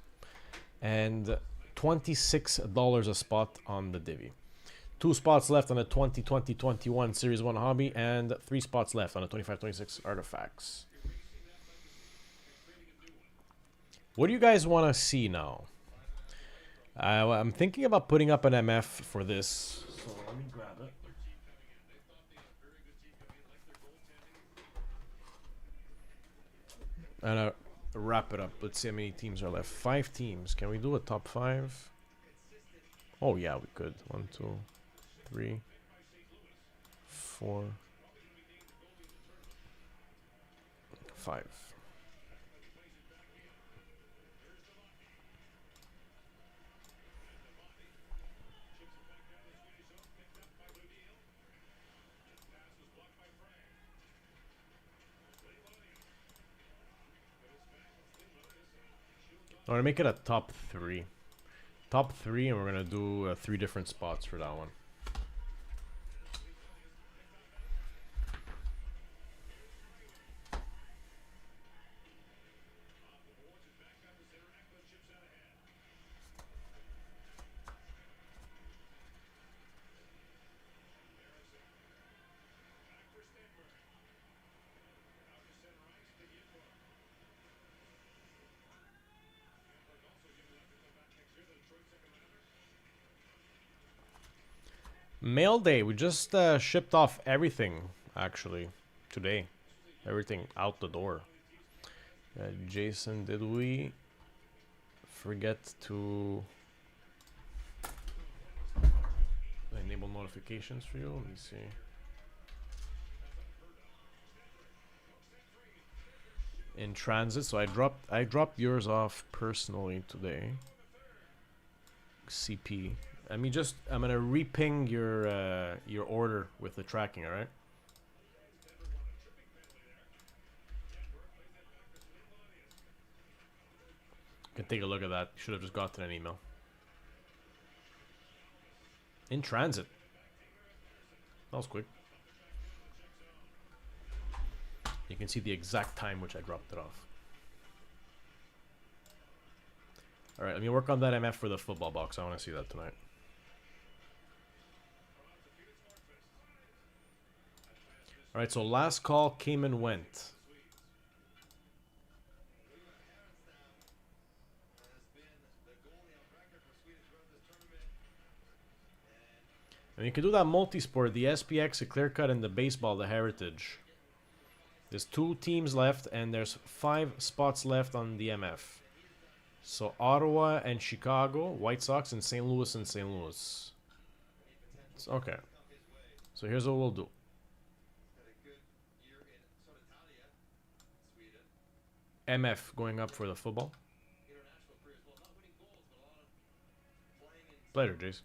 Speaker 1: And $26 a spot on the divvy. 2 spots left on the 2020-21 Series 1 Hobby, and 3 spots left on the 25-26 Artifacts. What do you guys want to see now? I'm thinking about putting up an MF for this. So let me grab it. And wrap it up. Let's see how many teams are left. 5 teams. Can we do a top 5? Oh yeah, we could. 1, 2, 3, 4, 5. I'm gonna make it a top 3. Top 3, and we're gonna do 3 different spots for that one. Mail day. We just shipped off everything, actually, today. Everything out the door. Jason, did we forget to enable notifications for you? Let me see. In transit, so I dropped yours off personally today. CP. I'm gonna reping your order with the tracking, alright? You can take a look at that. Should have just gotten an email. In transit. That was quick. You can see the exact time which I dropped it off. Alright, let me work on that MF for the football box. I want to see that tonight. Alright, so last call came and went. And you can do that multi-sport, the SPX, the clear cut, and the baseball, the heritage. There's 2 teams left, and there's 5 spots left on the MF. So Ottawa and Chicago, White Sox, and St. Louis and St. Louis. Okay. So here's what we'll do. MF going up for the football. Pleasure, Jace.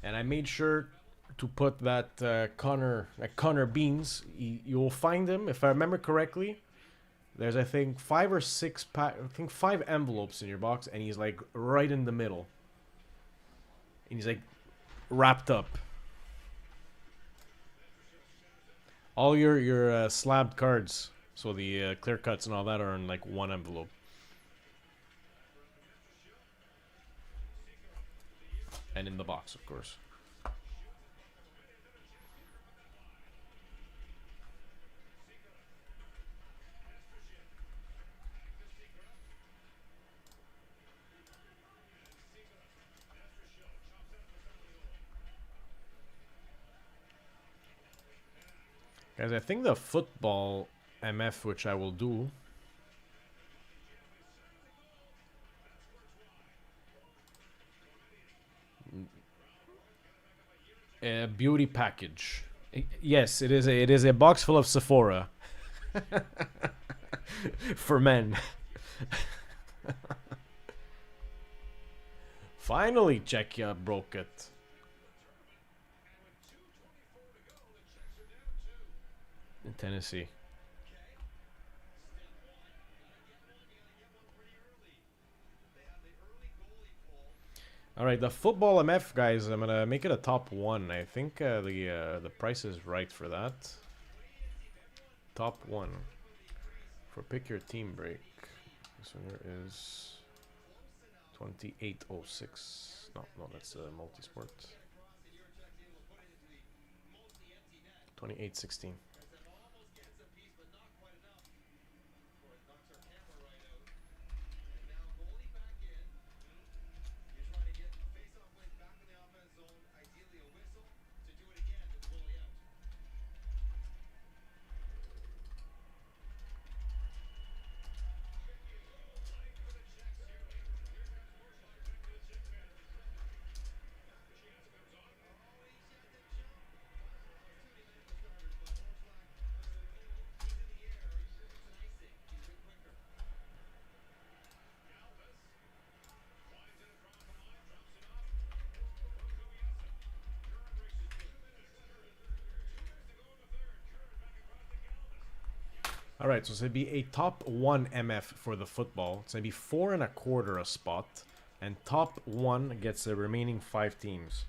Speaker 1: And I made sure to put that Connor Beans. You'll find him, if I remember correctly. There's I think 5 or 6 I think 5 envelopes in your box, and he's like right in the middle. And he's like wrapped up. All your slabbed cards, so the clear cuts and all that, are in like one envelope. And in the box, of course. Guys, I think the football MF, which I will do, a beauty package. Yes, it is a box full of Sephora for men. Finally, Czechia broke it. In Tennessee. Alright, the football MF, guys, I'm gonna make it a top 1. I think the price is right for that. Top 1. For pick your team break. This one here is 2806. No, that's a multi-sport. 2816. Alright, so it's going to be a top 1 MF for the football. It's going to be 4 1/4 a spot. And top 1 gets the remaining 5 teams.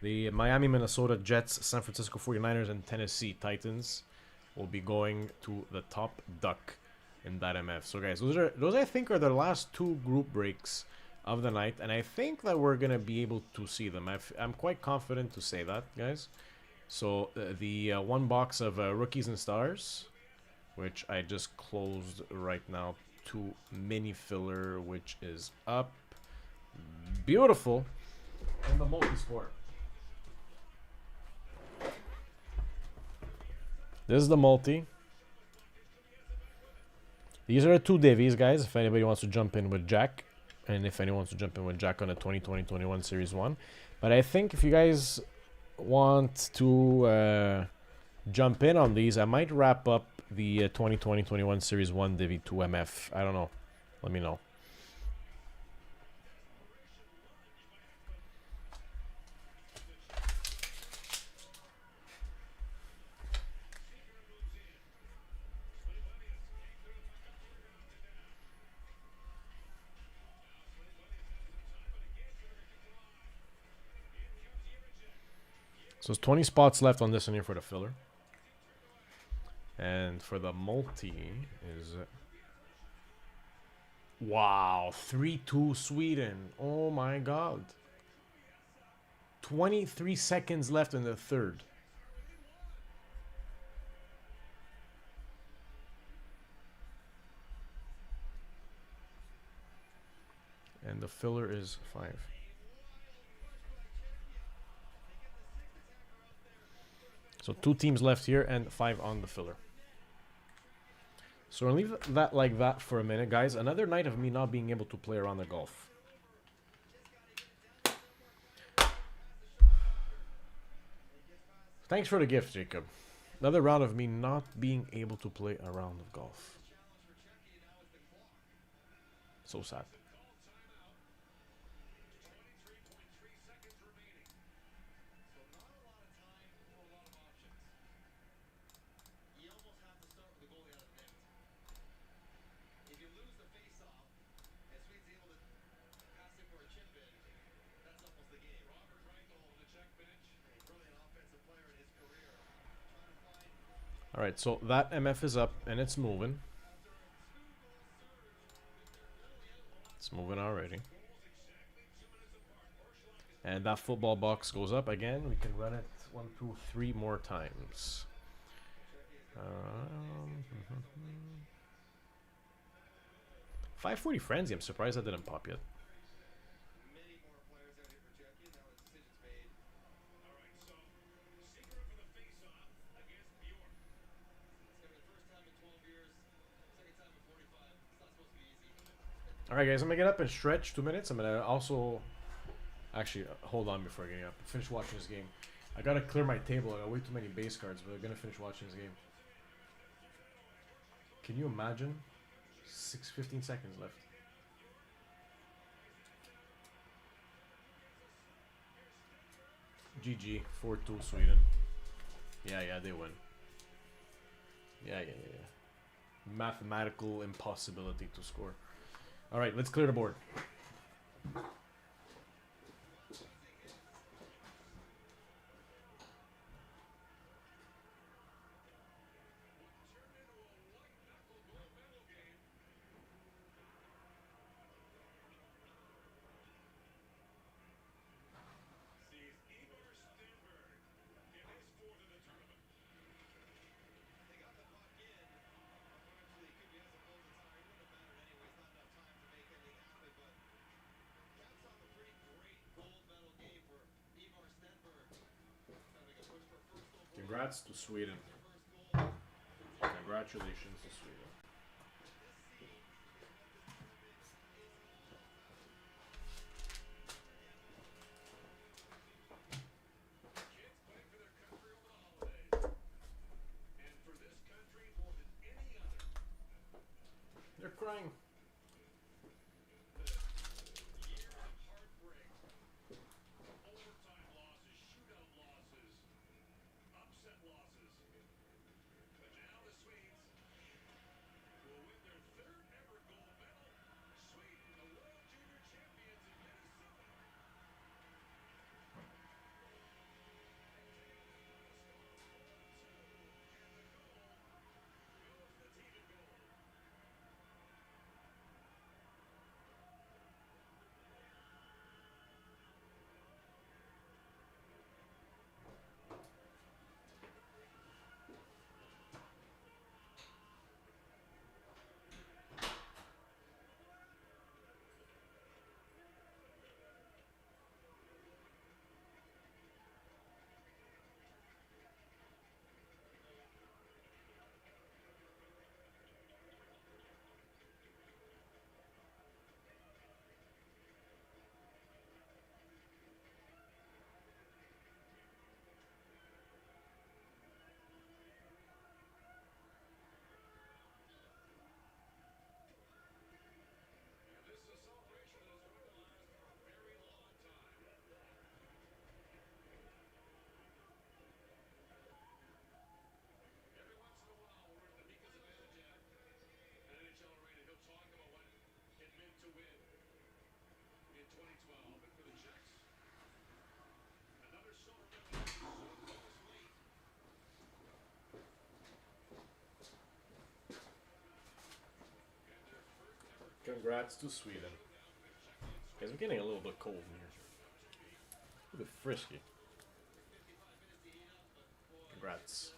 Speaker 1: The Miami, Minnesota Jets, San Francisco 49ers, and Tennessee Titans will be going to the top duck in that MF. So guys, those I think are the last 2 group breaks of the night. And I think that we're going to be able to see them. I'm quite confident to say that, guys. So the 1 box of Rookies and Stars, which I just closed right now, to mini filler, which is up. Beautiful. And the multi-sport. This is the multi. These are the 2 divvies, guys, if anybody wants to jump in with Jack. And if anyone wants to jump in with Jack on a 2020-21 Series 1. But I think if you guys want to jump in on these, I might wrap up the 2020-21 Series 1 Divi 2 MF. I don't know. Let me know. So there's 20 spots left on this one here for the filler. And for the multi is... Wow, 3-2 Sweden. Oh my god. 23 seconds left in the third. And the filler is 5. So 2 teams left here and 5 on the filler. So I'll leave that like that for a minute, guys. Another night of me not being able to play around the golf. Thanks for the gift, Jacob. Another round of me not being able to play a round of golf. So sad. All right, so that MF is up and it's moving. It's moving already. And that football box goes up again. We can run it 1, 2, 3 more times. 540 frenzy. I'm surprised that didn't pop yet.
Speaker 4: Many more players out here for Jackie, and now the decision's made.
Speaker 3: All right, so Seager for the face-off against Bjork.
Speaker 4: It's gonna be the first time in 12 years, second time in 45. It's not supposed to be easy.
Speaker 1: All right, guys. I'm gonna get up and stretch 2 minutes. I'm gonna also actually hold on before getting up. Finish watching this game. I gotta clear my table. I got way too many base cards, but I'm gonna finish watching this game. Can you imagine? 15 seconds left. GG, 4-2 Sweden. Yeah, they win. Yeah. Mathematical impossibility to score. Alright, let's clear the board.
Speaker 3: Sees Igor Stenberg get his fourth of the tournament.
Speaker 4: They got the puck in. Unfortunately, Kubi hasn't pulled the tire. It wouldn't have mattered anyways. Not enough time to make anything happen, but caps off a pretty great gold medal game for Ivar Stenberg. Trying to make a push for first overall.
Speaker 1: Congrats to Sweden.
Speaker 4: Their first goal.
Speaker 1: Congratulations to Sweden.
Speaker 3: Kids play for their country over the holidays. And for this country more than any other.
Speaker 1: They're crying.
Speaker 3: Years of heartbreak. Overtime losses, shootout losses, upset losses. But now the Swedes will win their third ever gold medal. Sweden, the World Junior Champions in Minnesota. And this is a celebration that is going to last for a very long time. Every once in a while, we're at the Mika Zibanejad, an NHL arena. He'll talk about what it meant to win in 2012. And for the Czechs, another silver medal so close late. And their first ever
Speaker 1: Congrats to Sweden. Guys, I'm getting a little bit cold in here. A little bit frisky. Congrats.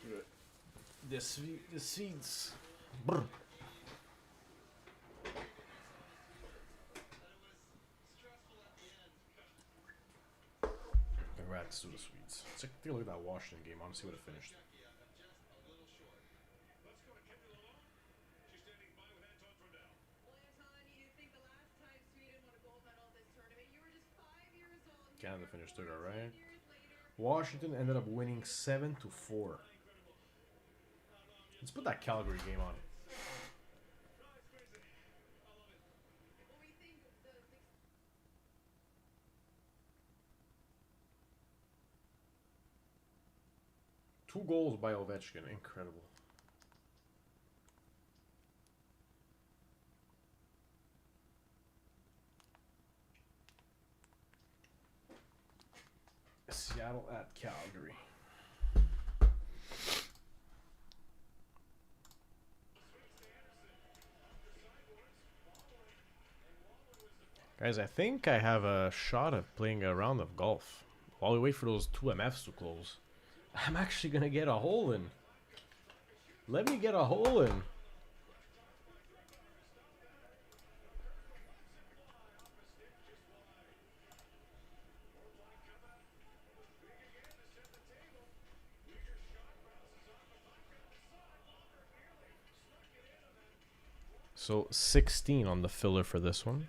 Speaker 1: Good. The Swedes. Brr. Congrats to the Swedes. Let's take a look at that Washington game. I want to see what it finished.
Speaker 3: Let's go to Kendall Malone. She's standing by with Anton Frodell.
Speaker 5: Well, Anton, you think the last time Sweden won a gold medal this tournament, you were just 5 years old.
Speaker 1: Canada finished third, alright.
Speaker 5: 14 years later.
Speaker 1: Washington ended up winning 7-4. Let's put that Calgary game on.
Speaker 5: Well, we think the
Speaker 1: Two goals by Ovechkin. Incredible. Seattle at Calgary. Guys, I think I have a shot at playing a round of golf. While we wait for those two MFs to close. I'm actually gonna get a hole in. Let me get a hole in. So 16 on the filler for this one.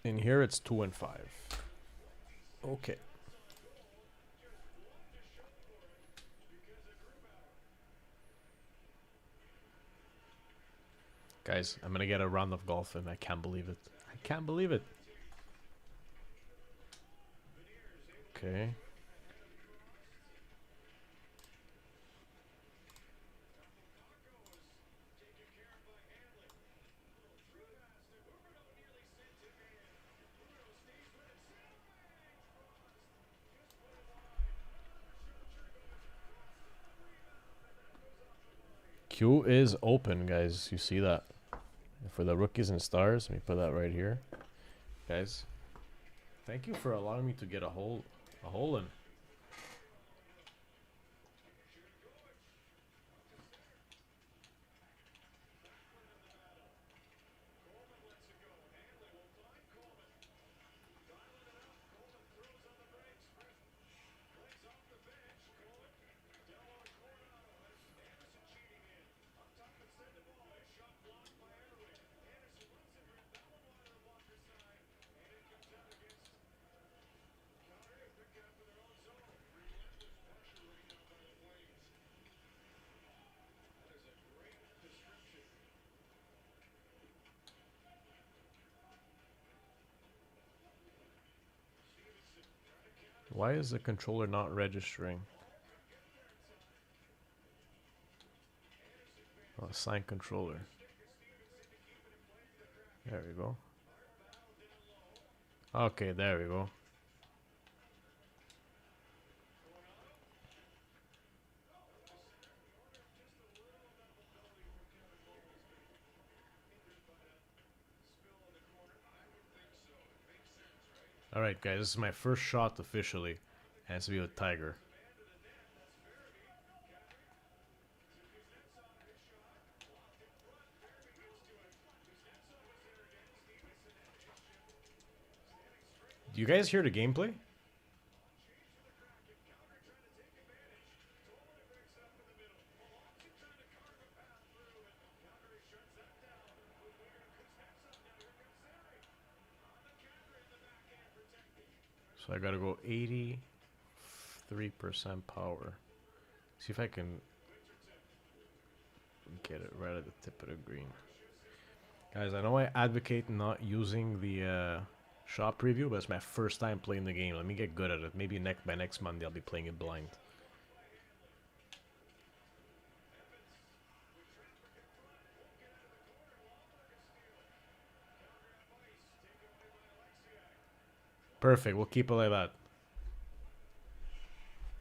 Speaker 1: In here it's 2 and 5. Okay. Guys, I'm gonna get a round of golf and I can't believe it. I can't believe it. Okay. Q is open, guys. You see that? For the rookies and stars, let me put that right here. Guys, thank you for allowing me to get a hole in. Why is the controller not registering? Oh, assign controller. There we go. Okay, there we go. Alright guys, this is my first shot officially. And it's to be with Tiger. Do you guys hear the gameplay? So I gotta go 83% power. See if I can get it right at the tip of the green. Guys, I know I advocate not using the shop preview, but it's my first time playing the game. Let me get good at it. Maybe by next Monday I'll be playing it blind. Perfect. We'll keep it like that.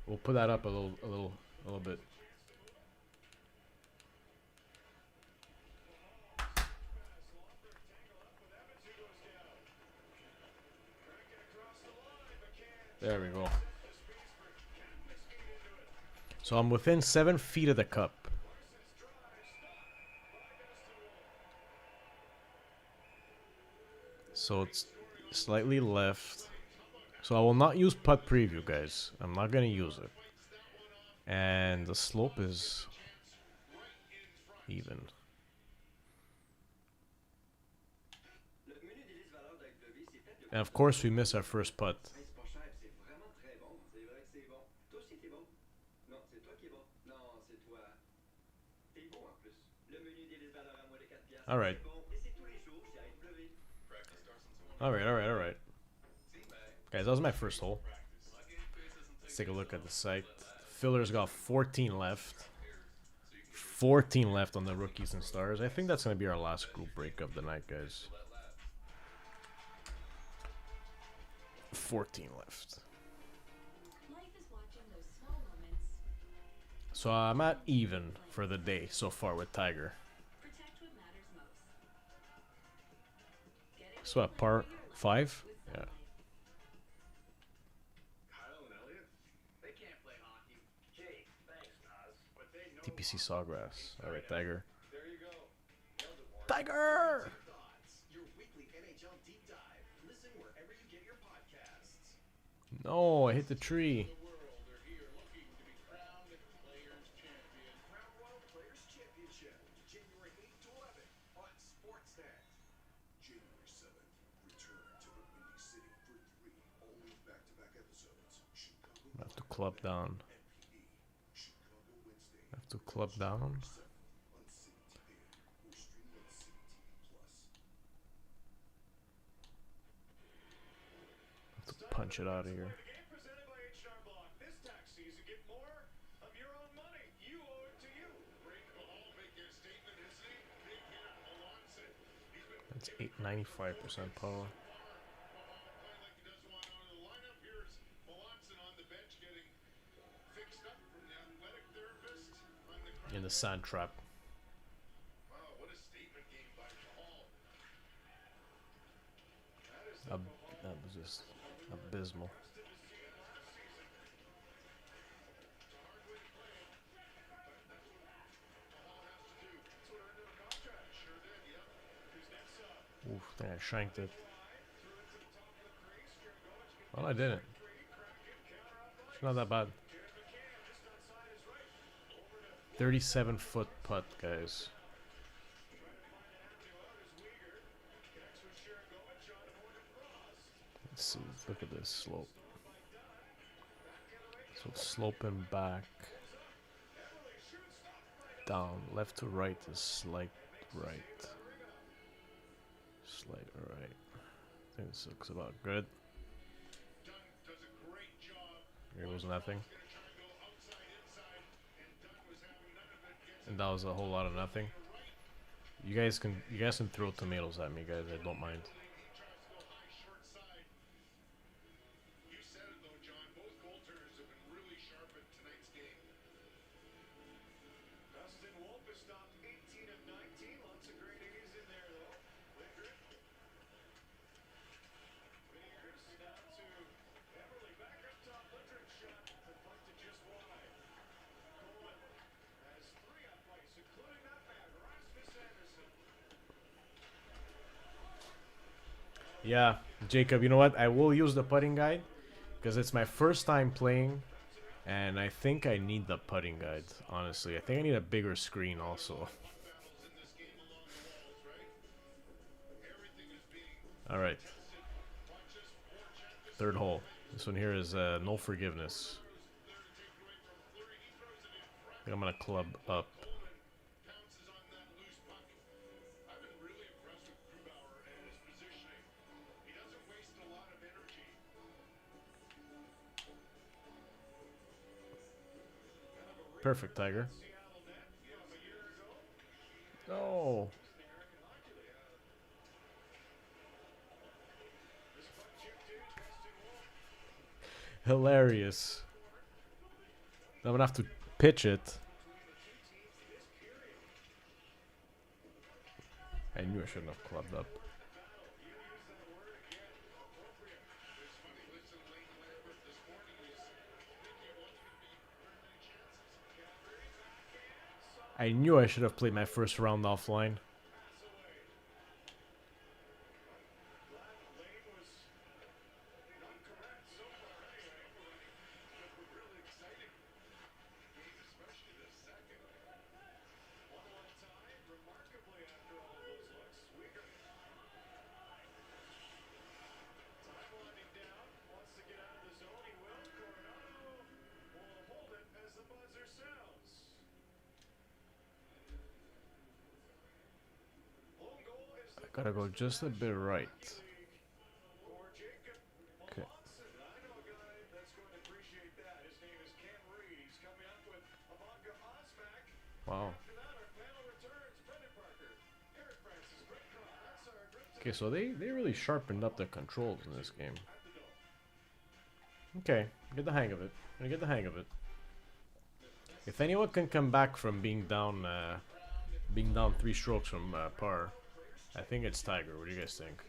Speaker 1: We'll put that up a little bit. There we go. So I'm within 7 feet of the cup. So it's slightly left. So I will not use putt preview, guys. I'm not gonna use it. And the slope is even. And of course we miss our first putt. Alright. Alright. Guys, that was my first hole. Let's take a look at the site. Filler's got 14 left. 14 left on the rookies and stars. I think that's going to be our last group break of the night, guys. 14 left.
Speaker 6: Life is watching those small moments
Speaker 1: So I'm at even for the day so far with Tiger.
Speaker 6: Protect what matters most. Get it
Speaker 1: So at par 5? Yeah.
Speaker 3: Kyle and Elliot?
Speaker 4: They can't play hockey.
Speaker 3: Gee, thanks, Nas. But they know
Speaker 1: TPC Sawgrass. Alright, Tiger.
Speaker 3: There you go. Nailed it, Warren.
Speaker 1: Tiger!
Speaker 7: Thoughts, your weekly NHL deep dive. Listen wherever you get your podcasts.
Speaker 1: No, I hit the tree.
Speaker 4: The world are here looking to be crowned Players Champion.
Speaker 7: Crown Royal Players Championship, January 8th to 11th on Sportsnet.
Speaker 3: January 7th, return to the Windy City for 3 all-week back-to-back episodes. Chicago
Speaker 1: I have to club down.
Speaker 3: NPD. Chicago Wednesday.
Speaker 1: I have to club down.
Speaker 3: 7 on City TV or stream on City TV Plus.
Speaker 1: I have to punch it out of here.
Speaker 8: The game presented by H&R Block. This tax season, get more of your own money. You owe it to you.
Speaker 3: Break the hall, make a statement, isn't he? Big hitter, Melanson. He's been
Speaker 1: That's 895% power.
Speaker 3: playing like he doesn't want out of the lineup. Here's Melanson on the bench getting fixed up from the athletic therapist on the
Speaker 1: In the sand trap.
Speaker 3: Wow, what a statement game by Hall.
Speaker 1: That was just abysmal. Oof, I think I shanked it. Well, I didn't. It's not that bad. 37-foot putt, guys. Let's see. Look at this slope. So it's sloping back. Down. Left to right is slight right. Slight right. I think this looks about good.
Speaker 3: Dunn does a great job.
Speaker 1: Here was nothing.
Speaker 3: Gonna try and go outside, inside, and Dunn was having none of it. Gets
Speaker 1: And that was a whole lot of nothing. You guys can throw tomatoes at me, guys. I don't mind.
Speaker 3: he tries to go high, short side. You said it though, John. Both goal turners have been really sharp in tonight's game.
Speaker 8: Dustin Wolf has stopped 18 of 19. Lots of great A's in there, though. Lindgren. Fingers down to Everly. Back up top. Lindgren's shot. Deflected just wide. Coleman has 3 up ice, including that man, Rasmus Anderson.
Speaker 1: Yeah, Jacob, you know what? I will use the putting guide because it's my first time playing and I think I need the putting guide, honestly. I think I need a bigger screen also.
Speaker 3: Battles in this game along the walls, right? Everything is being
Speaker 1: Alright,
Speaker 3: tested. Watch this forecheck. This
Speaker 1: third hole. This one here is no forgiveness.
Speaker 3: there to take away from Fleury. He throws it in front.
Speaker 1: I think I'm going to club up.
Speaker 3: Coleman pounces on that loose puck. I've been really impressed with Grubauer and his positioning. He doesn't waste a lot of energy.
Speaker 1: Perfect, Tiger.
Speaker 8: Seattle net from a year ago.
Speaker 1: No.
Speaker 8: This puck chipped in. Dustin Wolf.
Speaker 1: Hilarious. I'm going to have to pitch it. I knew I shouldn't have clubbed up.
Speaker 3: It's funny, listen, Lane Lambert this morning was thinking it wasn't going to be very many chances.
Speaker 1: I knew I should have played my first round offline.
Speaker 8: Lane was not correct so far anyway.
Speaker 3: Really exciting game, especially the second.
Speaker 8: 1-1 tie, remarkably after all of those looks. Weaker. Time winding down. Wants to get out of the zone. He will. Coronado will hold it as the buzzer sounds. Lone goal is the
Speaker 1: Gotta go just a bit right.
Speaker 8: for Jacob
Speaker 1: Okay.
Speaker 8: Melanson. I know a guy that's going to appreciate that. His name is Ken Reed. He's coming up with Amanga Osmac.
Speaker 1: Wow.
Speaker 8: After that, our panel returns. Brendan Parker, Eric Francis, Brett Cross. That's our group
Speaker 1: Okay, so they really sharpened up the controls in this game.
Speaker 8: at the dome.
Speaker 1: Okay, get the hang of it. I get the hang of it. If anyone can come back from being down 3 strokes from par, I think it's Tiger. What do you guys think?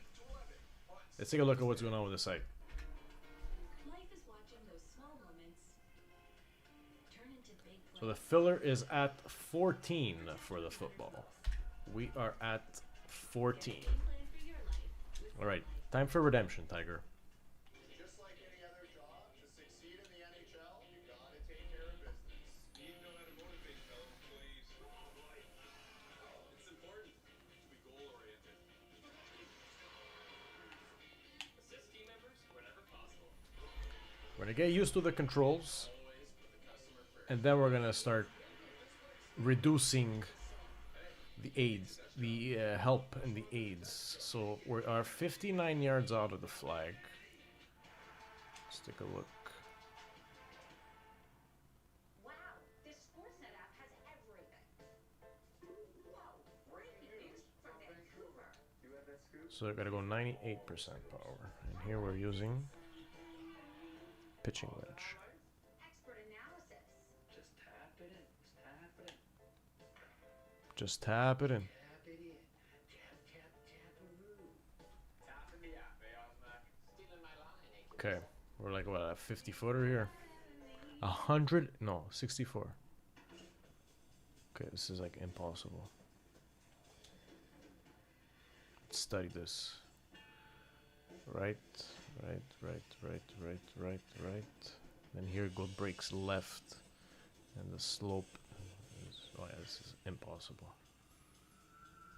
Speaker 1: Let's take a look at what's going on with the site.
Speaker 6: Life is watching those small moments turn into big
Speaker 1: So the
Speaker 6: plays.
Speaker 1: filler is at 14 for the football. We are at 14.
Speaker 6: Game plan for your life with
Speaker 1: All right,
Speaker 6: Life.
Speaker 1: time for redemption, Tiger.
Speaker 3: Just like any other job, to succeed in the NHL, you gotta take care of business.
Speaker 4: You know how to motivate fellow employees. It's important to be goal-oriented. Assist team members whenever possible.
Speaker 1: We're gonna get used to the controls, and then we're gonna start reducing the aids, the help and the aids. So we are 59 yards out of the flag. Let's take a look.
Speaker 6: Wow, this Sportsnet app has everything. Whoa, breaking news from Vancouver.
Speaker 1: So I gotta go 98% power, and here we're using pitching wedge.
Speaker 6: Expert analysis.
Speaker 7: Just tap it in. Just tap it in.
Speaker 1: Just tap it in.
Speaker 7: Tap it in. Tap, tap, tap-a-roo.
Speaker 4: Tapping the app, eh, Osmac? Stealing my line, eh?
Speaker 1: Okay, we're like what, a 50 footer here? 100? No, 64. Okay, this is like impossible. Let's study this. Right, right. Then here go breaks left, and the slope is, oh yeah, this is impossible.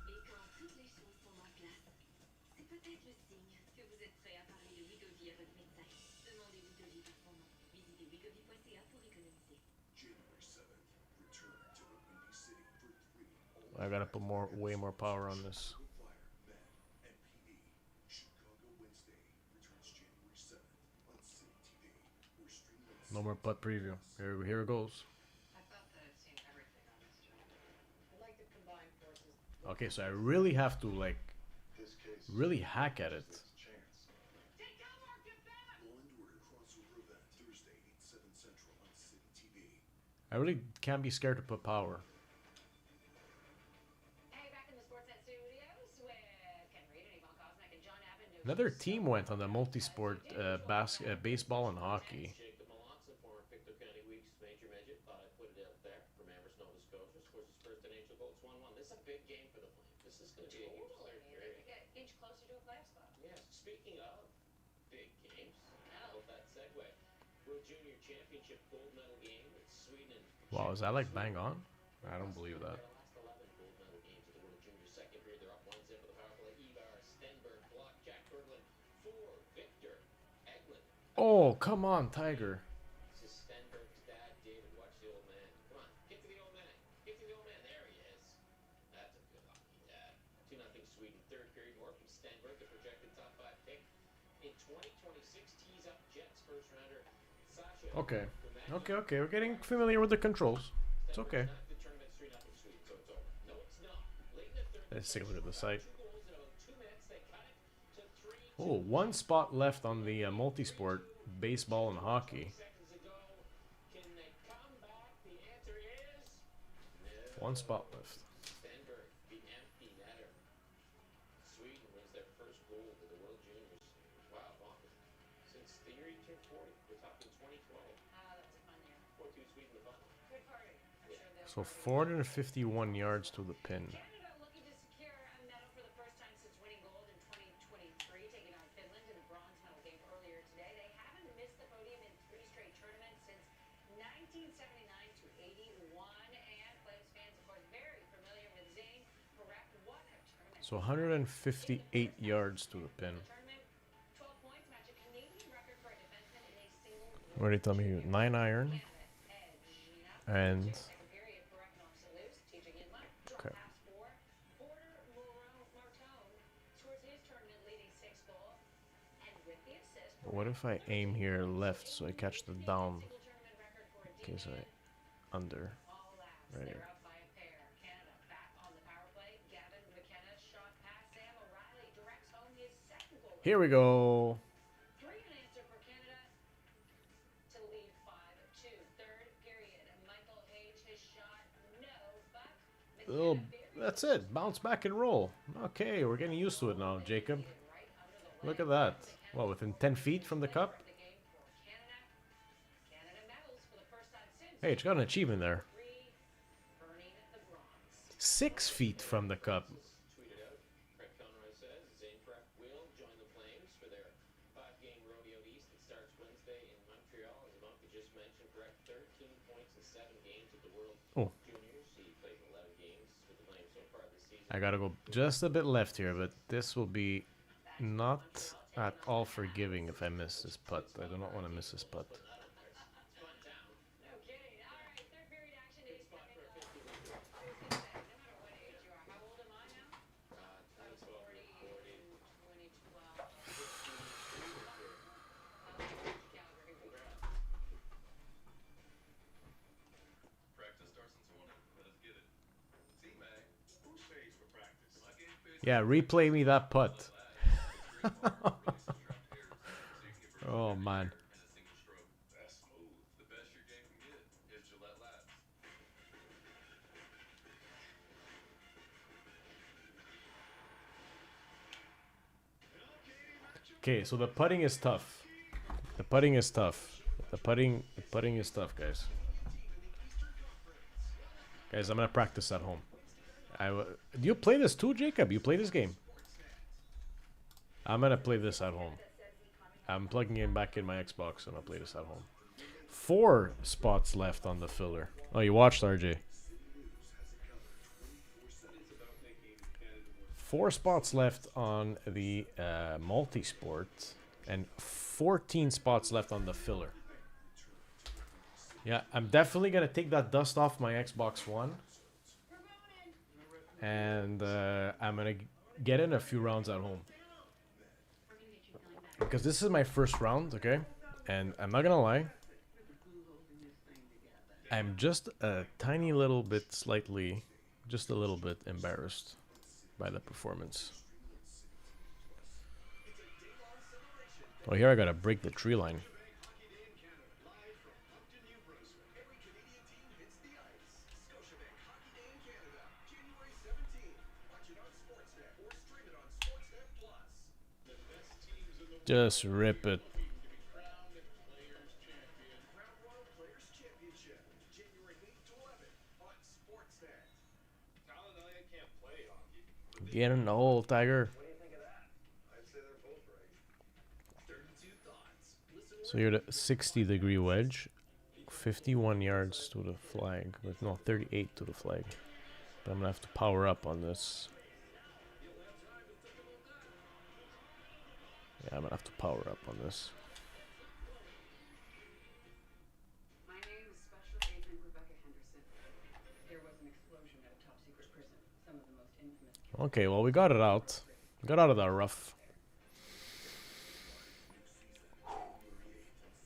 Speaker 6: Et quand toutes les choses sont en place, c'est peut-être le signe que vous êtes prêt à parler de Wegovy à votre médecin. Demandez Wegovy pour son nom. Visitez wegovy.ca pour économiser.
Speaker 3: January 7th, return to the Windy City for 3
Speaker 1: I gotta put way more power on this.
Speaker 3: Fire, Men, and PD. Chicago Wednesday returns January 7th on City TV. Or stream on
Speaker 1: No more putt preview. Here it goes.
Speaker 5: I thought that I'd seen everything on this job. I'd like to combine forces.
Speaker 1: Okay, so I really have to like
Speaker 3: This case
Speaker 1: really hack at it.
Speaker 3: has a chance.
Speaker 5: Take cover! Get back!
Speaker 3: Law and Order crossover event Thursday, 8/7 Central on City TV.
Speaker 1: I really can't be scared to put power.
Speaker 5: Hey, back in the Sportsnet studios with Ken Reed and Yvonne Cosmic and John Abbott.
Speaker 1: Another team went on the multi-sport baseball and hockey.
Speaker 9: Jake the Malonson, former Pictou County Weeks major midget, thought I'd put it out there from Amherst, Nova Scotia. Scores his first NHL goal. It's 1-1. This is a big game for the Flames. This is going to be a huge third period.
Speaker 5: Get an inch closer to a playoff spot.
Speaker 9: Yes, speaking of big games, how about that segue? World Junior Championship gold medal game with Sweden and
Speaker 1: Wow, is that like bang on? I don't believe that.
Speaker 9: The last 11 gold medal games of the World Junior second period. They're up 1-0 for the power play. Ivar, Stenberg, block, Jack Berglund, 4, Victor, Eglin.
Speaker 1: Oh, come on, Tiger.
Speaker 9: This is Stenberg's dad, David. Watch the old man. Come on, get to the old man. Get to the old man. There he is. That's a good hockey dad. 2-0 Sweden. Third period. More from Stenberg, the projected top 5 pick. In 2026, tees up Jets first rounder. Sasha.
Speaker 1: Okay. Okay. We're getting familiar with the controls. It's okay.
Speaker 9: The tournament's 3-0 Sweden, so it's over. No, it's not. Late in the third.
Speaker 1: Let's take a look at the site.
Speaker 9: 2 goals in about 2 minutes. They cut it to 3.
Speaker 1: Oh, one spot left on the multi-sport baseball and hockey.
Speaker 9: Seconds ago. Can they come back? The answer is no.
Speaker 1: One spot left.
Speaker 9: Stenberg, the empty netter. Sweden wins their first gold of the World Juniors. Wow, bonkers. Since the year he turned 40, we're talking 2012.
Speaker 5: Ah, that was a fun year.
Speaker 9: 4-2 Sweden in the final.
Speaker 5: Good party. I'm sure they'll
Speaker 1: So
Speaker 5: party.
Speaker 1: 451 yards to the pin.
Speaker 5: Canada looking to secure a medal for the first time since winning gold in 2023, taking on Finland in the bronze medal game earlier today. They haven't missed the podium in 3 straight tournaments since 1979 to 81. And Flames fans, of course, very familiar with Zane. Correct. What a tournament.
Speaker 1: So 158 yards to the pin.
Speaker 5: Tournament, 12 points, match a Canadian record for a defenseman in a single
Speaker 1: What did he tell me? 9 iron.
Speaker 5: Canada edge.
Speaker 1: And
Speaker 5: Second period, Bareknoff Salus, TJ Inlet, drop
Speaker 1: Okay.
Speaker 5: pass for Porter Martone, scores his tournament-leading 6th goal, and with the assist,
Speaker 1: what if I aim here left so I catch the down
Speaker 5: single tournament record for a
Speaker 1: in case I
Speaker 5: D-man.
Speaker 1: under?
Speaker 5: All laps,
Speaker 1: Right
Speaker 5: they're
Speaker 1: here.
Speaker 5: up by a pair. Canada back on the power play. Gavin McKenna shot past Sam O'Reilly, directs home his 2nd goal.
Speaker 1: Here we go.
Speaker 5: 3 unanswered for Canada to lead 5-2. Third period, Michael Hayes
Speaker 1: Oh, that's it. Bounce back and roll. Okay, we're getting used to it now, Jacob. Look at that. Well, within 10 feet from the cup? Hey, it's got an achievement there. 6 feet from the cup.
Speaker 9: Tweeted out. Craig Conroy says Zane Prep will join the Flames for their 5-game rodeo east that starts Wednesday in Montreal. As Ivanka just mentioned, correct, 13 points in 7 games at the World
Speaker 1: Oh.
Speaker 9: Juniors. He played 11 games with the Flames so far this season.
Speaker 1: I gotta go just a bit left here, but this will be not at all forgiving if I miss this putt. I do not want to miss this putt.
Speaker 9: It's fun town.
Speaker 5: No kidding. All right, third period action is coming up. I was gonna say, no matter what age you are, how old am I now? I was 40 in 2012. Calgary.
Speaker 3: Practice starts in 20. Let's get it. T-Mac.
Speaker 8: Who stays for practice?
Speaker 3: My game face.
Speaker 1: Yeah, replay me that putt.
Speaker 3: Oh
Speaker 1: Oh, man.
Speaker 3: And a single stroke. That's smooth. The best your game can get is Gillette Labs.
Speaker 1: Okay, so the putting is tough. The putting is tough. The putting is tough, guys. Guys, I'm gonna practice at home. Do you play this too, Jacob? You play this game? I'm gonna play this at home. I'm plugging it back in my Xbox and I'll play this at home. 4 spots left on the filler. Oh, you watched, RJ. 4 spots left on the multi-sport and 14 spots left on the filler. Yeah, I'm definitely gonna take that dust off my Xbox One. And I'm gonna get in a few rounds at home. Because this is my first round, okay? And I'm not gonna lie. I'm just a tiny little bit, slightly, just a little bit embarrassed by the performance. Oh, here I gotta break the tree line. Just rip it. Get in the hole, Tiger. So you're at a 60-degree wedge, 51 yards to the flag, but no, 38 to the flag. But I'm gonna have to power up on this. Yeah, I'm gonna have to power up on this.
Speaker 10: My name is Special Agent Rebecca Henderson. There was an explosion at a top secret prison. Some of the most infamous.
Speaker 1: Okay, well, we got it out. Got out of that rough.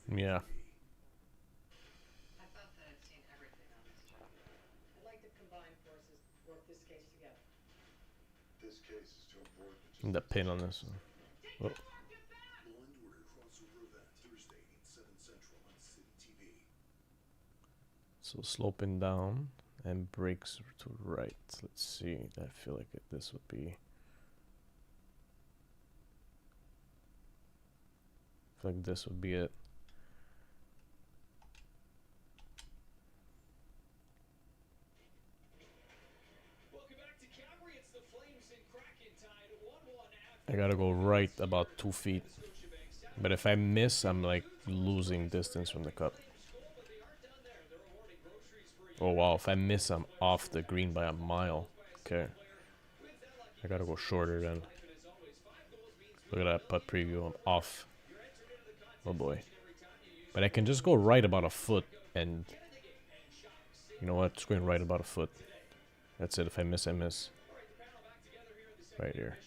Speaker 1: Yeah.
Speaker 10: I thought that I'd seen everything on this job. I'd like to combine forces, work this case together.
Speaker 3: This case is too important to just
Speaker 1: The pin on this one. Oh.
Speaker 3: Law and Order crossover event Thursday, 8/7 Central on City TV.
Speaker 1: So sloping down and breaks to right. Let's see. I feel like this would be. I feel like this would be it.
Speaker 4: Welcome back to Calgary. It's the Flames and Kraken tied 1-1
Speaker 1: I gotta go right about 2 feet. But if I miss, I'm like losing distance from the cup. Oh wow, if I miss, I'm off the green by a mile. Okay. I gotta go shorter then. Look at that putt preview, I'm off. Oh boy. But I can just go right about a foot and... You know what, just going right about a foot. That's it, if I miss, I miss. Right here.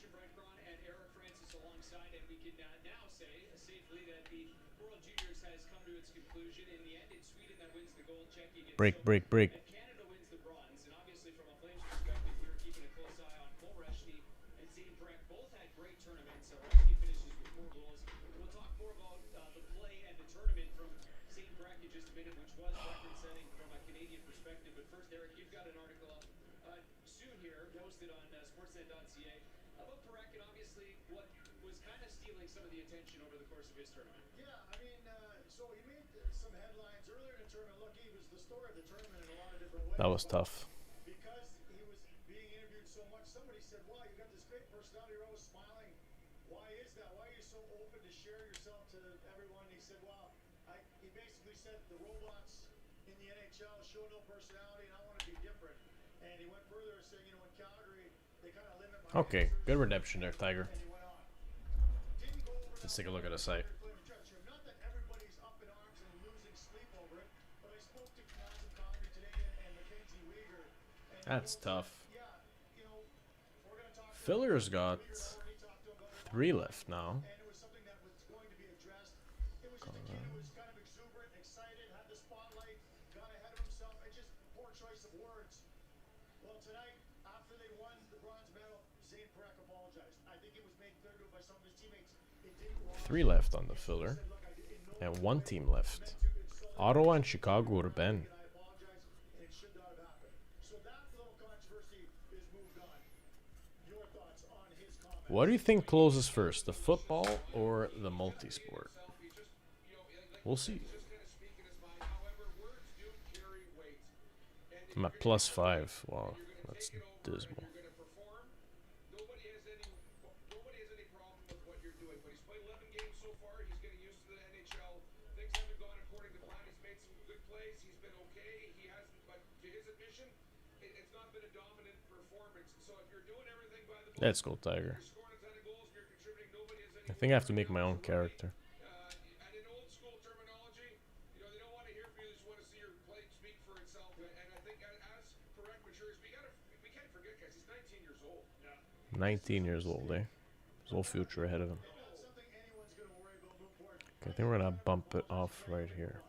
Speaker 1: Break, break, break.
Speaker 4: Canada wins the bronze, and obviously from a Flames perspective, we were keeping a close eye on Kolreshny and Zane Breck. Both had great tournaments. Reshny finishes with 4 goals. We'll talk more about the play and the tournament from Zane Breck in just a minute, which was record-setting from a Canadian perspective. But first, Eric, you've got an article up. here posted on sportsnet.ca about Perek and obviously what was kind of stealing some of the attention over the course of his tournament.
Speaker 8: Yeah, I mean, so he made some headlines earlier in the tournament. Look, he was the story of the tournament in a lot of different ways.
Speaker 1: That was
Speaker 8: but
Speaker 1: tough.
Speaker 8: Because he was being interviewed so much, somebody said, wow, you got this great personality, you're always smiling. Why is that? Why are you so open to share yourself to everyone? And he said, well, he basically said the robots in the NHL show no personality and I want to be different. And he went further saying, you know, in Calgary, they kind of limit my
Speaker 1: Okay,
Speaker 8: answers.
Speaker 1: good redemption there, Tiger.
Speaker 8: And he went on. Didn't go over
Speaker 1: Let's
Speaker 8: that
Speaker 1: take a look at the
Speaker 8: with
Speaker 1: site.
Speaker 8: Flaming Jets. Not that everybody's up in arms and losing sleep over it, but I spoke to Knaus in Calgary today and Mackenzie Weegar. And
Speaker 1: That's
Speaker 8: they both
Speaker 1: tough.
Speaker 8: said, yeah, you know, we're going to talk to
Speaker 1: Filler's
Speaker 8: him.
Speaker 1: got
Speaker 8: Weegar already talked to him about it.
Speaker 1: 3 left now.
Speaker 8: And it was something that was going to be addressed. It was just a kid who was kind of exuberant, excited, had the spotlight, got ahead of himself, and just poor choice of words. Well, tonight, after they won the bronze medal, Zane Perek apologized. I think it was made clear to him by some of his teammates. It didn't wash.
Speaker 1: 3 left on the
Speaker 8: He
Speaker 1: filler.
Speaker 8: said, look, I did in no
Speaker 1: And
Speaker 8: way
Speaker 1: 1 team left.
Speaker 8: meant to insult
Speaker 1: Ottawa and
Speaker 8: anyone.
Speaker 1: Chicago would have been.
Speaker 8: And I apologize, and it should not have happened. So that little controversy is moved on. Your thoughts on his comments?
Speaker 1: What do you think closes first, the football or the multisport? We'll see. I'm at +5. Wow, that's dismal.
Speaker 3: Nobody has any problem with what you're doing. But he's played 11 games so far. He's getting used to the NHL. Things haven't gone according to plan. He's made some good plays. He's been okay. He hasn't, but to his admission, it's not been a dominant performance. So if you're doing everything by the book,
Speaker 1: Let's go, Tiger.
Speaker 3: you're scoring a ton of goals, you're contributing. Nobody has any.
Speaker 1: I think I have to make my own character.
Speaker 3: And in old school terminology, you know, they don't want to hear from you. They just want to see your play speak for itself. And I think as Perek matures, we can't forget, guys. He's 19 years old.
Speaker 1: 19 years old, eh? His whole future ahead of him.
Speaker 8: Not something anyone's going to worry about moving forward.
Speaker 1: Okay, I think we're gonna bump it off right here.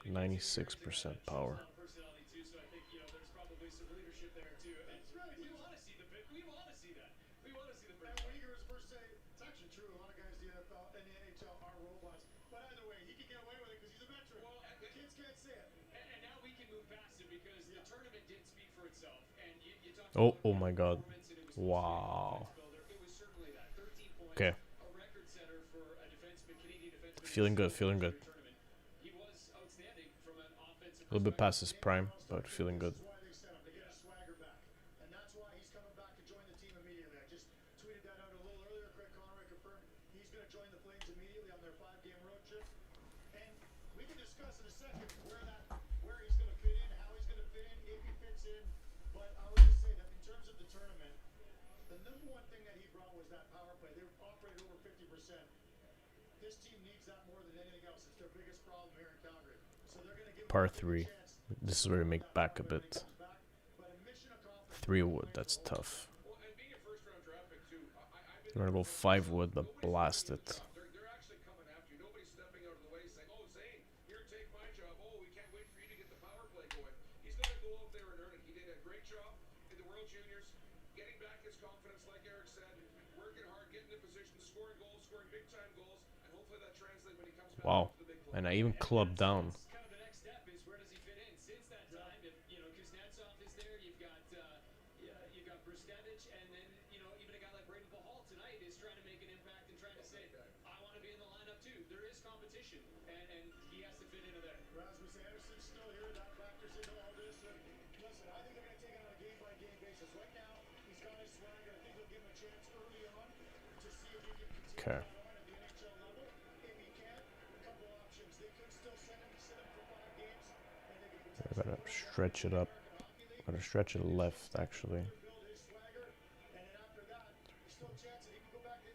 Speaker 1: 96% power.
Speaker 4: Personality too, so I think there's probably some leadership there too. And we want to see the bit. We want to see that. We want to see the
Speaker 8: And
Speaker 4: bit.
Speaker 8: Weegar was first to say, it's actually true. A lot of guys in the NFL and the NHL are robots. But either way, he can get away with it because he's a veteran.
Speaker 4: Well,
Speaker 8: The kids can't say it.
Speaker 4: And now we can move past it because the tournament did speak for itself. And you talked
Speaker 1: Oh
Speaker 4: about
Speaker 1: my God.
Speaker 4: performance, and it was supposed to be a
Speaker 1: Wow.
Speaker 4: confidence builder. It was certainly that. 13 points.
Speaker 1: Okay.
Speaker 4: A record setter for a defenseman, Canadian defenseman.
Speaker 1: Feeling good, feeling good.
Speaker 4: Tournament. He was outstanding from an offensive
Speaker 1: A little bit past his
Speaker 4: perspective.
Speaker 1: prime, but feeling good.
Speaker 8: That's why they set him to get his swagger back. And that's why he's coming back to join the team immediately. I just tweeted that out a little earlier. Craig Conroy confirmed he's going to join the Flames immediately on their 5-game road trip. And we can discuss in a second where he's going to fit in, how he's going to fit in, if he fits in. But I would just say that in terms of the tournament, the number one thing that he brought was that power play. They operated over 50%. This team needs that more than anything else. It's their biggest problem here in Calgary. So they're going to give him
Speaker 1: Par
Speaker 8: a
Speaker 1: 3.
Speaker 8: chance.
Speaker 1: This is where we make back a bit. 3 wood, that's tough.
Speaker 3: Well, and being a first-round draft pick too, I've been.
Speaker 1: I'm gonna go 5 wood, but blast it.
Speaker 3: They're actually coming after you. Nobody's stepping out of the way saying, "Oh, Zane, here, take my job. Oh, we can't wait for you to get the power play going." He's going to go out there and earn it. He did a great job in the World Juniors, getting back his confidence, like Eric said, working hard, getting in position, scoring goals, scoring big-time goals, and hopefully that translates when he comes back
Speaker 1: Wow.
Speaker 3: to the big play.
Speaker 1: And I even clubbed down.
Speaker 4: That's kind of the next step is where does he fit in? Since that time, if Kuznetsov is there, you've got Brustevich, and then even a guy like Braden Pahal tonight is trying to make an impact and trying to say, I want to be in the lineup too. There is competition, and he has to fit into there.
Speaker 8: Rasmus Anderson's still here. That factors into all this. And listen, I think they're going to take it on a game-by-game basis. Right now, he's got his swagger. I think they'll give him a chance early on to see if he can continue
Speaker 1: Okay.
Speaker 8: that on at the NHL level. If he can't, a couple options. They could still sit him for 5 games, and they could
Speaker 1: I
Speaker 8: potentially
Speaker 1: gotta stretch it up. Gotta stretch it left, actually.
Speaker 8: build his swagger. And then after that, there's still a chance that he can go back to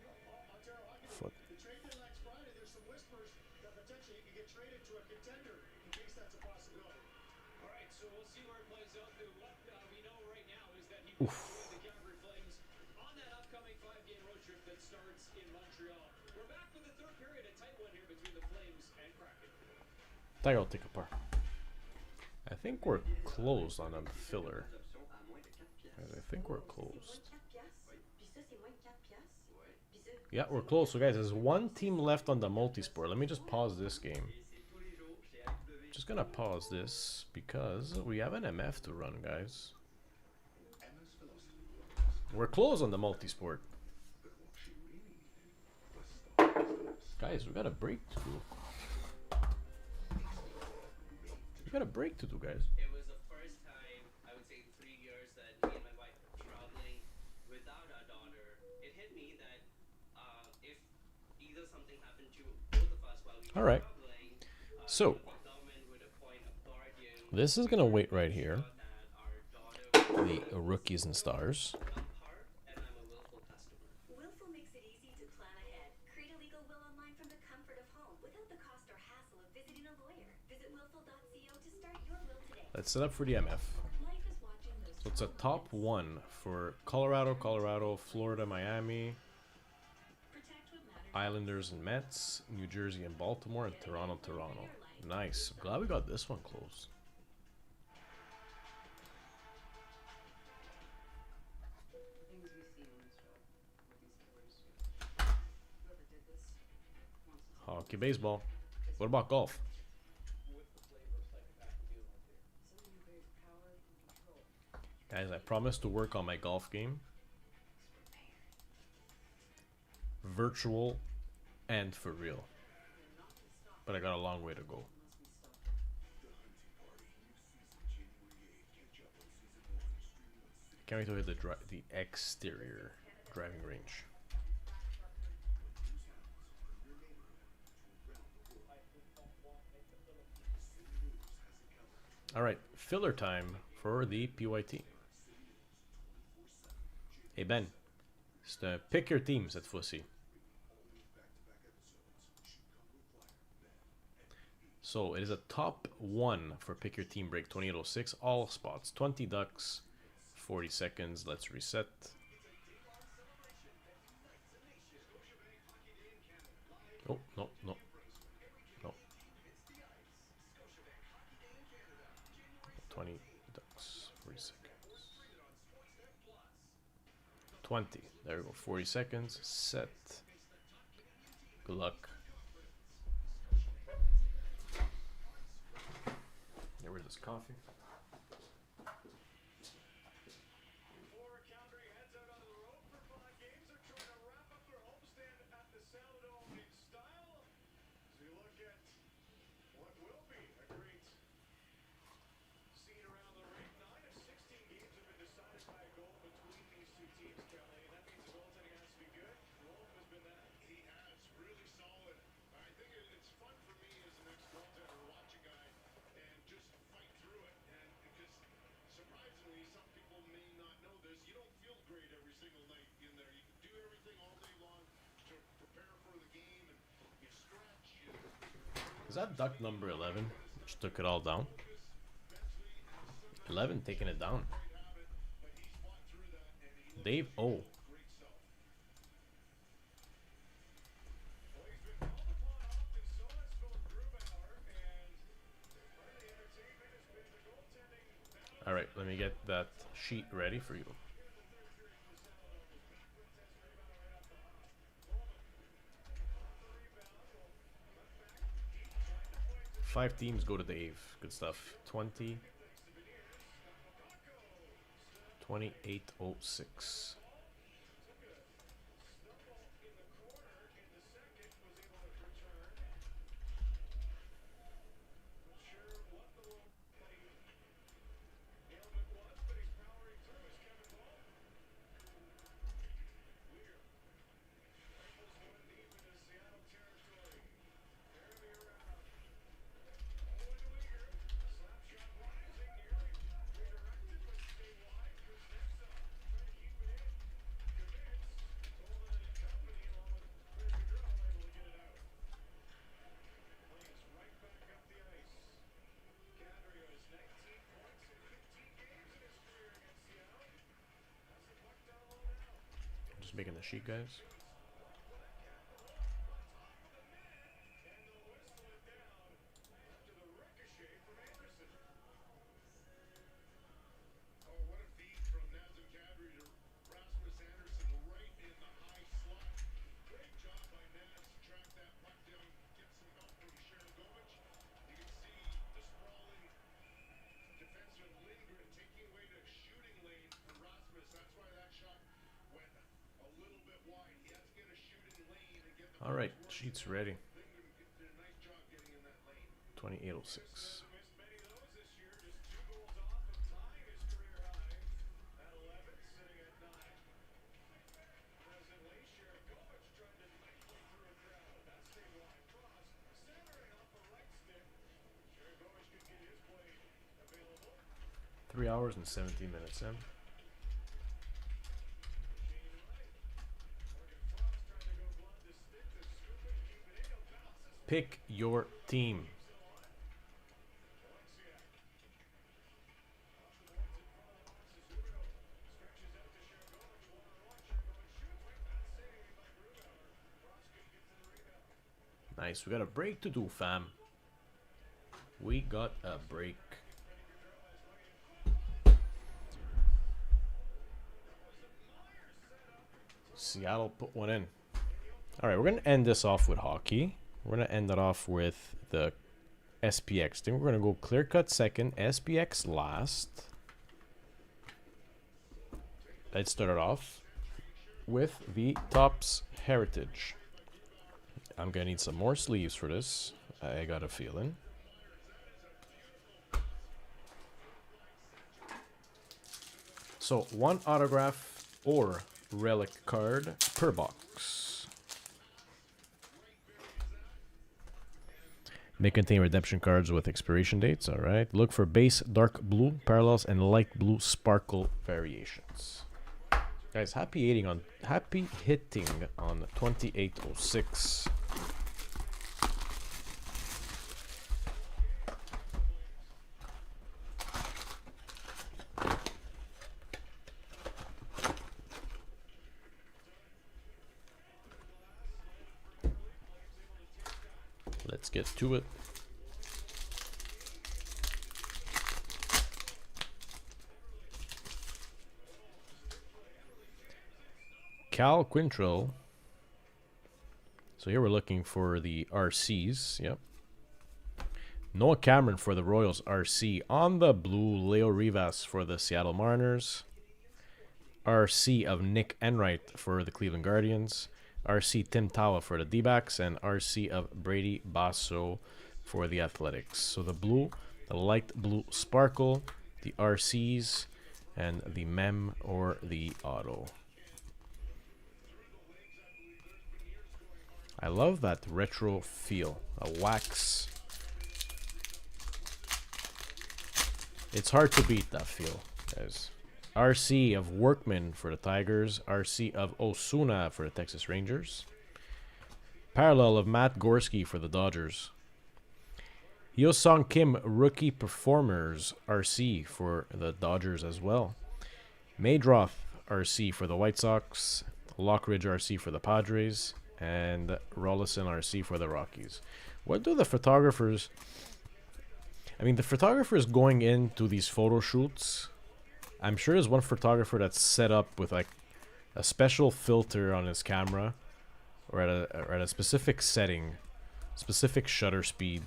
Speaker 8: Ontario Hockey League.
Speaker 1: Foot.
Speaker 8: The trade deadline's Friday. There's some whispers that potentially he could get traded to a contender in case that's a possibility.
Speaker 4: All right, so we'll see where it plays out. What we know right now is that he will join the Calgary Flames on that upcoming 5-game road trip that starts in Montreal. We're back with the third period, a tight one here between the Flames and Kraken.
Speaker 1: Tiger will take a par. I think we're closed on a filler. I think we're closed. Yeah, we're close. So guys, there's 1 team left on the multisport. Let me just pause this game. Just gonna pause this because we have an MF to run, guys.
Speaker 3: And
Speaker 1: We're close on the multisport.
Speaker 3: But what she really needed was stop.
Speaker 1: Guys, we got a break to do. We got a break to do, guys.
Speaker 4: It was the first time, I would say, in 3 years that me and my wife were traveling without our daughter. It hit me that if either something happened to both of us while we were
Speaker 1: All right.
Speaker 4: traveling,
Speaker 1: So
Speaker 4: the government would appoint a guardian.
Speaker 1: this is gonna wait right here.
Speaker 4: That our daughter would
Speaker 1: The rookies and stars.
Speaker 4: help her, and I'm a willful customer.
Speaker 6: Willful makes it easy to plan ahead. Create a legal will online from the comfort of home without the cost or hassle of visiting a lawyer. Visit willful.co to start your will today.
Speaker 1: Let's set up for the MF.
Speaker 6: Life is watching those
Speaker 1: So it's a
Speaker 6: small
Speaker 1: top
Speaker 6: moments.
Speaker 1: 1 for Colorado, Florida, Miami,
Speaker 6: Protect what matters.
Speaker 1: Islanders and Mets, New Jersey and Baltimore, and Toronto. Nice. Glad we got this one close.
Speaker 10: Things we see on this show. Looking forward to. Whoever did this wants to
Speaker 1: Hockey, baseball. What about golf?
Speaker 4: With the flavor of psychopathic deal out there.
Speaker 10: someone who craves power and control.
Speaker 1: Guys, I promise to work on my golf game. Virtual and for real. But I got a long way to go.
Speaker 10: Must be stopped.
Speaker 3: The Hunting Party, new season January 8th. Catch up on season 1 and stream on City.
Speaker 1: Can't wait to hit the exterior driving range.
Speaker 3: When news happens from your neighborhood to around the world, City News has it covered.
Speaker 1: All right, filler time for the PYT.
Speaker 3: City News 24/7.
Speaker 1: Hey Ben, c'est un pick your team cette fois-ci.
Speaker 3: All new back-to-back episodes should come with Flyer, Ben, and
Speaker 1: So it is a top 1 for pick your team break 2806, all spots, 20 ducks, 40 seconds. Let's reset. Oh, no, no, no. 20 ducks, 40 seconds. 20. There we go. 40 seconds. Set. Good luck. Get rid of this coffee.
Speaker 8: Before Calgary heads out on the road for 5 games, they're trying to wrap up their homestand at the Saladome in style. As we look at what will be a great scene around the rink. 9 of 16 games have been decided by a goal between these two teams, Kelly, and that means the goaltending has to be good. Wolf has been that.
Speaker 3: he has really solid. I think it's fun for me as an ex-goaltender to watch a guy and just fight through it. And because surprisingly, some people may not know this, you don't feel great every single night in there. You can do everything all day long to prepare for the game, and you stretch.
Speaker 1: Is that duck number 11? Which took it all down. 11 taking it down. Dave O.
Speaker 3: Great self.
Speaker 8: Well, he's been called upon often, so has Philip Grubauer, and part of the entertainment has been the goaltending battle.
Speaker 1: All right, let me get that sheet ready for you. Five teams go to Dave. Good stuff. 20. 2806. Just making the sheet, guys.
Speaker 3: Oh, what a feed from Nazem Kadri to Rasmus Anderson right in the high slot. Great job by Naz to track that puck down, get some help from Sharangovich. You can see the sprawling defenseman Lindgren taking away the shooting lane for Rasmus. That's why that shot
Speaker 1: All right, sheets ready. 2806. $3 and 17 minutes in. Pick your team. Nice, we got a break to do, fam. We got a break. Seattle put one in. All right, we're going to end this off with hockey. We're going to end it off with the SPX. Then we're going to go clear cut second, SPX last. Let's start it off with the Topps Heritage. I'm going to need some more sleeves for this. I got a feeling. So, one autograph or relic card per box. May contain redemption cards with expiration dates. All right. Look for base dark blue parallels and light blue sparkle variations. Guys, happy hitting on 2806. Let's get to it. Cal Quintrell. So here we're looking for the RCs. Yep. Noah Cameron for the Royals RC. On the blue, Leo Rivas for the Seattle Mariners. RC of Nick Enright for the Cleveland Guardians. RC Tim Tawa for the D-backs. And RC of Brady Basso for the Athletics. So the blue, the light blue sparkle, the RCs, and the mem or the auto. I love that retro feel. A wax. It's hard to beat that feel, guys. RC of Workman for the Tigers. RC of Osuna for the Texas Rangers. Parallel of Matt Gorski for the Dodgers. Hyosung Kim Rookie Performers RC for the Dodgers as well. Maydroth RC for the White Sox. Lockridge RC for the Padres. And Rollison RC for the Rockies. What do the photographers... I mean, the photographers going into these photo shoots... I'm sure there's one photographer that's set up with like a special filter on his camera. Or at a specific setting. Specific shutter speed.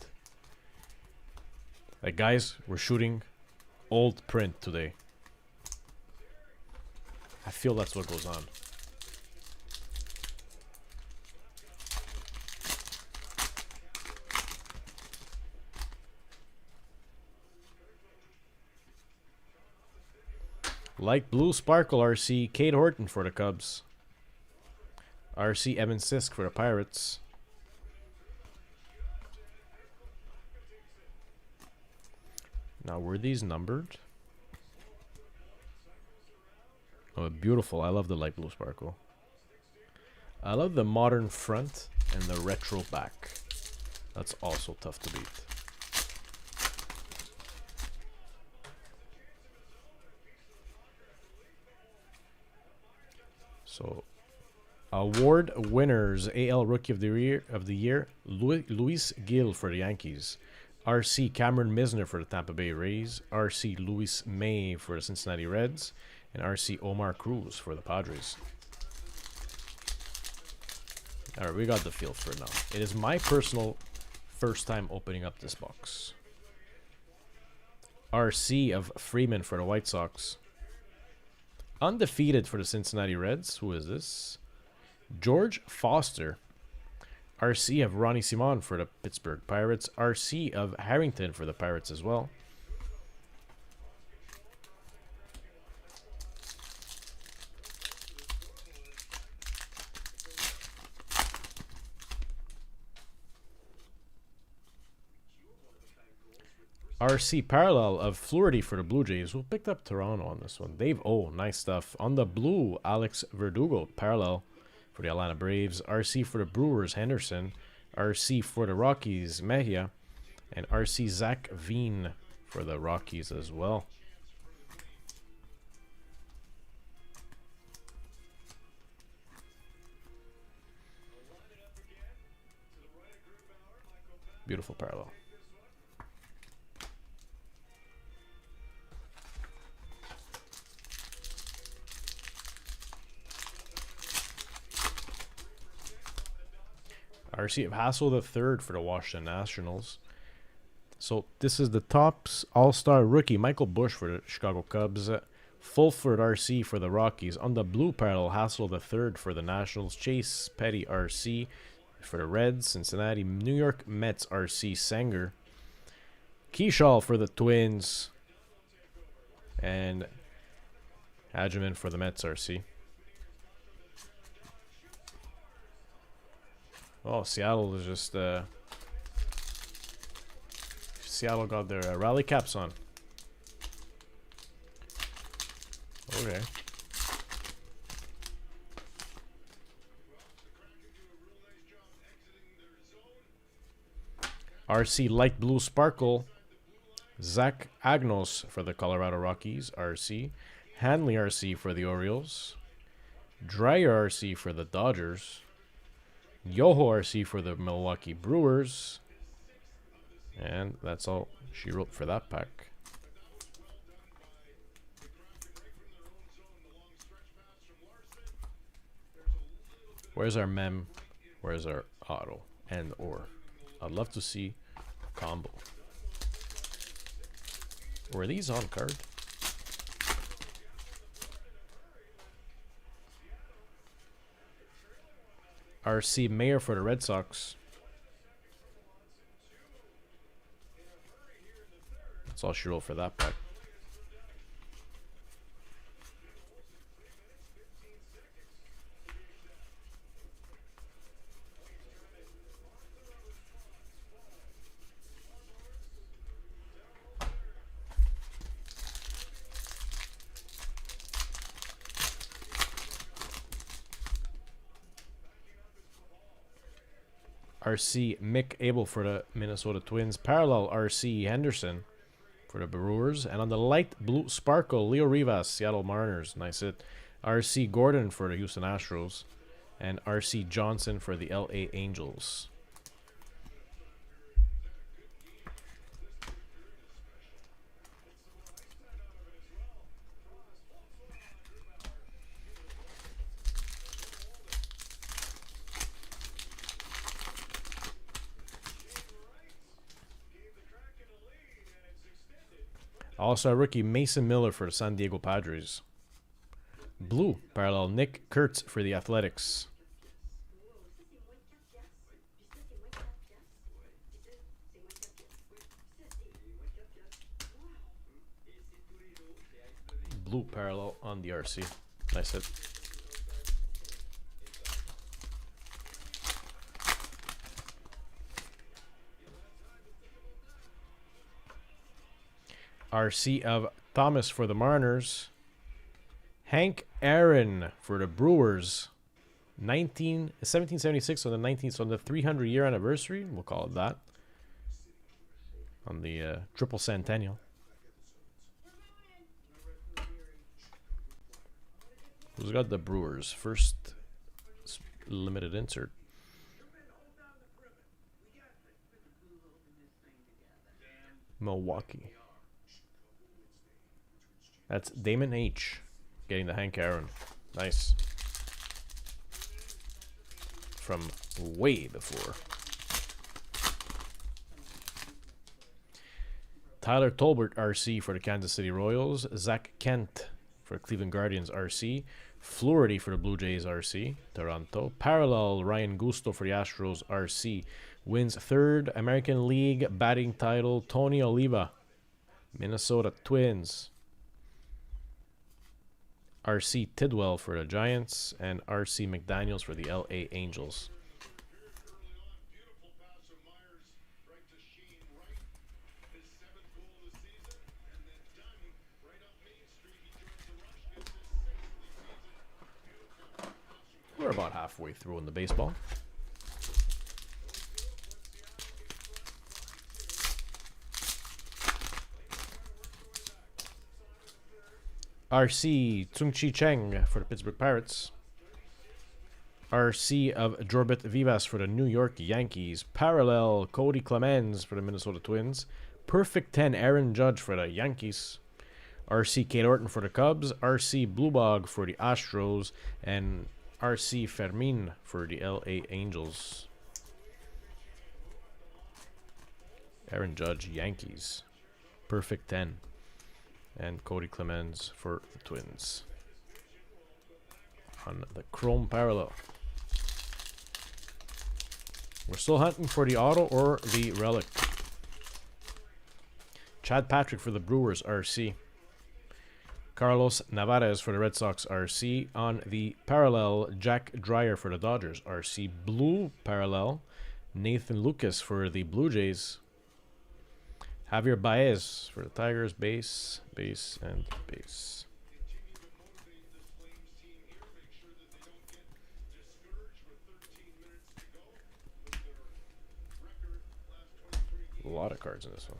Speaker 1: Like, guys, we're shooting old print today. I feel that's what goes on. Light blue sparkle RC, Cade Horton for the Cubs. RC Evan Sisk for the Pirates. Now, were these numbered? Oh, beautiful. I love the light blue sparkle. I love the modern front and the retro back. That's also tough to beat. So, award winners: AL Rookie of the Year, Luis Gil for the Yankees, RC Cameron Misner for the Tampa Bay Rays, RC Luis May for the Cincinnati Reds, and RC Omar Cruz for the Padres. All right, we got the feel for it now. It is my personal first time opening up this box. RC of Freeman for the White Sox. Undefeated for the Cincinnati Reds. Who is this? George Foster. RC of Ronnie Simon for the Pittsburgh Pirates. RC of Harrington for the Pirates as well. RC parallel of Fluharty for the Blue Jays. Who picked up Toronto on this one? Dave O. Nice stuff. On the blue, Alex Verdugo parallel for the Atlanta Braves. RC for the Brewers, Henderson. RC for the Rockies, Mejia. And RC Zach Veen for the Rockies as well. Beautiful parallel. RC of Hassel the third for the Washington Nationals. So this is the Topps All-Star rookie Michael Bush for the Chicago Cubs. Fulford RC for the Rockies. On the blue parallel, Hassel the third for the Nationals. Chase Petty RC for the Reds. Cincinnati, New York Mets RC Sanger. Keyshaw for the Twins. And Hadjiman for the Mets RC. Oh, Seattle is just Seattle got their rally caps on. Okay. RC Light Blue Sparkle. Zach Agnos for the Colorado Rockies. RC. Hanley RC for the Orioles. Dreyer RC for the Dodgers. Yoho RC for the Milwaukee Brewers. And that's all she wrote for that pack. Where's our mem? Where's our auto? And or. I'd love to see a combo. Were these on card? RC Mayer for the Red Sox. That's all she wrote for that pack. RC Mick Abel for the Minnesota Twins. Parallel RC Henderson for the Brewers. And on the light blue sparkle, Leo Rivas, Seattle Mariners. Nice hit. RC Gordon for the Houston Astros. And RC Johnson for the LA Angels. All-Star rookie Mason Miller for the San Diego Padres. Blue parallel Nick Kurtz for the Athletics. Blue parallel on the RC. Nice hit. RC of Thomas for the Mariners. Hank Aaron for the Brewers. 1776 on the 19th, on the 300-year anniversary. We'll call it that. On the triple centennial. Who's got the Brewers? First limited insert. Milwaukee. That's Damon H. Getting the Hank Aaron. Nice. From way before. Tyler Tolbert RC for the Kansas City Royals. Zach Kent for Cleveland Guardians RC. Fluharty for the Blue Jays RC, Toronto. Parallel, Ryan Gusto for the Astros RC. Wins 3rd American League batting title, Tony Oliva, Minnesota Twins. RC Tidwell for the Giants. And RC McDaniels for the LA Angels.
Speaker 3: Early on, beautiful pass from Myers right to Shane Wright. His 7th goal of the season, and then done right up Main Street. He joins the rush, gets his 6th of the season. Beautiful pass from
Speaker 1: We're about halfway through in the baseball. RC Tsung-Chi Cheng for the Pittsburgh Pirates. RC of Jorbit Vivas for the New York Yankees. Parallel Cody Clemens for the Minnesota Twins. Perfect 10 Aaron Judge for the Yankees. RC Kate Orton for the Cubs. RC Bluebog for the Astros. And RC Fermin for the LA Angels. Aaron Judge, Yankees. Perfect 10. And Cody Clemens for the Twins. On the Chrome Parallel. We're still hunting for the auto or the relic. Chad Patrick for the Brewers RC. Carlos Navarez for the Red Sox RC. On the parallel, Jack Dreyer for the Dodgers RC. Blue parallel, Nathan Lucas for the Blue Jays. Javier Baez for the Tigers, base, base, and base. A lot of cards in this one.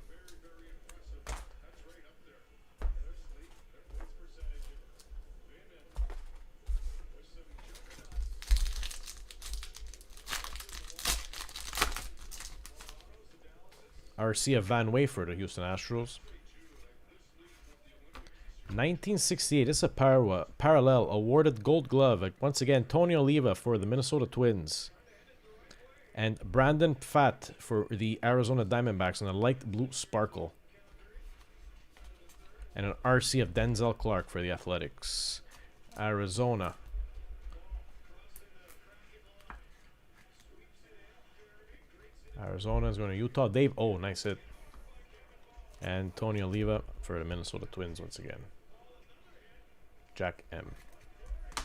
Speaker 1: RC of Van Way for the Houston Astros. 1968. This is a parallel awarded Gold Glove. Once again, Tony Oliva for the Minnesota Twins. And Brandon Pfaadt for the Arizona Diamondbacks in a light blue sparkle. And an RC of Denzel Clark for the Athletics. Arizona. Arizona is going to Utah. Dave O, nice hit. And Tony Oliva for the Minnesota Twins once again. Jack M. I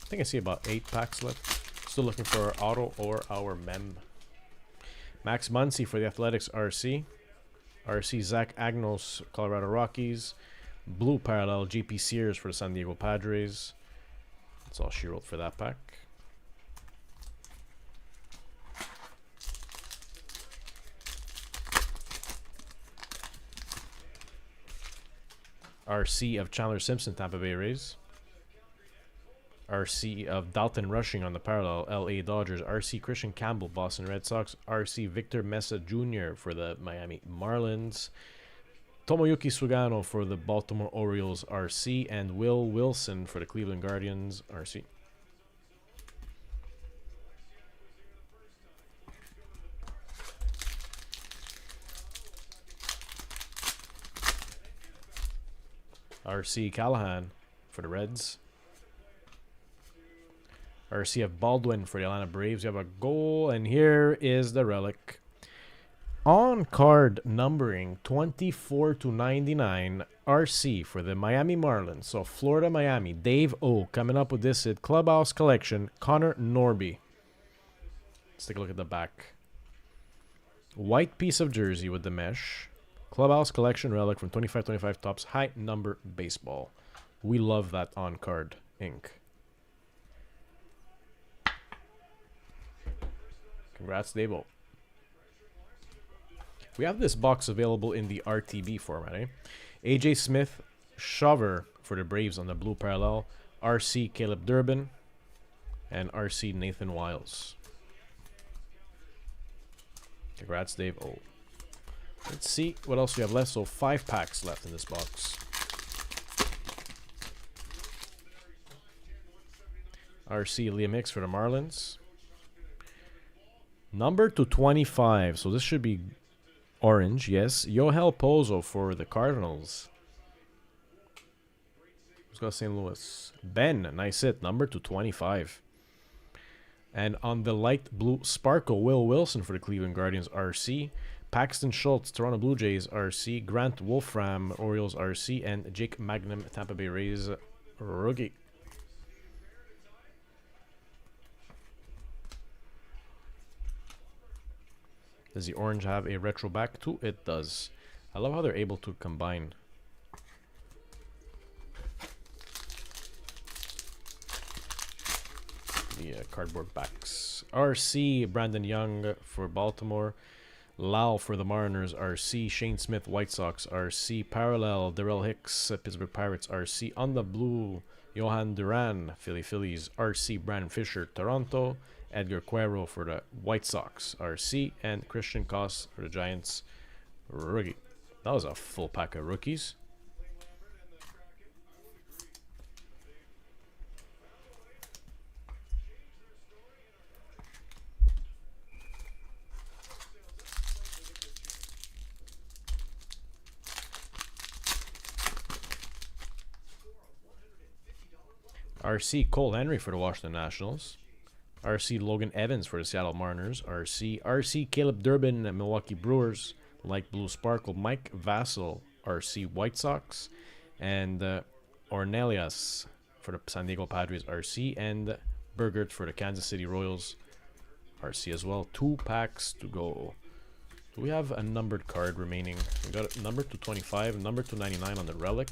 Speaker 1: think I see about 8 packs left. Still looking for our auto or our mem. Max Muncy for the Athletics RC. RC Zach Agnos, Colorado Rockies. Blue parallel JP Sears for the San Diego Padres. That's all she wrote for that pack. RC of Chandler Simpson, Tampa Bay Rays. RC of Dalton Rushing on the parallel, LA Dodgers. RC Christian Campbell, Boston Red Sox. RC Victor Mesa Jr. for the Miami Marlins. Tomoyuki Sugano for the Baltimore Orioles, RC. And Will Wilson for the Cleveland Guardians, RC. RC Callahan for the Reds. RC of Baldwin for the Atlanta Braves. You have a goal, and here is the relic. On card numbering 24 to 99, RC for the Miami Marlins. So Florida, Miami. Dave O coming up with this hit. Clubhouse Collection. Connor Norby. Let's take a look at the back. White piece of jersey with the mesh. Clubhouse Collection relic from 25-25 Topps high number baseball. We love that on card ink. Congrats, Davo. We have this box available in the RTB format. AJ Smith, Shover for the Braves on the blue parallel. RC Caleb Durbin. And RC Nathan Wiles. Congrats, Dave O. Let's see what else we have left. So 5 packs left in this box. RC Liam Hicks for the Marlins. Number to 25. So this should be orange. Yes. Yohel Pozo for the Cardinals. go St. Louis. Ben, nice hit. Number to 25. And on the light blue sparkle, Will Wilson for the Cleveland Guardians, RC. Paxton Schultz, Toronto Blue Jays, RC. Grant Wolfram, Orioles, RC. And Jake Magnum, Tampa Bay Rays, rookie. Does the orange have a retro back too? It does. I love how they're able to combine. The cardboard backs. RC, Brandon Young for Baltimore. Lau for the Mariners, RC. Shane Smith, White Sox, RC. Parallel, Darrell Hicks, Pittsburgh Pirates, RC. On the blue, Johan Duran, Phillies, RC. Brandon Fisher, Toronto. Edgar Cuero for the White Sox, RC. And Christian Koss for the Giants, rookie. That was a full pack of rookies. RC Cole Henry for the Washington Nationals. RC Logan Evans for the Seattle Mariners. RC Caleb Durbin, Milwaukee Brewers. Light blue sparkle Mike Vassell, RC White Sox. And Ornelius for the San Diego Padres, RC. And Burgert for the Kansas City Royals, RC as well. 2 packs to go. Do we have a numbered card remaining? We got a number 225, number 299 on the relic.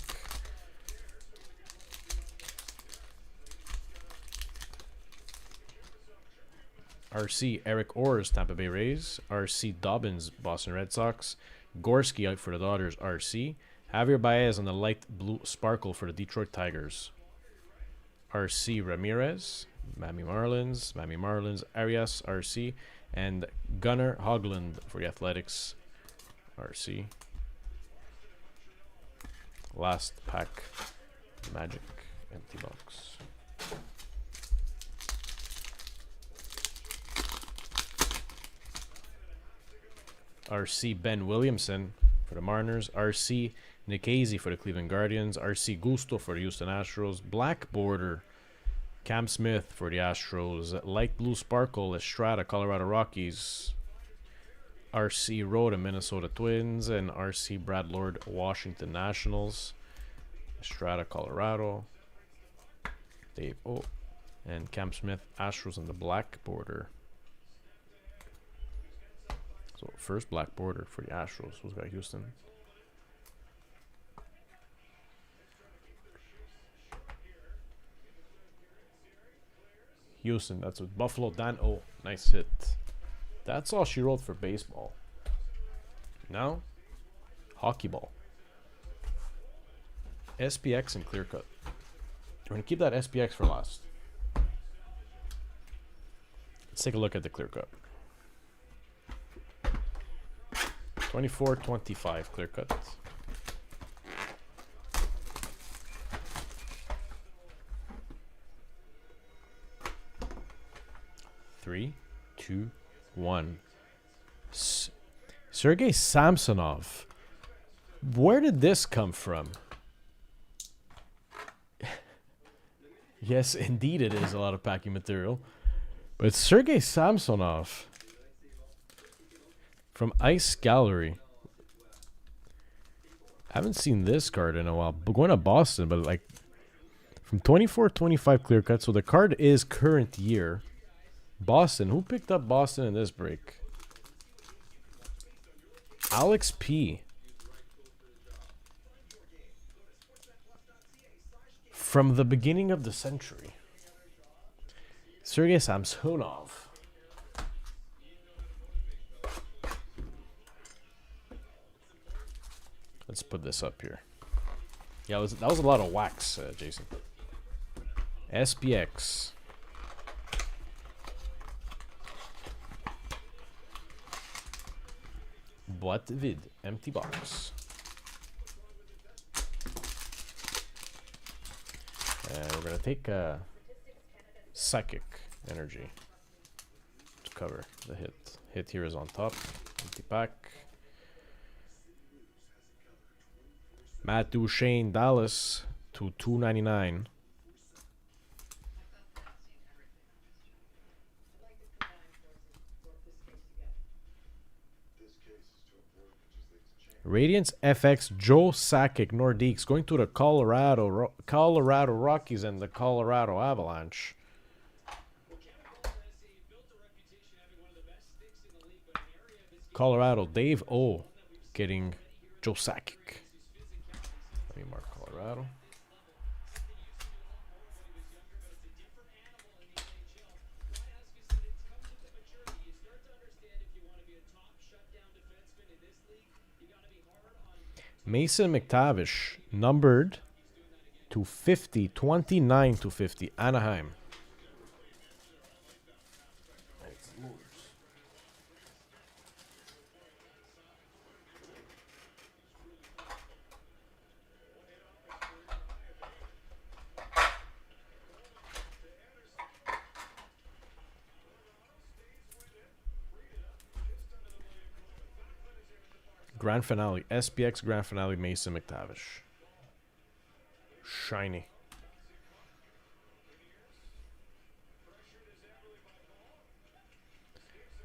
Speaker 1: RC Eric Orrs, Tampa Bay Rays. RC Dobbins, Boston Red Sox. Gorski out for the Dodgers, RC. Javier Baez on the light blue sparkle for the Detroit Tigers. RC Ramirez, Miami Marlins, Arias, RC. And Gunnar Hoglund for the Athletics, RC. Last pack, Magic, empty box. RC Ben Williamson for the Mariners. RC Nikhazy for the Cleveland Guardians. RC Gusto for the Houston Astros. Black border Cam Smith for the Astros. Light blue sparkle Estrada, Colorado Rockies. RC Rhoda, Minnesota Twins. And RC Brad Lord, Washington Nationals. Estrada, Colorado. Dave O. And Cam Smith, Astros on the black border. So first black border for the Astros. Who's got Houston? Houston, that's with Buffalo. Dan O. Nice hit. That's all she wrote for baseball. Now, hockey ball. SPX and clear cut. We're going to keep that SPX for last. Let's take a look at the clear cut. 24-25 clear cut. Three, two, one. Sergei Samsonov. Where did this come from? Yes, indeed it is a lot of packing material. But Sergei Samsonov from Ice Gallery. I haven't seen this card in a while. But going to Boston, but like from 24-25 clear cut. So the card is current year. Boston. Who picked up Boston in this break? Alex P. From the beginning of the century. Sergei Samsonov. Let's put this up here. Yeah, that was a lot of wax, Jason. SPX. Boîte vide. Empty box. And we're going to take Psychic Energy to cover the hit. Hit here is on top. Empty pack. Matt Duchene, Dallas. to 299.
Speaker 2: I'd like the combined forces to work this case together.
Speaker 3: This case is too important to just leave to chance.
Speaker 1: Radiance FX Joe Sakic Nordiques going to the Colorado Rockies and the Colorado Avalanche.
Speaker 4: Well, Kevin Coloresi built a reputation having one of the best sticks in the league, but an area of his game
Speaker 1: Colorado Dave O getting Joe Sakic. Let me mark Colorado. Mason McTavish, numbered to 50, 29 to 50, Anaheim. Grand finale, SPX grand finale, Mason McTavish. Shiny.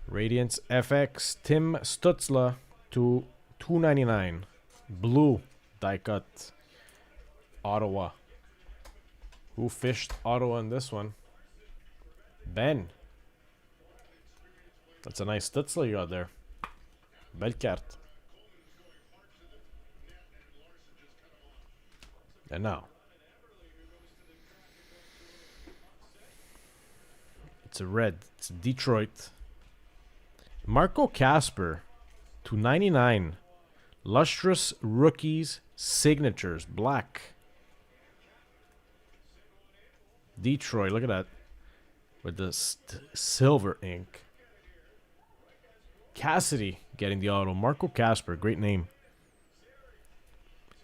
Speaker 1: Radiance FX, Tim Stutzla to 299. Blue, die cut. Ottawa. Who fished Ottawa in this one? Ben. That's a nice Stutzla you got there. Belle carte. And now, it's a red. It's Detroit. Marco Casper, to 99. Lustrous Rookies Signatures, black. Detroit, look at that. With the silver ink. Cassidy getting the auto. Marco Casper, great name.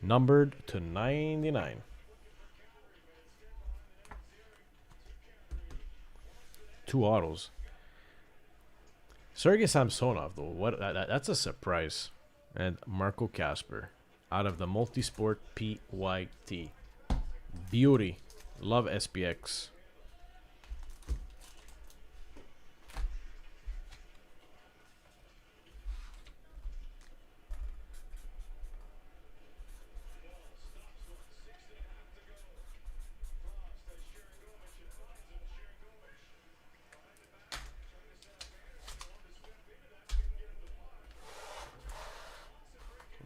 Speaker 1: Numbered to 99. Two autos. Sergei Samsonov, though, that's a surprise. And Marco Casper out of the Multisport PYT. Beauty. Love SPX.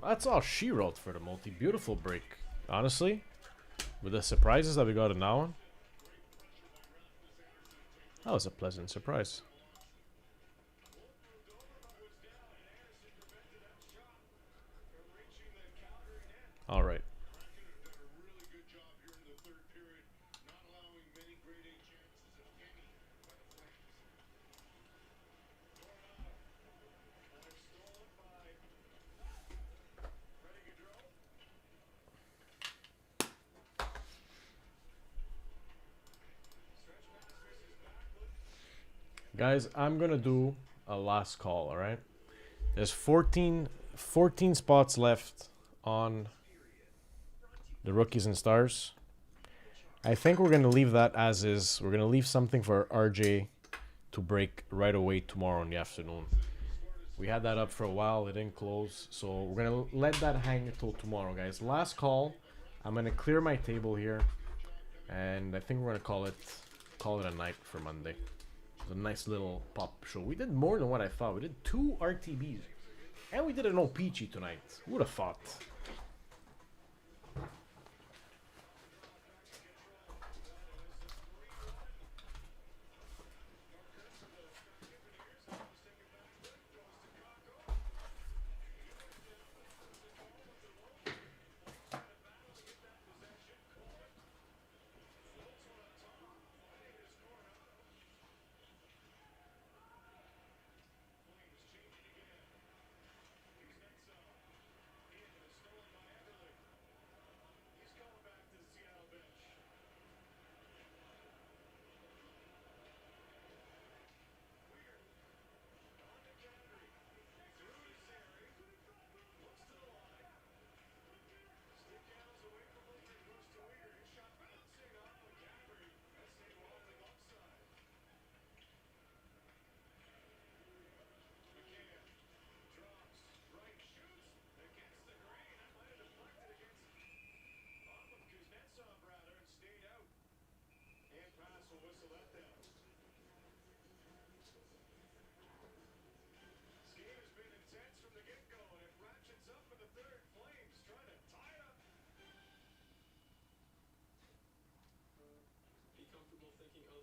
Speaker 1: That's all she wrote for the multi. Beautiful break. Honestly, with the surprises that we got in that one, that was a pleasant surprise. All right. Guys, I'm gonna do a last call, alright? There's 14 spots left on the rookies and stars. I think we're gonna leave that as is. We're gonna leave something for RJ to break right away tomorrow in the afternoon. We had that up for a while, it didn't close, so we're gonna let that hang until tomorrow, guys. Last call. I'm gonna clear my table here, and I think we're gonna call it a night for Monday. A nice little pop show. We did more than what I thought. We did 2 RTBs. And we did an O-Peachy tonight. Who would have thought?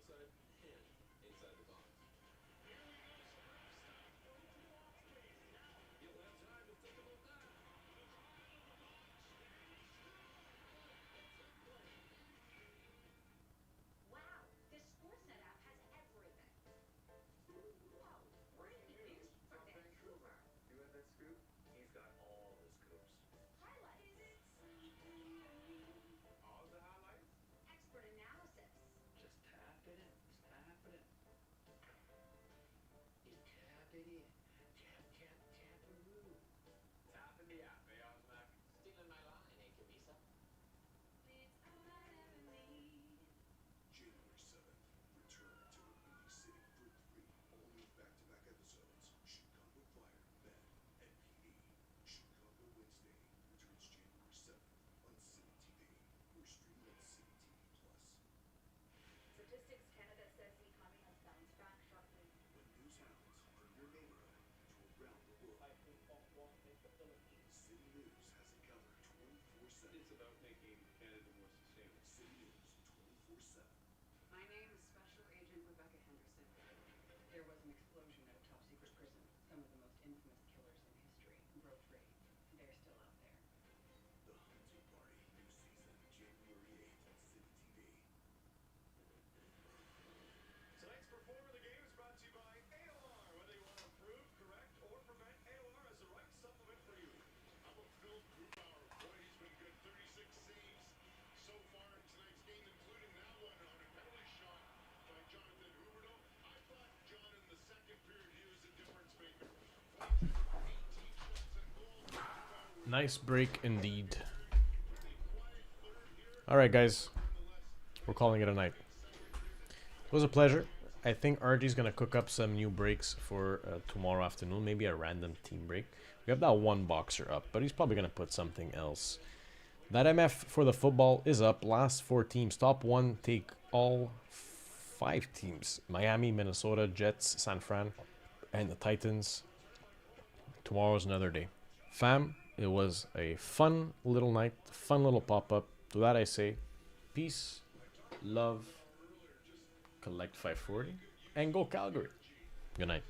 Speaker 9: outside and inside the box. You'll have time to think about that.
Speaker 5: Wow, this Sportsnet app has everything. Whoa, breaking news from Vancouver.
Speaker 7: You have that scoop? He's got all the scoops.
Speaker 5: Highlights.
Speaker 7: All the highlights?
Speaker 5: Expert analysis.
Speaker 7: Just tap it in. Just tap it in. You tap it in. Tap, tap, tap-a-roo. Tapping the app, eh, Osmac?
Speaker 9: Stealing my line, eh, Kavisa?
Speaker 3: January 7th, return to the Windy City for 3 all-new back-to-back episodes. Chicago Fire, Men, and PD. Chicago Wednesday returns January 7th on City TV. We're streaming on City TV Plus.
Speaker 5: Statistics Canada says the economy has bounced back sharply.
Speaker 3: When news happens from your neighborhood to around the world, City News has it covered 24/7.
Speaker 4: It's about making Canada more sustainable.
Speaker 3: City News 24/7.
Speaker 10: My name is Special Agent Rebecca Henderson. There was an explosion at a top secret prison. Some of the most infamous killers in history broke free. They're still out there.
Speaker 3: The Hunting Party, new season, January 8th on City TV.
Speaker 8: Tonight's Performer of the Game is brought to you by AOR. Whether you want to improve, correct, or prevent, AOR has the right supplement for you.
Speaker 3: How about Phil Grubauer? Boy, he's been good. 36 saves so far in tonight's game, including that one on a penalty shot by Jonathan Huberdeau. I thought John in the second period he was a difference maker. 18 shots and goals. Grubauer
Speaker 1: Nice break indeed. All right, guys. We're calling it a night. It was a pleasure. I think RG's going to cook up some new breaks for tomorrow afternoon. Maybe a random team break. We have that one boxer up, but he's probably going to put something else. That MF for the football is up. Last 4 teams. Top 1 take all 5 teams. Miami, Minnesota, Jets, San Fran, and the Titans. Tomorrow's another day. Fam, it was a fun little night. Fun little pop-up. To that I say, peace, love, collect 540, and go Calgary. Good night.